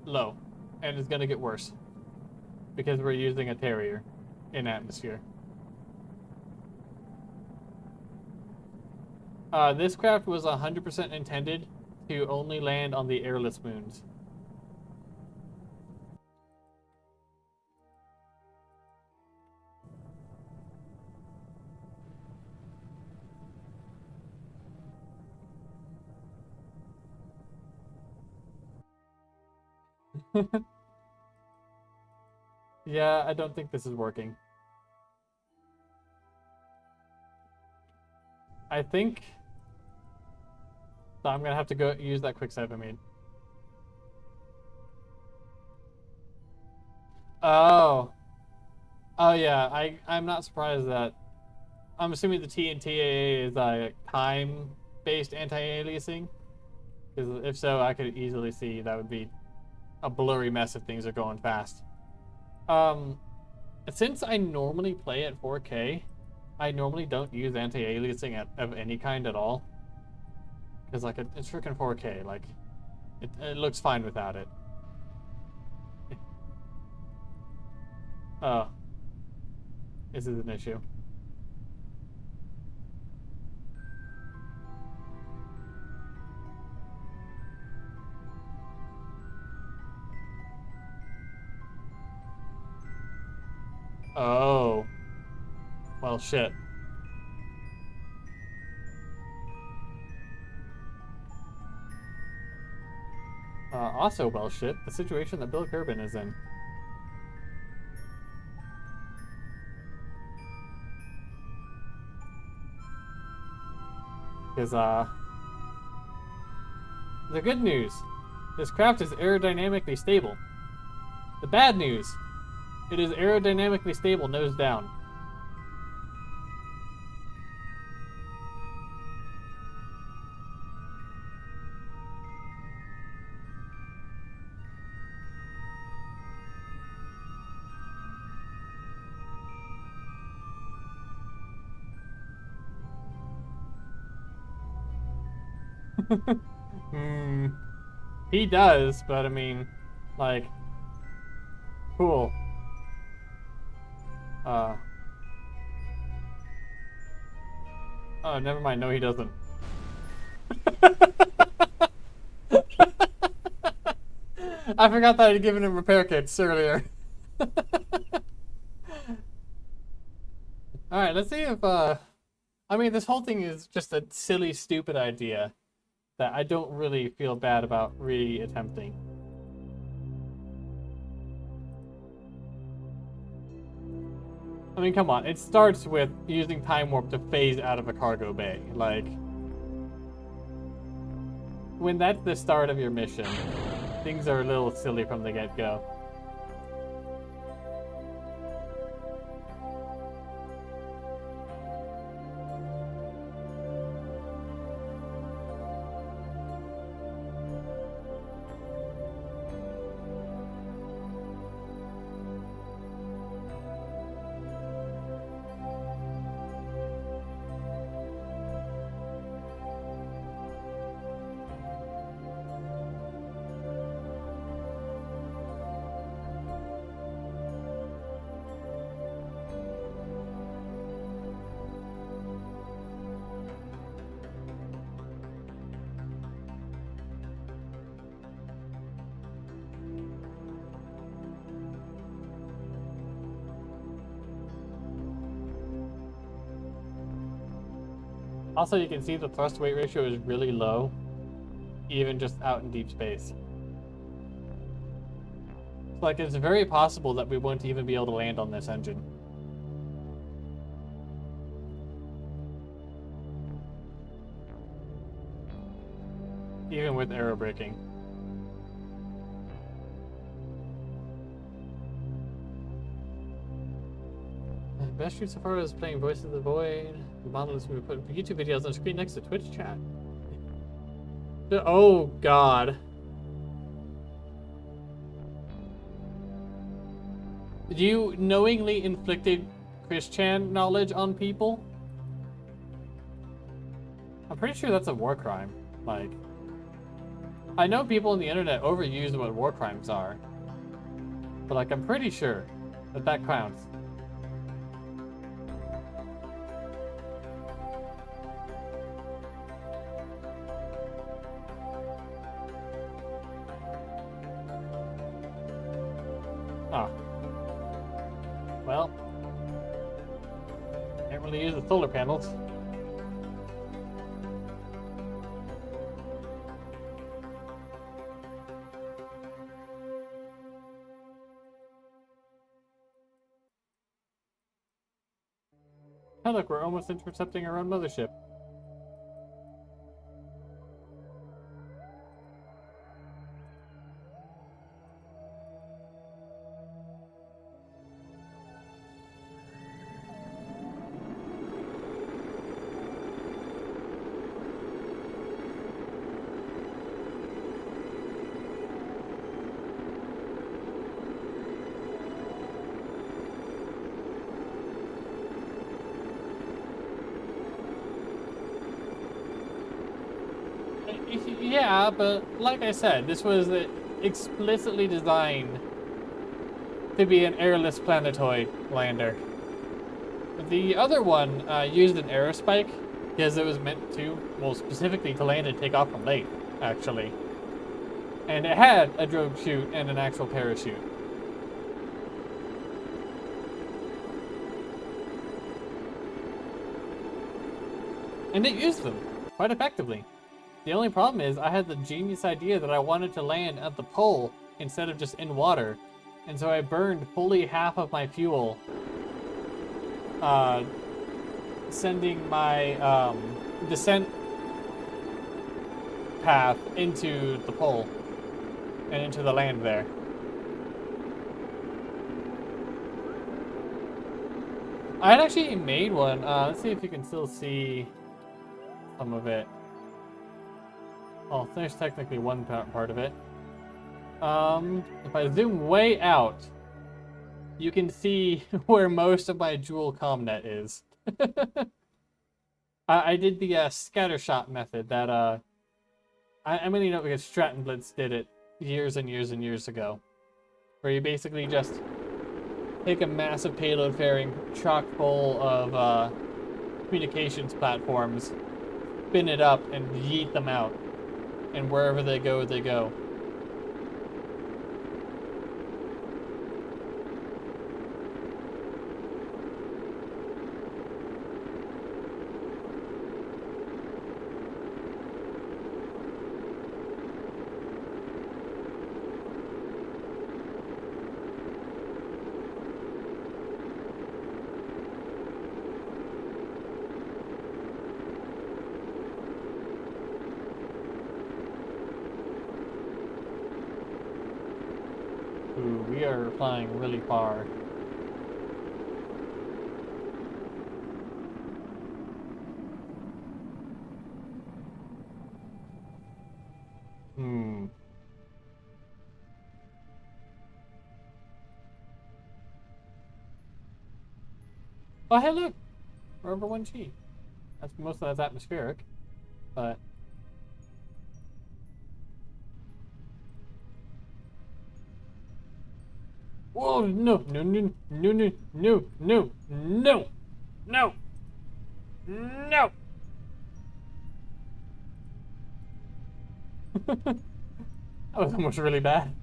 A: Low. And it's gonna get worse. Because we're using a Terrier in atmosphere. This craft was 100% intended to only land on the airless moons. Yeah, I don't think this is working. I think so I'm gonna have to go use that quick save I made. Oh. Oh yeah, I'm not surprised that I'm assuming the TNTAA is a time-based anti-aliasing. Because if so, I could easily see that would be a blurry mess if things are going fast. Um, since I normally play at 4K, I normally don't use anti-aliasing of any kind at all. Because like it's freaking 4K, like it looks fine without it. Oh, this is an issue. Oh, well, shit. Also, well, shit, the situation that Bill Kerbin is in. Because, the good news, this craft is aerodynamically stable. The bad news, it is aerodynamically stable nose down. Hmm. He does, but I mean, like, cool. Oh, never mind. No, he doesn't. I forgot that I'd given him repair kits earlier. Alright, let's see if, I mean, this whole thing is just a silly, stupid idea that I don't really feel bad about re-attempting. I mean, come on. It starts with using Time Warp to phase out of a cargo bay. Like, when that's the start of your mission, things are a little silly from the get-go. Also, you can see the thrust weight ratio is really low, even just out in deep space. Like, it's very possible that we won't even be able to land on this engine. Even with aero braking. Best shoot so far is playing Voice of the Void. The model is going to put YouTube videos on screen next to Twitch chat. Oh, God. You knowingly inflicted Chris Chan knowledge on people? I'm pretty sure that's a war crime. Like, I know people on the internet overuse what war crimes are. But, like, I'm pretty sure that that counts. Ah. Well. Can't really use the solar panels. Oh look, we're almost intercepting our own mothership. Yeah, but like I said, this was explicitly designed to be an airless planetoid lander. The other one used an aerospike because it was meant to, well, specifically to land and take off from Laythe, actually. And it had a drogue chute and an actual parachute. And it used them quite effectively. The only problem is I had the genius idea that I wanted to land at the pole instead of just in water. And so I burned fully half of my fuel, sending my descent path into the pole and into the land there. I had actually made one. Let's see if you can still see some of it. Oh, there's technically one part of it. If I zoom way out, you can see where most of my jewel comnet is. I did the scatter shot method that I'm gonna know because Stratton Blitz did it years and years and years ago, where you basically just take a massive payload fairing chock full of communications platforms, spin it up, and yeet them out, and wherever they go, they go. Ooh, we are flying really far. Hmm. Oh, hey, look! We're over 1G. That's most of that's atmospheric, but... Whoa, no, no, no, no, no, no, no, no, no, no! That was almost really bad.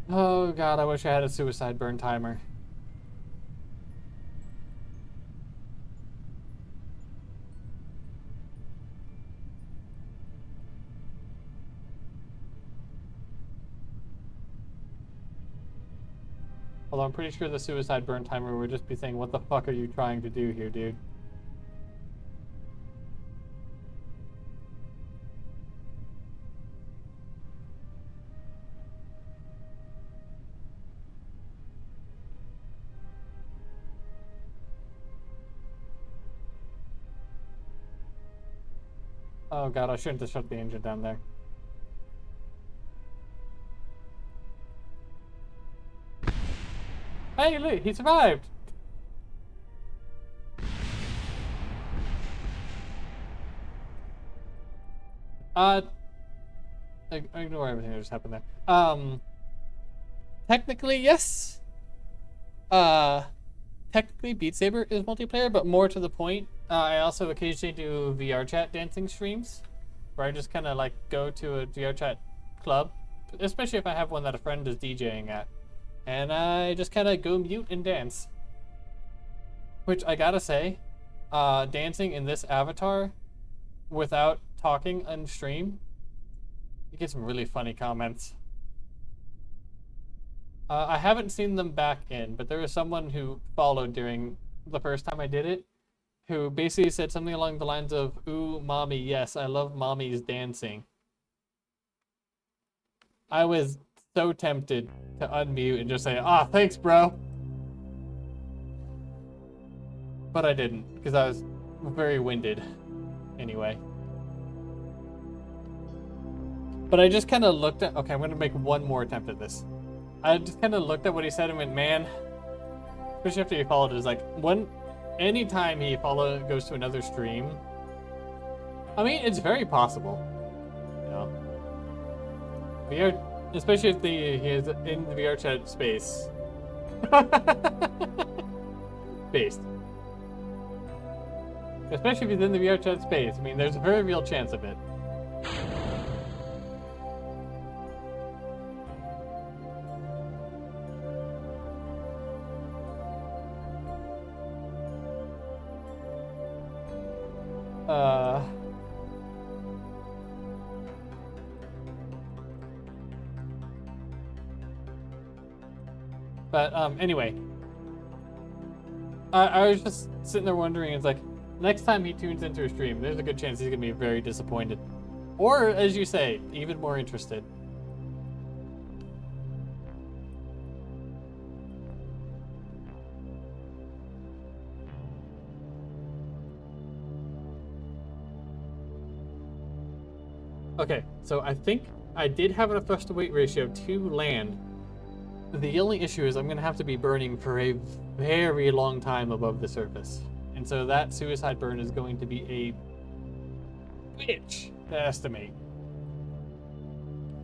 A: Oh god, I wish I had a suicide burn timer. Although I'm pretty sure the suicide burn timer would just be saying, what the fuck are you trying to do here, dude? Oh god, I shouldn't have shut the engine down there. Hey, look, he survived! Ignore everything that just happened there. Technically, yes. Technically, Beat Saber is multiplayer, but more to the point, I also occasionally do VR chat dancing streams, where I just kind of like go to a VR chat club, especially if I have one that a friend is DJing at, and I just kind of go mute and dance. Which I gotta say, dancing in this avatar without talking on stream, you get some really funny comments. I haven't seen them back in, but there was someone who followed during the first time I did it, who basically said something along the lines of, "Ooh, mommy, yes, I love mommy's dancing." I was so tempted to unmute and just say, "Ah, thanks, bro." But I didn't, because I was very winded anyway. But I just kind of looked at, okay, I'm going to make one more attempt at this. I just kind of looked at what he said and went, man, especially after he followed, it was like, anytime he goes to another stream, I mean, it's very possible, you know, VR, especially if he is in the VR chat space. Based. Especially if he's in the VR chat space, I mean, there's a very real chance of it. But anyway, I was just sitting there wondering, it's like, next time he tunes into a stream, there's a good chance he's gonna be very disappointed. Or, as you say, even more interested. Okay, so I think I did have enough thrust to weight ratio to land. The only issue is I'm going to have to be burning for a very long time above the surface. And so that suicide burn is going to be a bitch to estimate.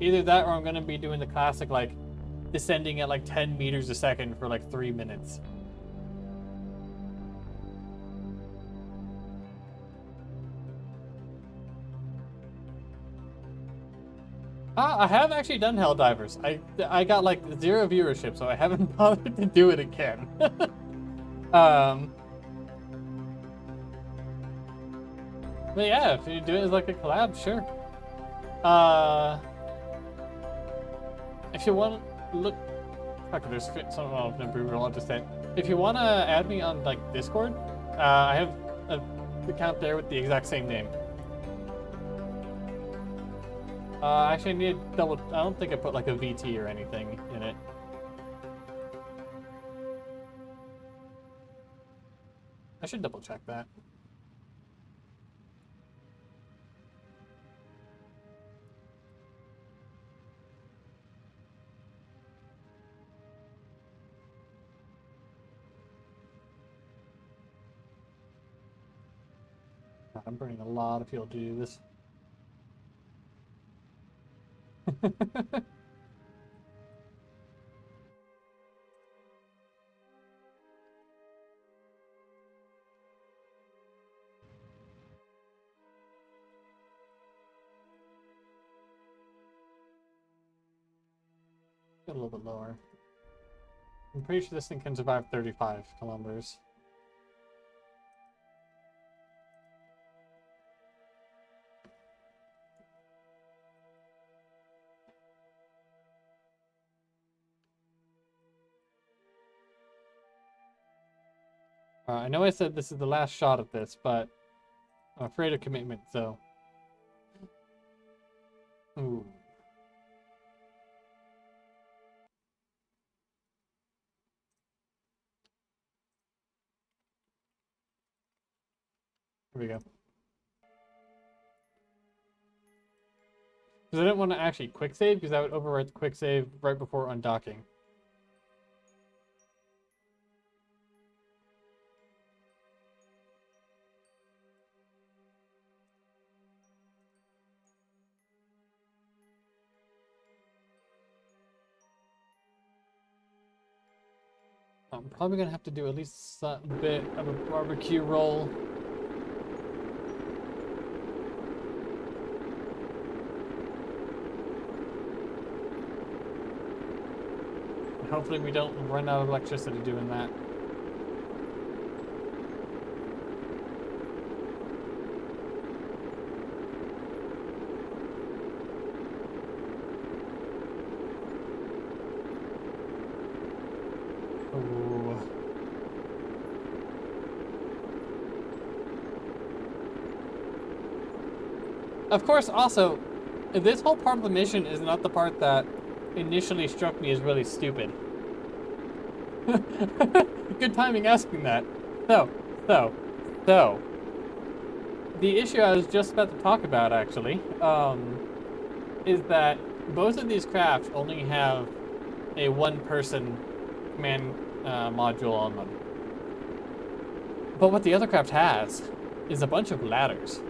A: Either that or I'm going to be doing the classic, like, descending at like 10 meters a second for like 3 minutes. I have actually done Helldivers. I got like 0 viewership, so I haven't bothered to do it again. But yeah, if you do it as like a collab, sure. If you want to look, fuck, there's something I'll just say. If you want to add me on like Discord, I have an account there with the exact same name. Actually, I need to double. I don't think I put like a VT or anything in it. I should double check that. God, I'm burning a lot of fuel to do this. Get a little bit lower. I'm pretty sure this thing can survive 35 kilometers. I know I said this is the last shot of this, but I'm afraid of commitment, so. Ooh. Here we go. Because I didn't want to actually quick save, because that would overwrite the quick save right before undocking. I'm probably going to have to do at least a bit of a barbecue roll. Hopefully we don't run out of electricity doing that. Ooh. Of course, also, this whole part of the mission is not the part that initially struck me as really stupid. Good timing asking that. So, the issue I was just about to talk about, actually, is that both of these crafts only have a one-person command module on them. But what the other craft has is a bunch of ladders.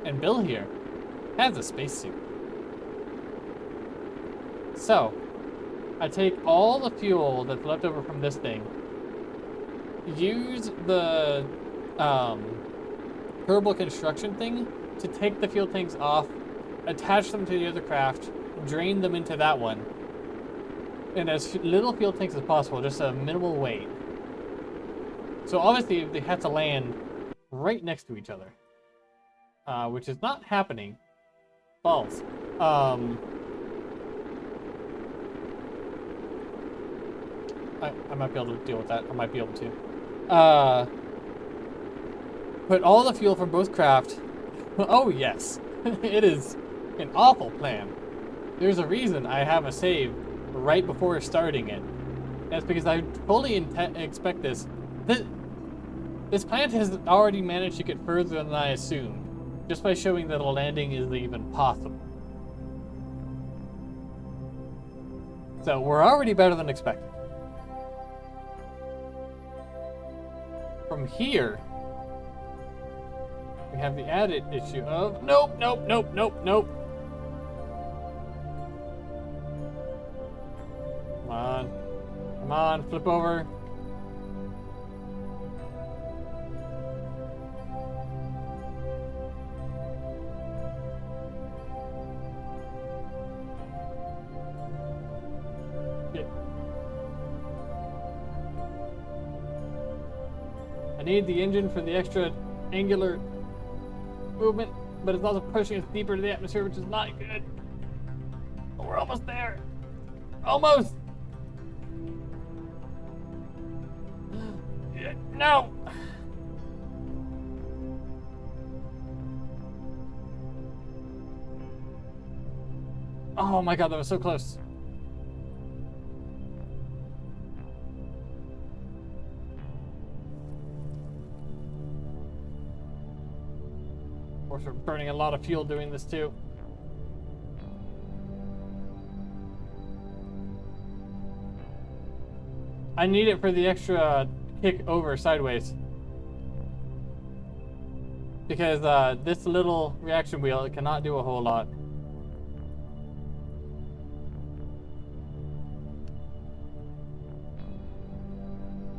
A: And Bill here has a spacesuit. So, I take all the fuel that's left over from this thing, use the turbo construction thing to take the fuel tanks off, attach them to the other craft, drain them into that one, and as little fuel tanks as possible, just a minimal weight. So obviously they have to land right next to each other, which is not happening. Balls. I might be able to deal with that. I might be able to. Put all the fuel from both craft. Oh, yes. It is an awful plan. There's a reason I have a save right before starting it. That's because I fully expect this. This plant has already managed to get further than I assumed, just by showing that a landing is even possible. So we're already better than expected. From here, we have the added issue of nope. Come on, flip over. Shit. I need the engine for the extra angular movement, but it's also pushing us deeper to the atmosphere, which is not good. But we're almost there. Almost! No! Oh my god, that was so close. Of course, we're burning a lot of fuel doing this too. I need it for the extra kick over sideways. Because this little reaction wheel, it cannot do a whole lot.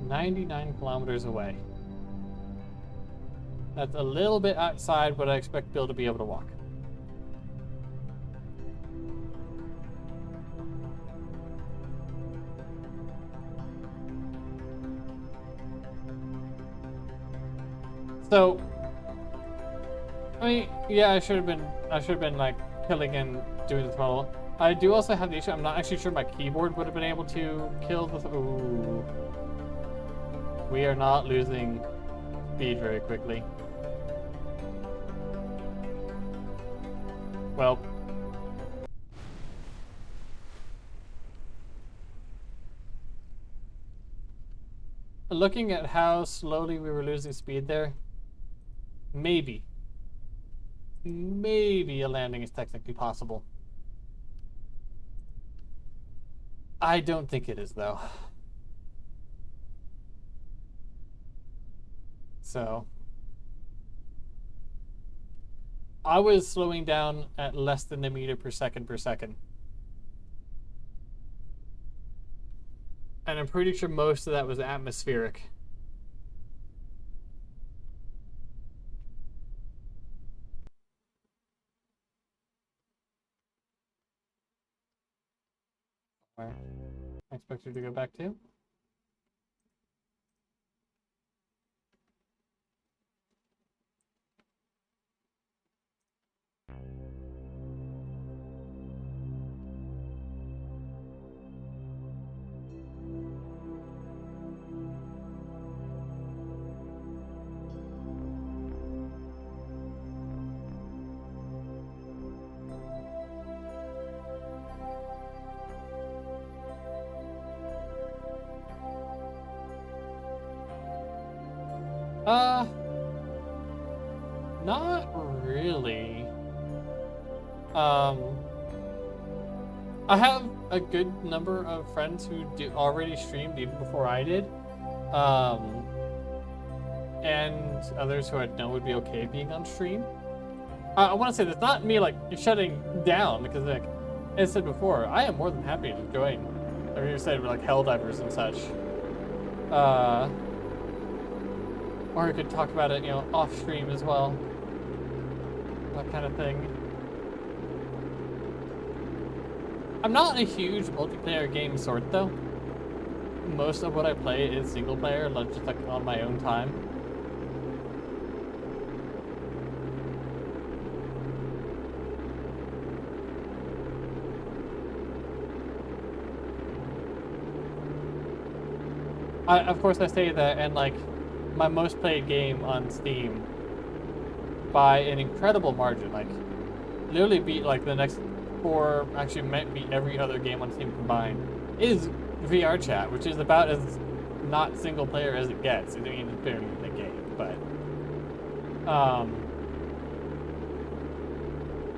A: $99 kilometers away. That's a little bit outside what I expect Bill to be able to walk. So, I mean, yeah, I should have been like killing and doing the throttle. I do also have the issue. I'm not actually sure my keyboard would have been able to kill the. Ooh, we are not losing speed very quickly. Well, looking at how slowly we were losing speed there, maybe a landing is technically possible. I don't think it is, though. So, I was slowing down at less than a meter per second. And I'm pretty sure most of that was atmospheric. Where I expect you to go back to. Not really. I have a good number of friends who already streamed even before I did. And others who I know would be okay being on stream. I want to say that's not me like shutting down, because like as I said before, I am more than happy to join. Like you said, like Helldivers and such. Or we could talk about it, you know, off stream as well. That kind of thing. I'm not a huge multiplayer game sort though. Most of what I play is single player, just like on my own time. Of course I say that, and like my most played game on Steam by an incredible margin, like literally beat like the next four, actually might beat every other game on Steam combined, is VR Chat, which is about as not single player as it gets. I mean, it's barely in the game,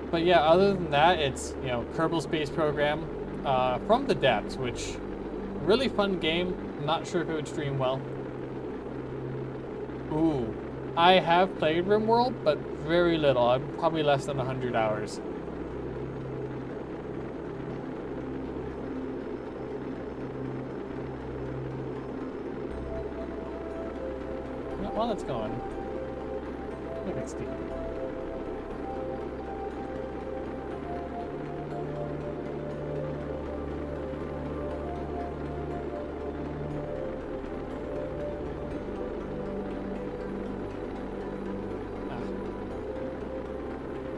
A: but yeah, other than that, it's, you know, Kerbal Space Program, From the Depths, which really fun game. Not sure if it would stream well. Ooh, I have played RimWorld, but very little. I'm probably less than 100 hours. While it's going, look at Steam.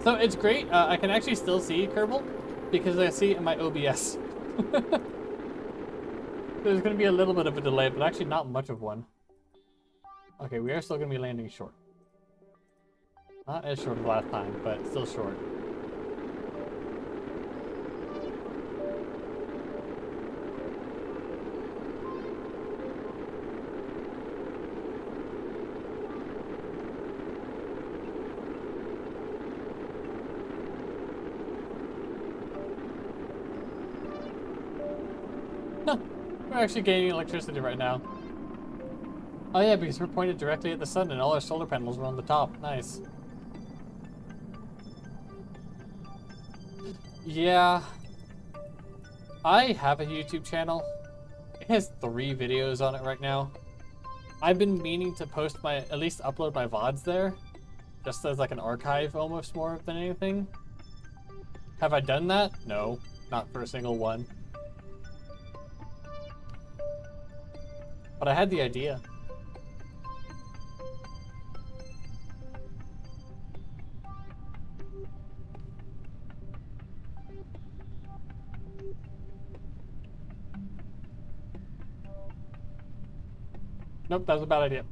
A: So it's great. I can actually still see Kerbal because I see it in my OBS. There's going to be a little bit of a delay, but actually not much of one. Okay, we are still going to be landing short. Not as short as last time, but still short. No, we're actually gaining electricity right now. Oh yeah, because we're pointed directly at the sun and all our solar panels are on the top. Nice. Yeah. I have a YouTube channel. It has 3 videos on it right now. I've been meaning to post my, at least upload my VODs there. Just as like an archive almost more than anything. Have I done that? No, not for a single one. But I had the idea. Nope, that was a bad idea.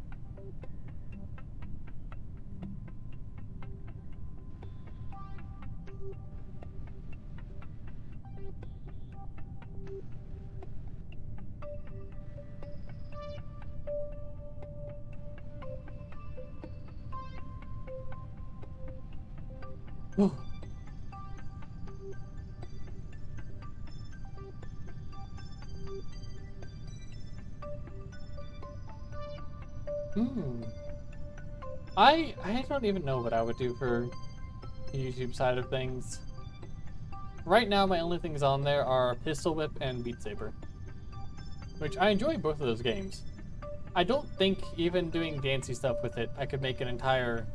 A: Hmm. I don't even know what I would do for the YouTube side of things. Right now, my only things on there are Pistol Whip and Beat Saber, which I enjoy both of those games. I don't think even doing dancey stuff with it, I could make an entire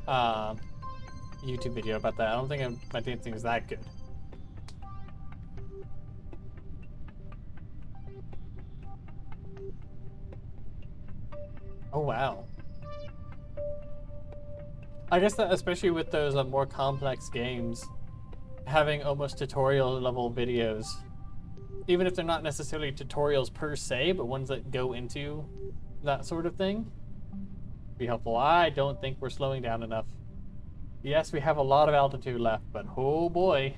A: YouTube video about that. I don't think my dancing is that good. Oh wow. I guess that especially with those more complex games, having almost tutorial level videos, even if they're not necessarily tutorials per se, but ones that go into that sort of thing, be helpful. I don't think we're slowing down enough. Yes, we have a lot of altitude left, but oh boy.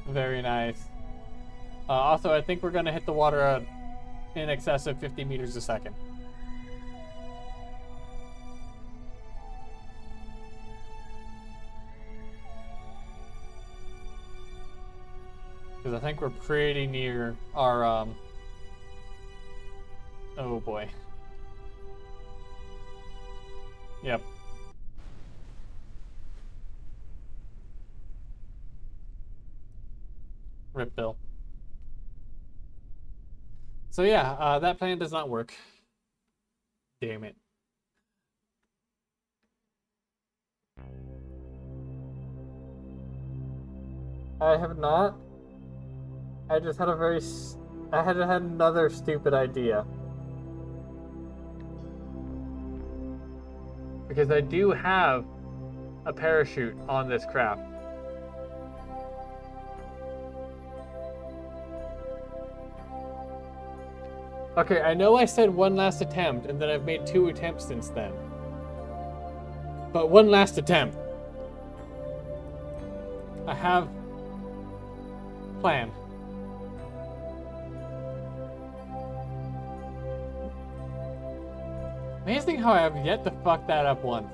A: Very nice. Also, I think we're going to hit the water in excess of 50 meters a second. Because I think we're pretty near our, oh boy. Yep. Rip Bill. So yeah, that plan does not work. Damn it. I have not. I just had I had another stupid idea. Because I do have a parachute on this craft. Okay, I know I said one last attempt, and then I've made 2 attempts since then. But one last attempt. I have plan. Amazing how I have yet to fuck that up once.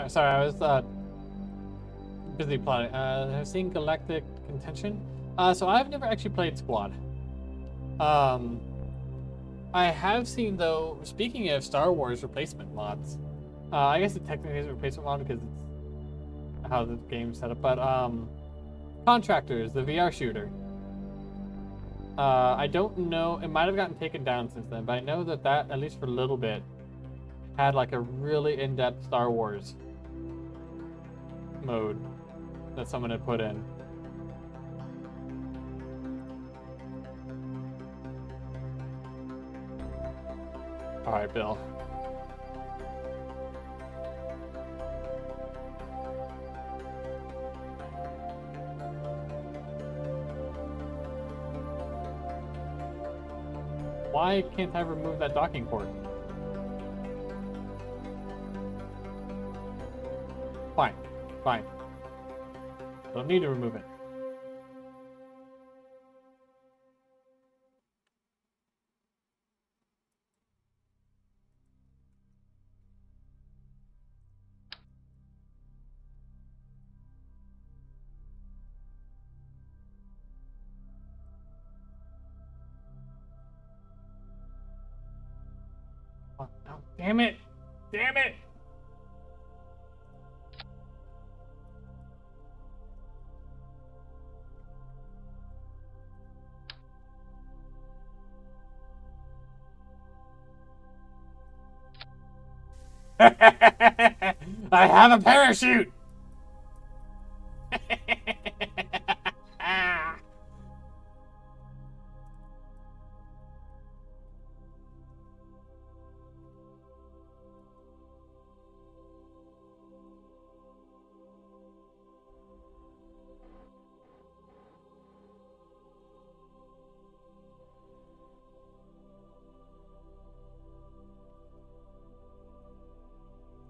A: Sorry, I was busy plotting. I've seen Galactic Contention. So I've never actually played Squad. I have seen though. Speaking of Star Wars replacement mods, I guess it technically is a replacement mod because it's how the game's set up. But Contractors, the VR shooter. I don't know. It might have gotten taken down since then, but I know that at least for a little bit, had like a really in-depth Star Wars mode that someone had put in. All right, Bill. Why can't I remove that docking port? Fine. Fine. Don't need to remove it. Oh, damn it! Damn it! I have a parachute!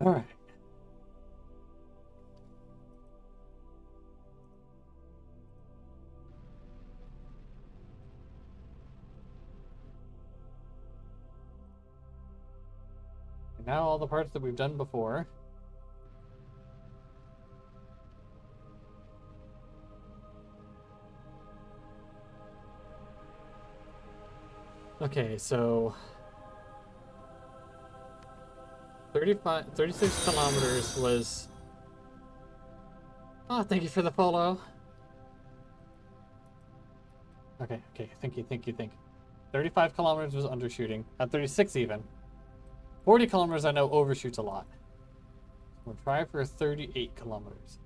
A: All right. And now all the parts that we've done before. Okay, so 36 kilometers was... Oh, thank you for the follow. Okay, thank you. 35 kilometers was undershooting. 36 even. 40 kilometers I know overshoots a lot. We'll try for 38 kilometers.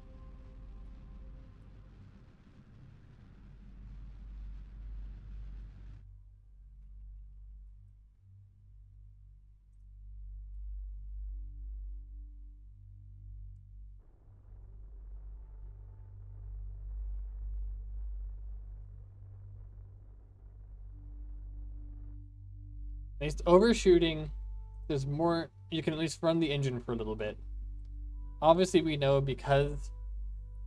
A: At least overshooting, there's more, you can at least run the engine for a little bit. Obviously we know because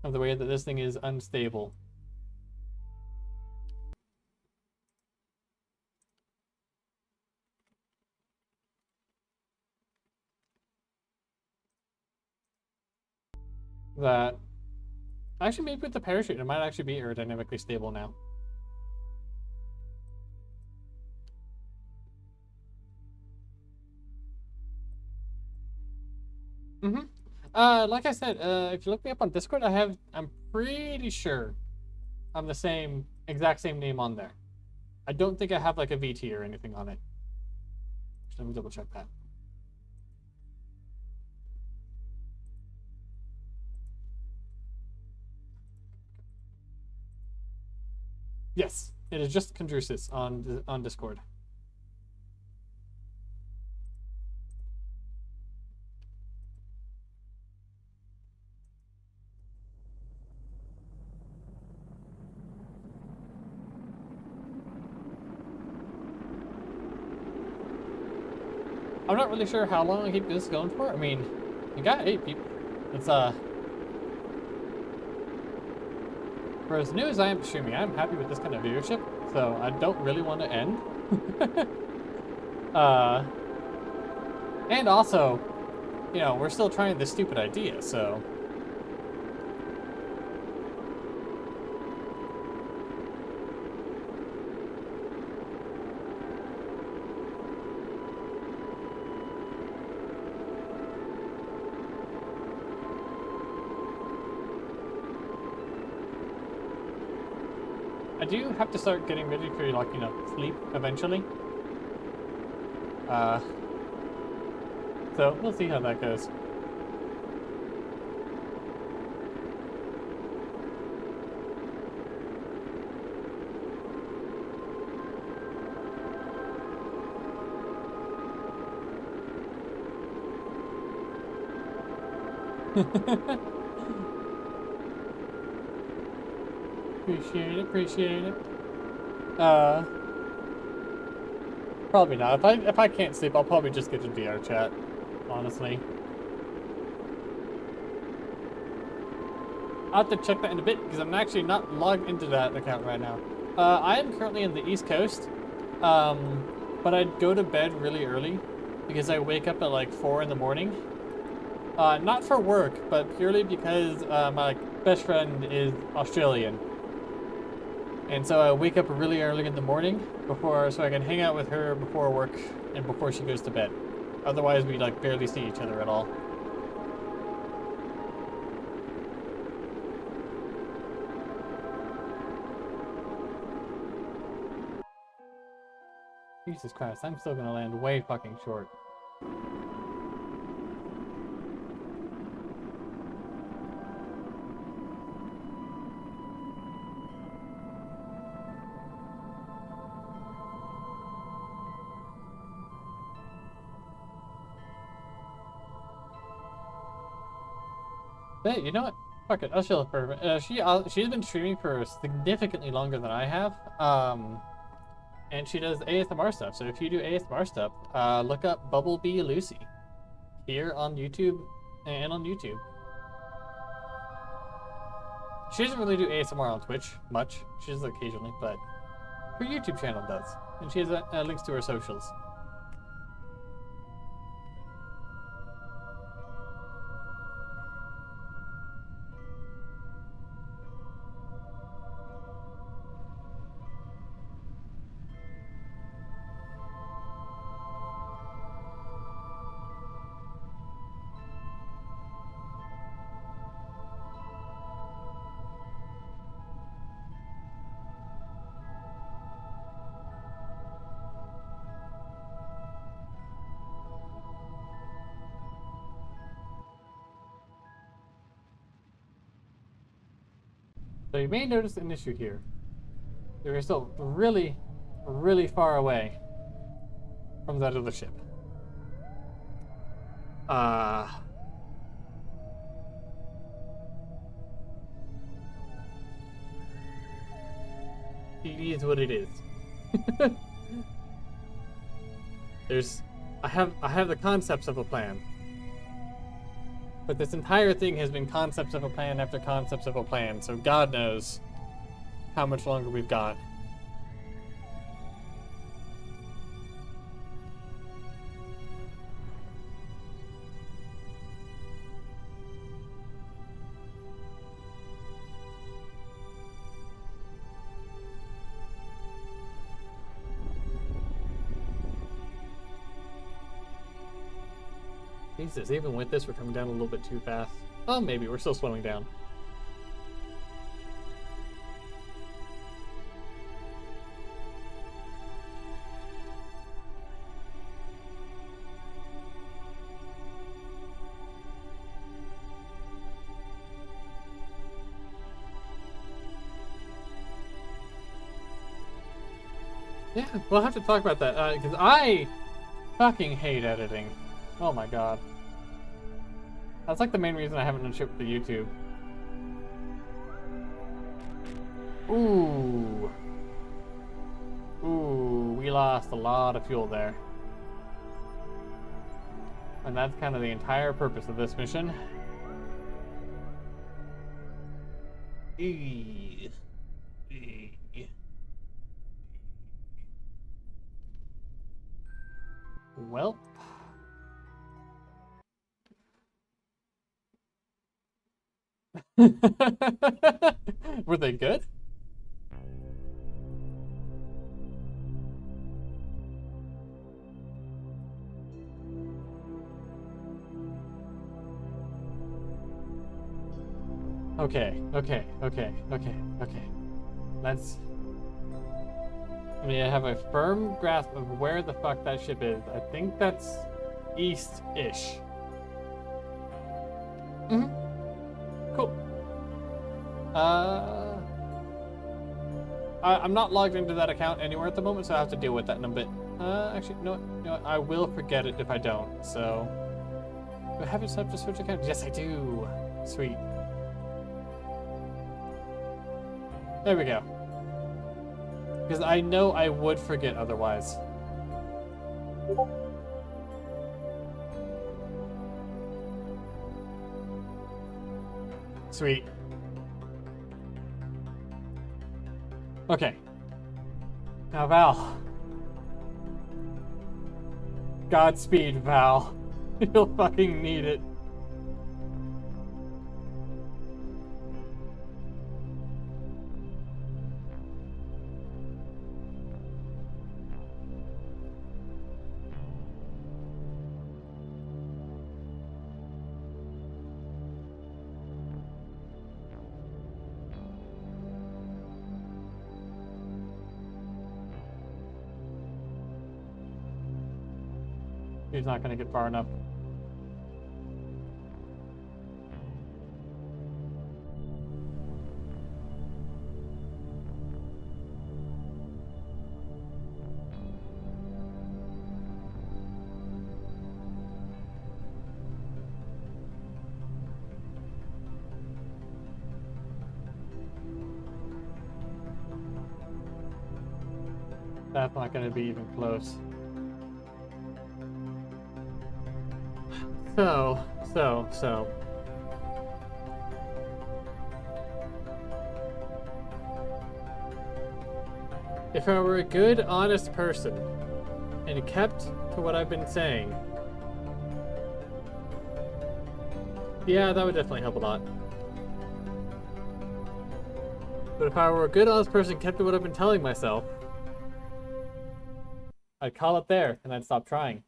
A: of the way that this thing is unstable, that actually maybe with the parachute it might actually be aerodynamically stable now. Mm-hmm. Like I said, if you look me up on Discord, I'm pretty sure I'm the exact same name on there. I don't think I have like a VT or anything on it. Let me double check that. Yes, it is just Condrusis on Discord. I'm not really sure how long I keep this going for. I mean, you got 8 people. It's for as new as I am streaming, I'm happy with this kind of viewership, so I don't really want to end. And also, you know, we're still trying this stupid idea, so. I do have to start getting ready for, like, you know, sleep eventually. So we'll see how that goes. Appreciate it. Probably not. If I can't sleep, I'll probably just get to VR chat, honestly. I'll have to check that in a bit because I'm actually not logged into that account right now. I am currently in the East Coast, but I go to bed really early because I wake up at like 4 in the morning. Not for work, but purely because my best friend is Australian. And so I wake up really early in the morning so I can hang out with her before work and before she goes to bed. Otherwise, we like barely see each other at all. Jesus Christ, I'm still gonna land way fucking short. Hey, you know what? Fuck it, I'll chill with her. She's been streaming for significantly longer than I have. And she does ASMR stuff. So if you do ASMR stuff, look up Bumblebee Lucy here on YouTube and on YouTube. She doesn't really do ASMR on Twitch much. She does occasionally, but her YouTube channel does, and she has links to her socials. So you may notice an issue here. We're still really, really far away from that other ship. It is what it is. I have the concepts of a plan. But this entire thing has been concepts of a plan after concepts of a plan, so God knows how much longer we've got. Jesus, even with this, we're coming down a little bit too fast. Oh, maybe. We're still slowing down. Yeah, we'll have to talk about that, because I fucking hate editing. Oh my god. That's like the main reason I haven't done shit with the YouTube. Ooh. Ooh, we lost a lot of fuel there. And that's kind of the entire purpose of this mission. Eee. Eee. Well. Were they good? Okay. Let's... I mean, I have a firm grasp of where the fuck that ship is. I think that's east-ish. Mm-hmm. Cool. I'm not logged into that account anywhere at the moment, so I have to deal with that in a bit. Actually, you know what? I will forget it if I don't, so... Do I have it set up to switch account? Yes, I do. Sweet. There we go. Because I know I would forget otherwise. Sweet. Okay. Now, Val. Godspeed, Val. You'll fucking need it. He's not going to get far enough. That's not going to be even close. So. If I were a good, honest person, and kept to what I've been saying, yeah, that would definitely help a lot. But if I were a good, honest person, kept to what I've been telling myself, I'd call it there, and I'd stop trying.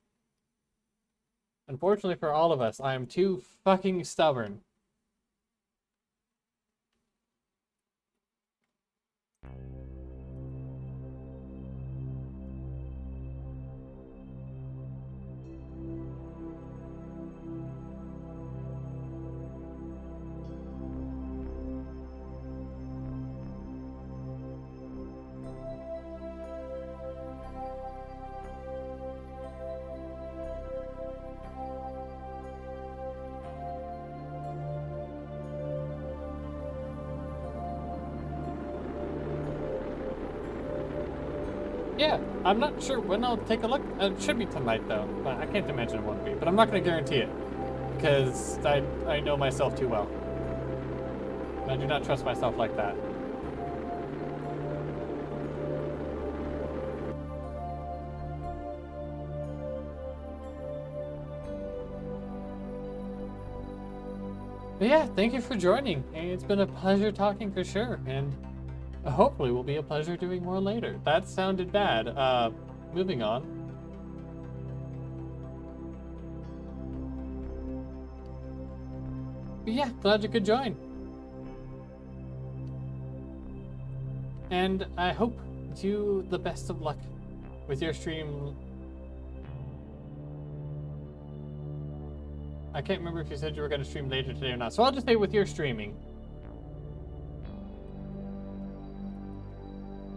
A: Unfortunately for all of us, I am too fucking stubborn. Yeah, I'm not sure when I'll take a look. It should be tonight, though. But I can't imagine it won't be. But I'm not going to guarantee it. Because I know myself too well. And I do not trust myself like that. But yeah, thank you for joining. It's been a pleasure talking for sure. And hopefully will be a pleasure doing more later. That sounded bad. Moving on. But yeah, glad you could join. And I hope you the best of luck with your stream. I can't remember if you said you were going to stream later today or not, so I'll just say with your streaming.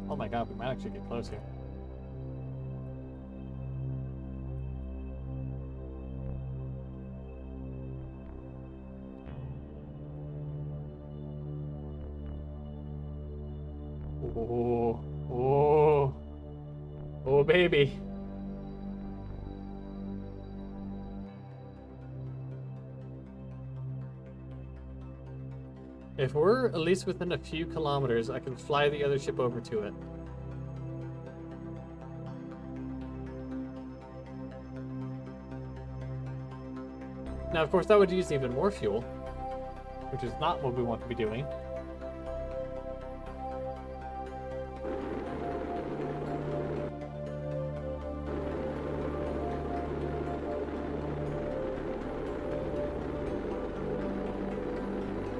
A: Oh my god, we might actually get close here. Oh, oh, oh, baby. If we're at least within a few kilometers, I can fly the other ship over to it. Now, of course, that would use even more fuel, which is not what we want to be doing.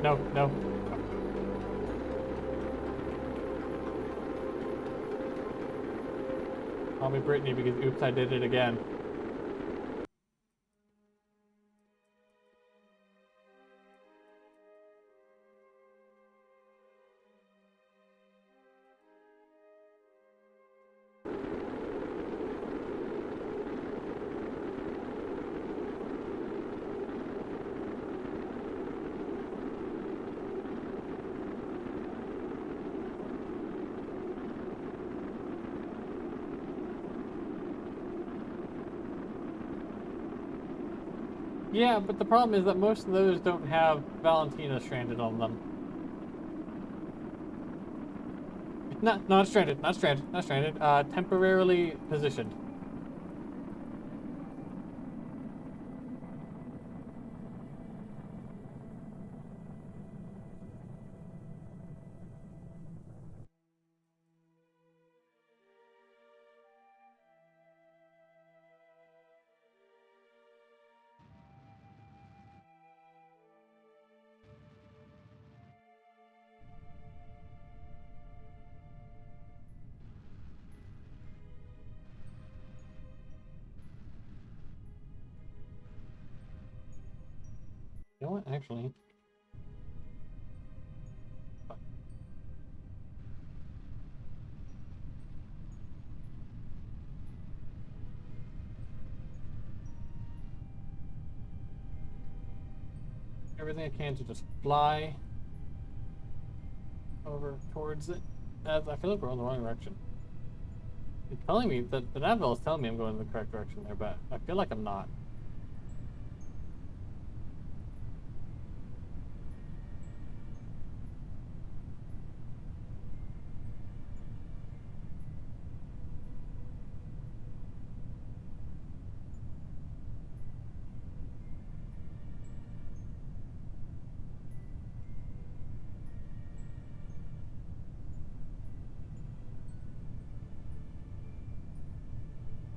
A: No, no. Call me Brittany because oops, I did it again. Yeah, but the problem is that most of those don't have Valentina stranded on them. Not stranded, not stranded, not stranded. Temporarily positioned. You know what, actually? Everything I can to just fly over towards it. As I feel like we're on the wrong direction. It's telling me that the Naville is telling me I'm going in the correct direction there, but I feel like I'm not.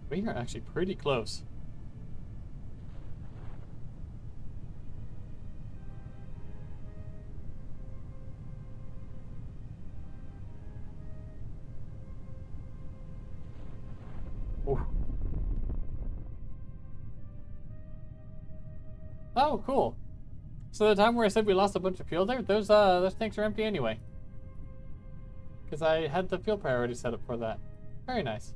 A: We are actually pretty close. Oof. Oh, cool. So the time where I said we lost a bunch of fuel there, those tanks are empty anyway. Because I had the fuel priority set up for that. Very nice.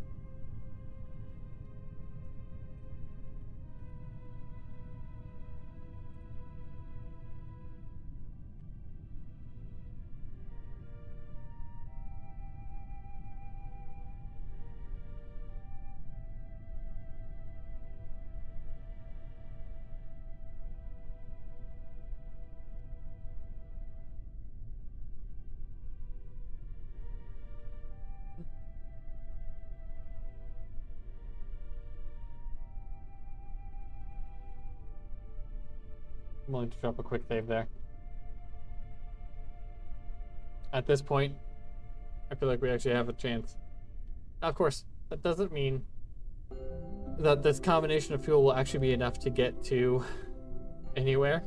A: I'm willing to drop a quick save there. At this point, I feel like we actually have a chance. Now, of course, that doesn't mean that this combination of fuel will actually be enough to get to anywhere.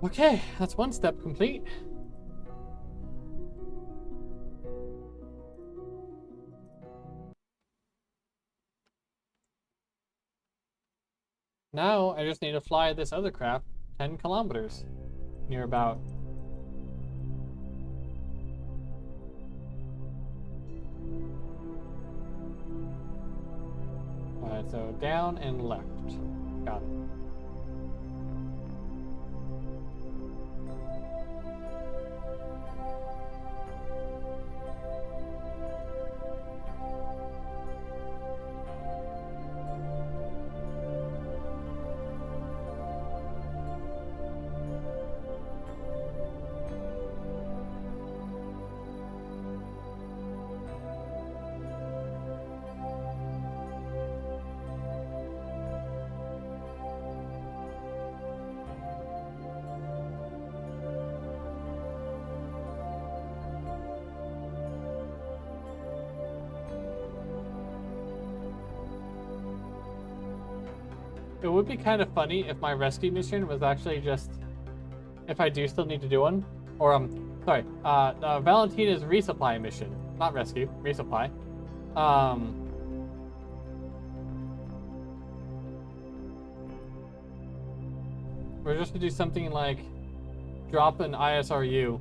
A: Okay, that's one step complete. Now I just need to fly this other craft 10 kilometers, near about. Alright, so down and left. Got it. It would be kind of funny if my rescue mission was actually just, if I do still need to do one, or sorry, Valentina's resupply mission, not rescue, resupply. We're just to do something like drop an ISRU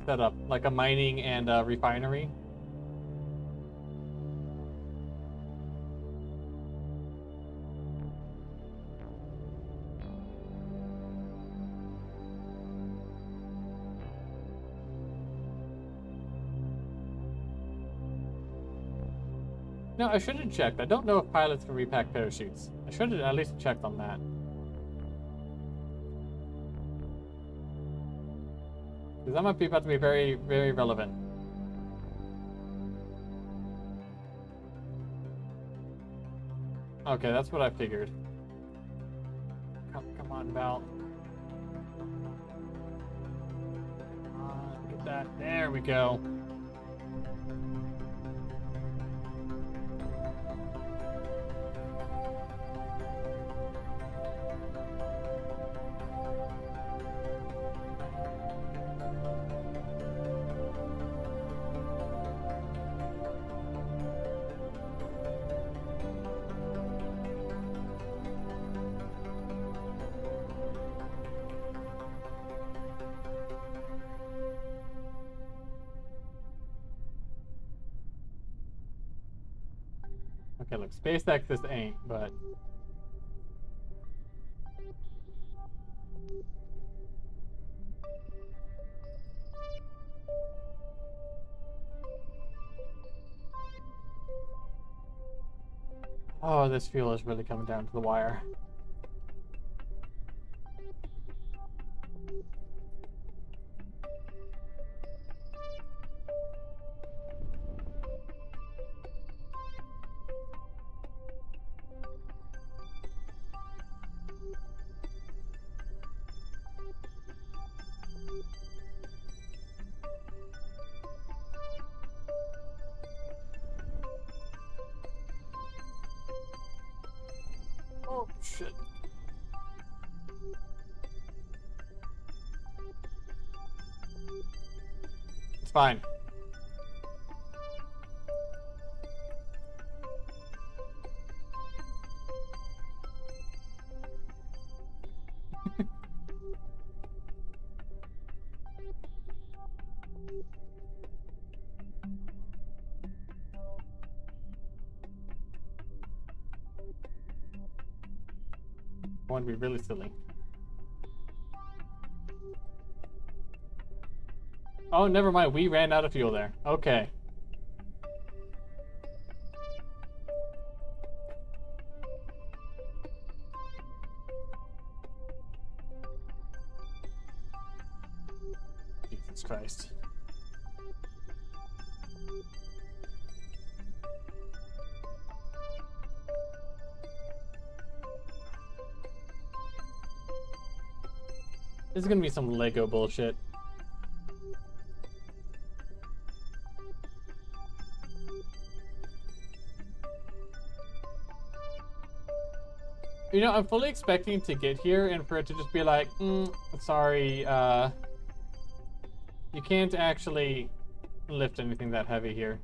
A: setup, like a mining and refinery. No, I should have checked. I don't know if pilots can repack parachutes. I should have at least checked on that. Because that might be about to be very, very relevant. Okay, that's what I figured. Come on, Val. Come on, get that. There we go. Okay, look, SpaceX this ain't, but... Oh, this fuel is really coming down to the wire. Oh, shit. It's fine. I want to be really silly. Oh, never mind. We ran out of fuel there. Okay. Jesus Christ. This is gonna be some Lego bullshit. You know, I'm fully expecting to get here and for it to just be like, sorry, you can't actually lift anything that heavy here.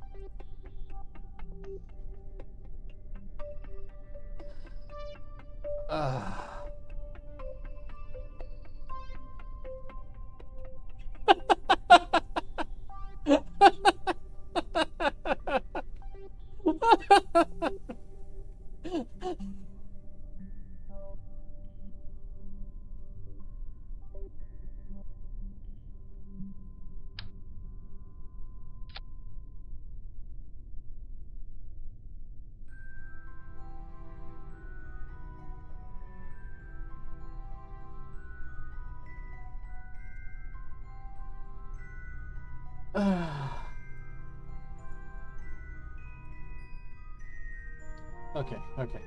A: Okay, okay.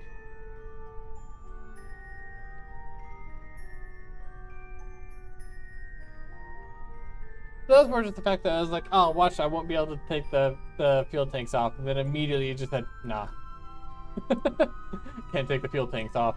A: That was more just the fact that I was like, oh, watch, I won't be able to take the fuel tanks off. And then immediately it just said, nah. Can't take the fuel tanks off.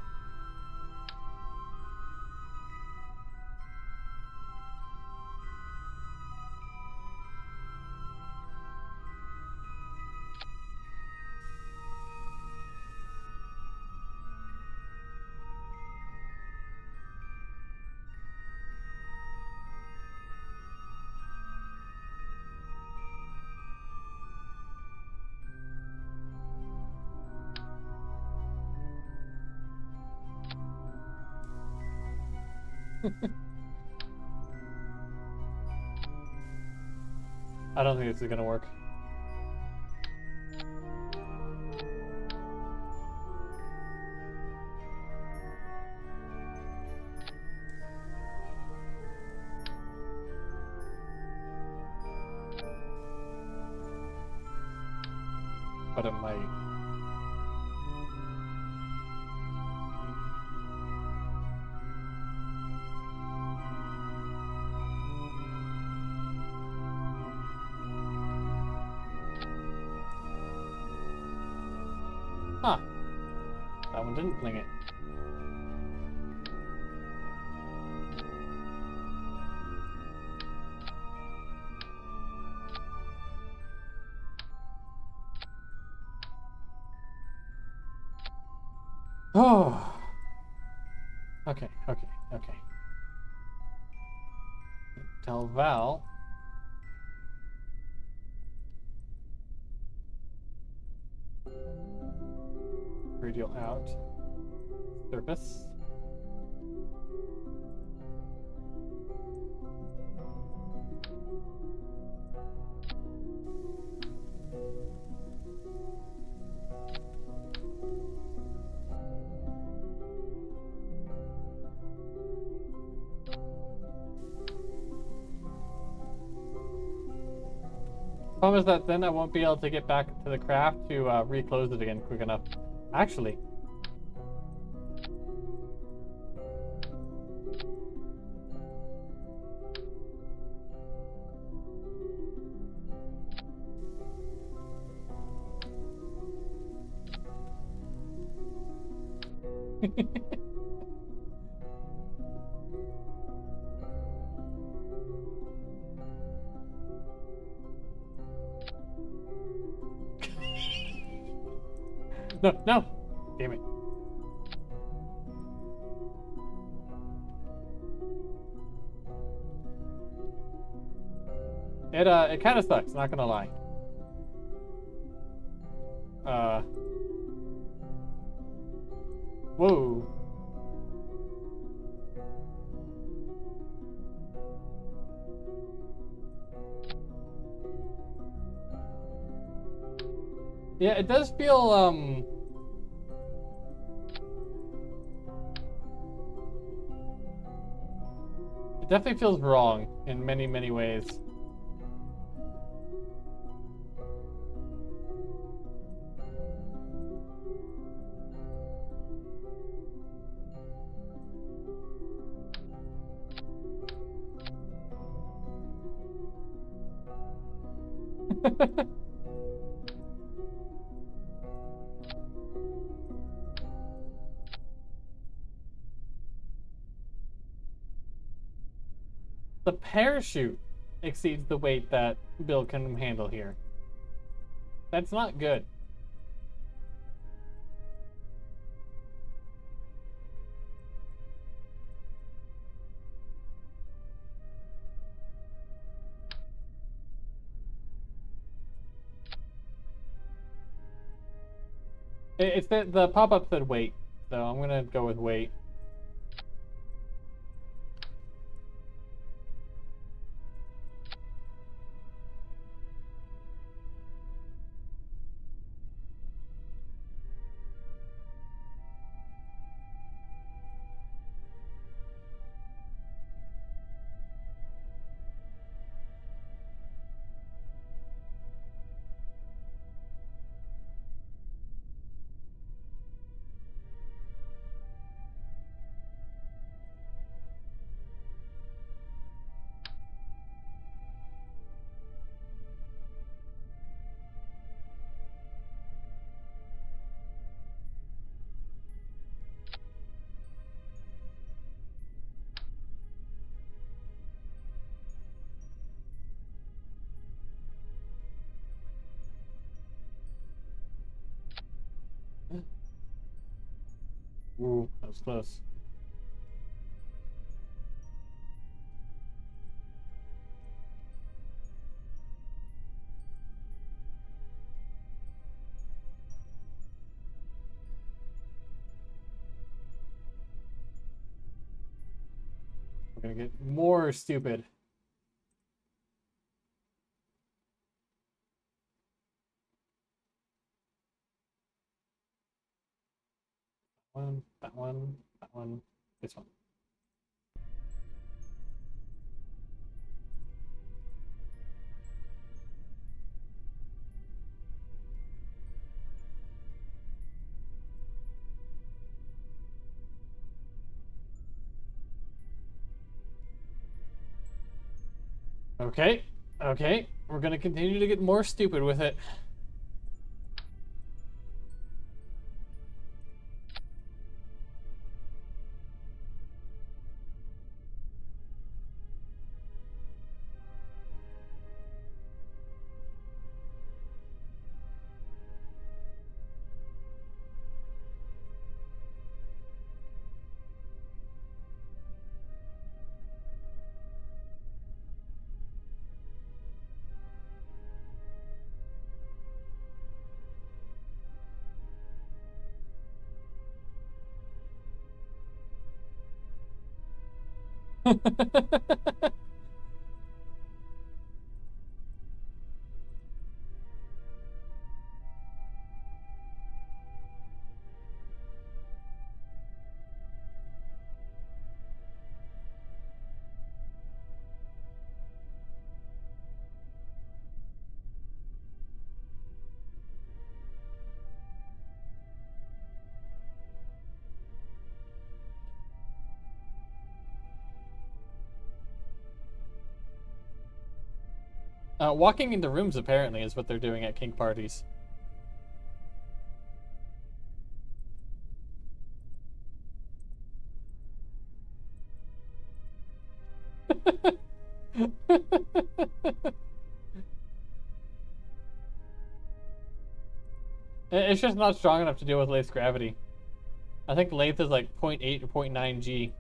A: I don't think this is gonna work. But it might. Huh. That one didn't fling it. Oh. Okay, okay, okay. Tell Val. Radial out. Surface. Problem is that then I won't be able to get back to the craft to reclose it again quick enough. Actually. No, no! Damn it. It kind of sucks, not gonna lie. Whoa. Yeah, it does feel, it definitely feels wrong in many, many ways. The parachute exceeds the weight that Bill can handle here. That's not good. It's the pop-up said wait, so I'm gonna go with wait. Ooh, that was close. We're gonna get more stupid. That one, this one. Okay, okay. We're gonna continue to get more stupid with it. Walking into rooms apparently is what they're doing at kink parties. It's just not strong enough to deal with Laythe's gravity. I think Laythe is like 0.8 or 0.9 G.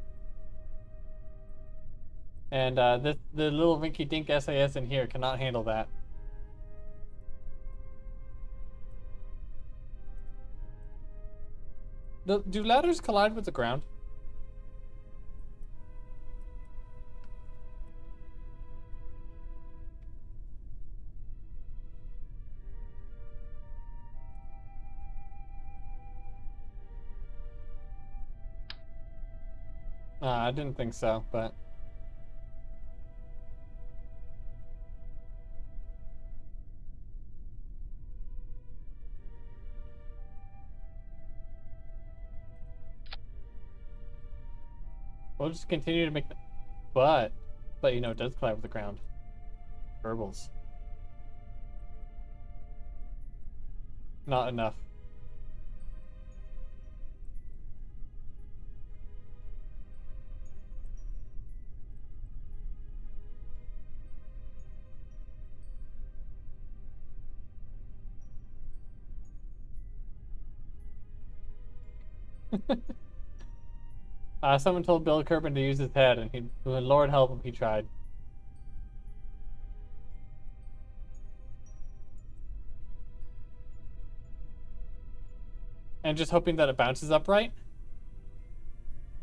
A: And the little rinky dink SAS in here cannot handle that. Do ladders collide with the ground? I didn't think so, but... We'll just continue to make the... But you know, it does collide with the ground. Herbals. Not enough. Someone told Bill Kirpin to use his head, and Lord help him, he tried. And just hoping that it bounces upright?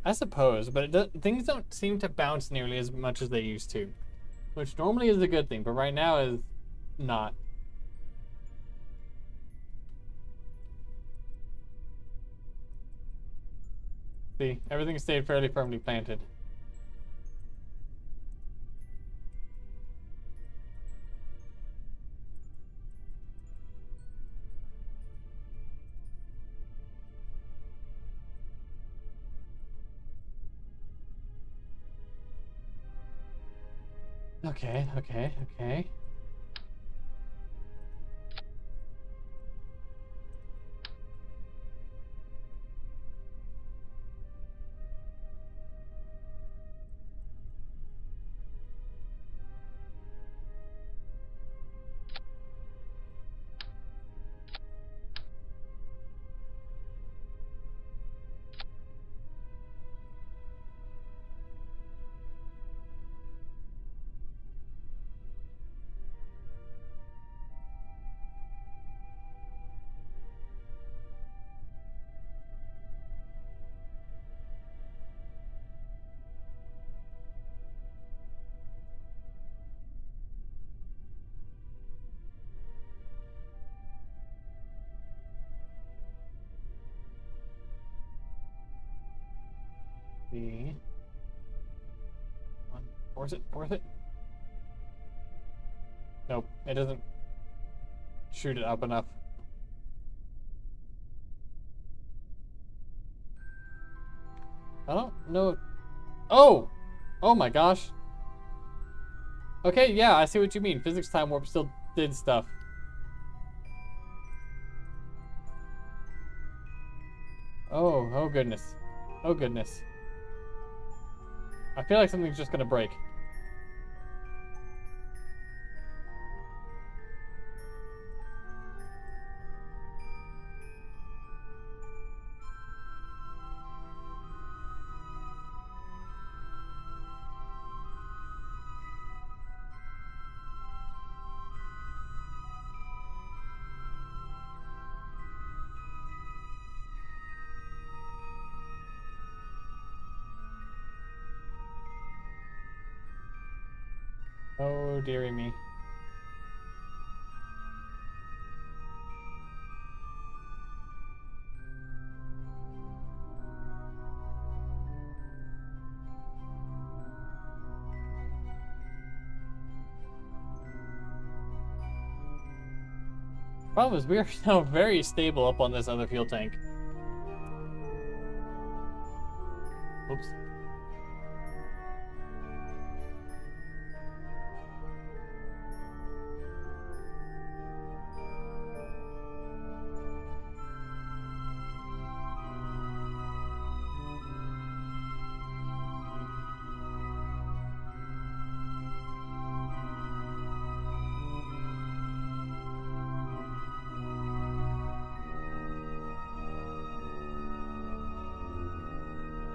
A: I suppose, but things don't seem to bounce nearly as much as they used to. Which normally is a good thing, but right now is not. See, everything stayed fairly firmly planted. Okay, okay, okay. See. Force it, force it. Nope, it doesn't shoot it up enough. I don't know. Oh! Oh my gosh. Okay, yeah, I see what you mean. Physics time warp still did stuff. Oh, oh goodness. Oh goodness. I feel like something's just gonna break. Oh, dearie me. Problem is, we are now very stable up on this other fuel tank. Oops.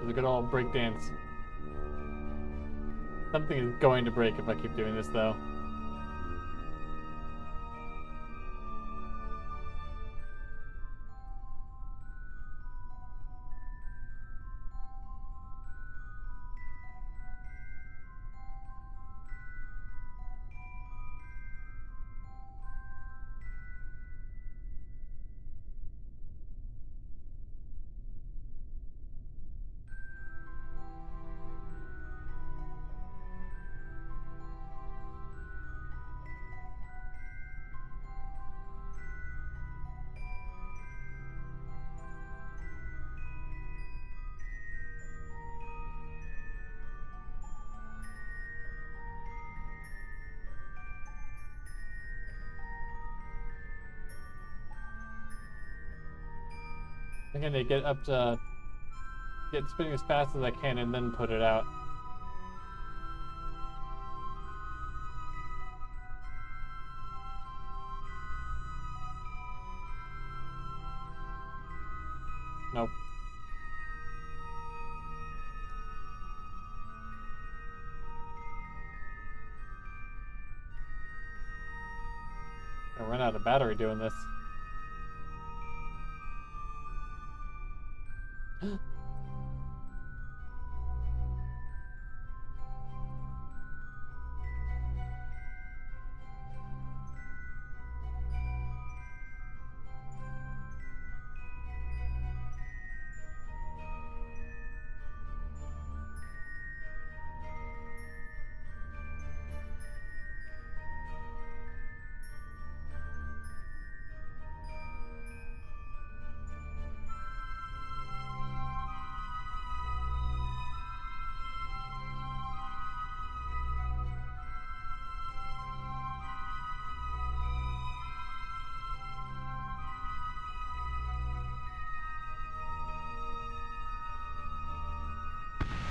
A: It's a good old break dance. Something is going to break if I keep doing this, though. I'm gonna get up to get spinning as fast as I can and then put it out. Nope. I run out of battery doing this.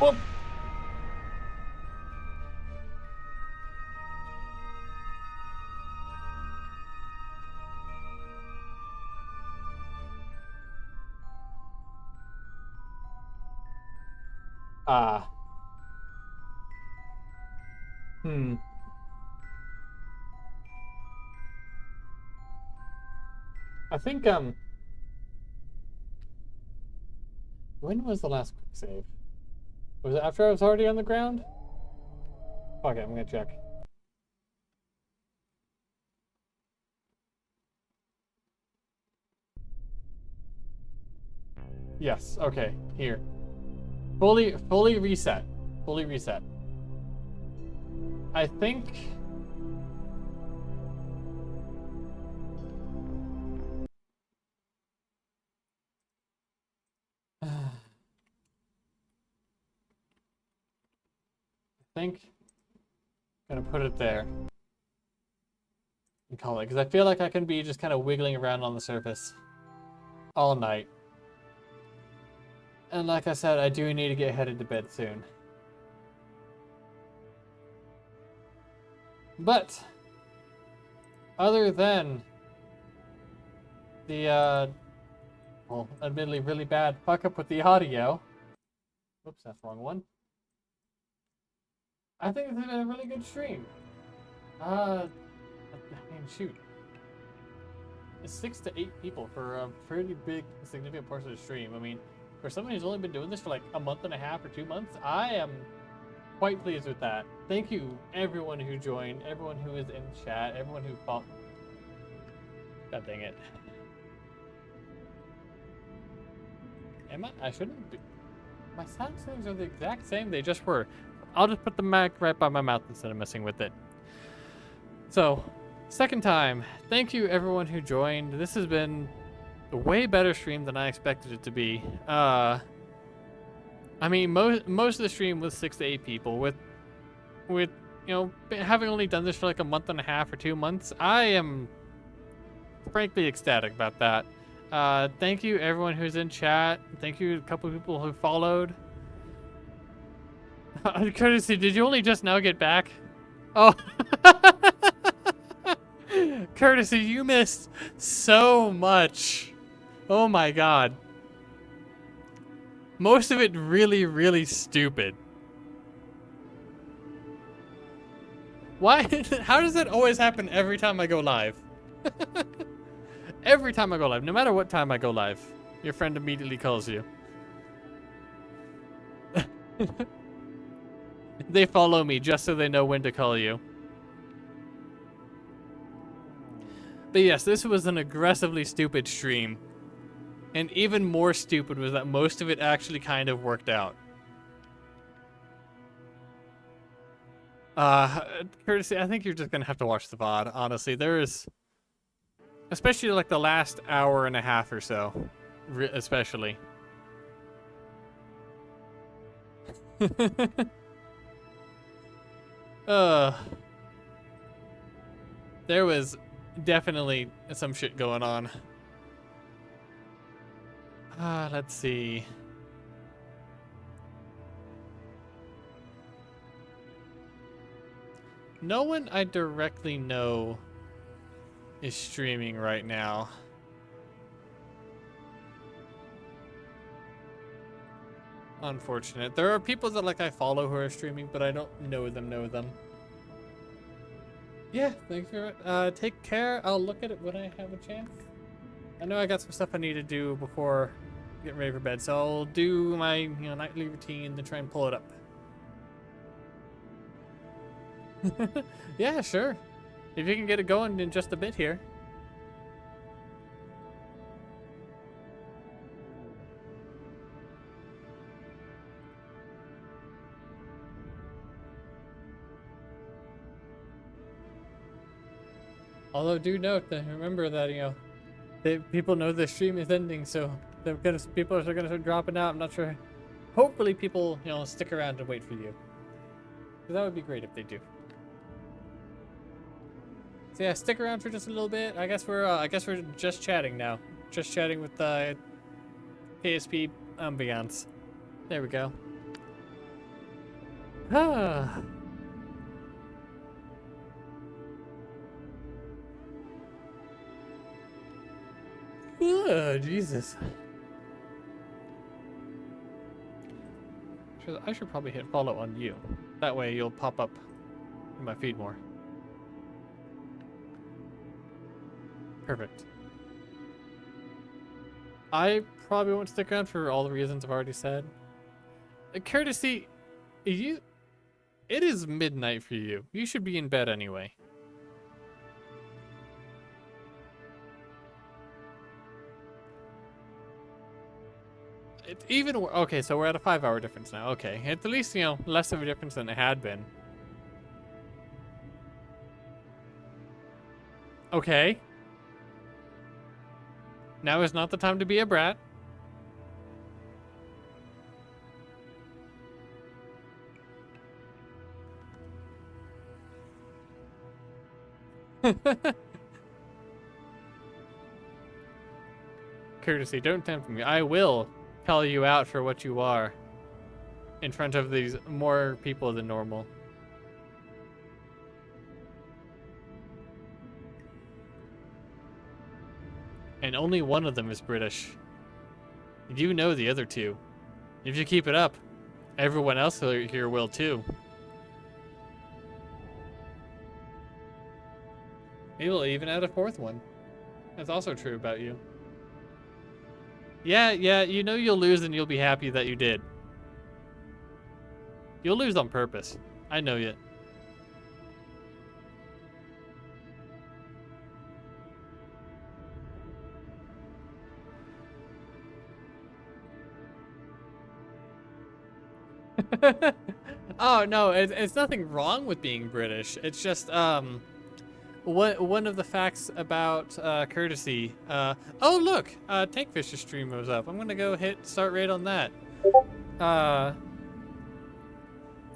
A: Whoop! Ah. Hmm. I think, when was the last quick save? Was it after I was already on the ground? Okay, I'm gonna check. Yes, okay, here. Fully reset. Fully reset. I think... I think I'm gonna put it there and call it, because I feel like I can be just kind of wiggling around on the surface all night. And like I said, I do need to get headed to bed soon. But other than the well, admittedly really bad fuck up with the audio. Oops, that's the wrong one. I think it's been a really good stream. I mean, shoot. It's 6 to 8 people for a pretty big, significant portion of the stream. I mean, for someone who's only been doing this for like a month and a half or 2 months, I am quite pleased with that. Thank you, everyone who joined, everyone who is in chat, everyone who followed. God dang it. Am I? I shouldn't be. My sound settings are the exact same. They just were. I'll just put the mic right by my mouth instead of messing with it. So, second time. Thank you everyone who joined. This has been a way better stream than I expected it to be. I mean, most of the stream was 6 to 8 people. With you know, having only done this for like a month and a half or 2 months, I am frankly ecstatic about that. Thank you everyone who's in chat. Thank you a couple of people who followed. Courtesy, did you only just now get back? Oh. Courtesy, you missed so much. Oh my god. Most of it really, really stupid. Why? How does that always happen every time I go live? Every time I go live, no matter what time I go live, your friend immediately calls you. They follow me just so they know when to call you. But yes, this was an aggressively stupid stream. And even more stupid was that most of it actually kind of worked out. Courtesy, I think you're just gonna have to watch the VOD, honestly. There is... Especially like the last hour and a half or so. Especially. There was definitely some shit going on. Let's see. No one I directly know is streaming right now. Unfortunate. There are people that like I follow who are streaming, but I don't know them. Yeah, thanks very much. Take care. I'll look at it when I have a chance. I know I got some stuff I need to do before getting ready for bed, so I'll do my nightly routine, then try and pull it up. Yeah, sure. If you can get it going in just a bit here. Although do note that remember that people know the stream is ending, so people are gonna start dropping out. I'm not sure. Hopefully, people stick around and wait for you, because that would be great if they do. So yeah, stick around for just a little bit. I guess we're just chatting now, just chatting with KSP ambiance. There we go. Ah. Oh, Jesus. I should probably hit follow on you. That way you'll pop up in my feed more. Perfect. I probably won't stick around for all the reasons I've already said. Courtesy, it is midnight for you. You should be in bed anyway. Okay, so we're at a 5-hour difference now. Okay, it's at least less of a difference than it had been. Okay. Now is not the time to be a brat. Courtesy, don't tempt me. I will call you out for what you are in front of these more people than normal. And only one of them is British. You know the other two. If you keep it up, everyone else here will too. Maybe we'll even add a fourth one. That's also true about you. Yeah, you'll lose and you'll be happy that you did. You'll lose on purpose. I know you. Oh no, it's nothing wrong with being British. It's just one of the facts about courtesy. Oh look, Tankfish's stream was up. I'm gonna go hit start raid on that.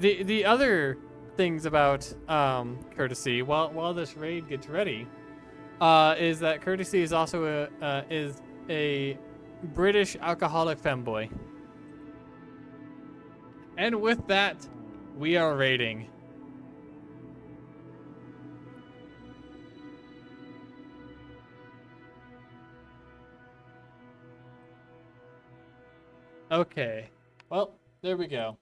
A: The other things about courtesy while this raid gets ready, is that courtesy is also a British alcoholic femboy. And with that, we are raiding. Okay. Well, there we go.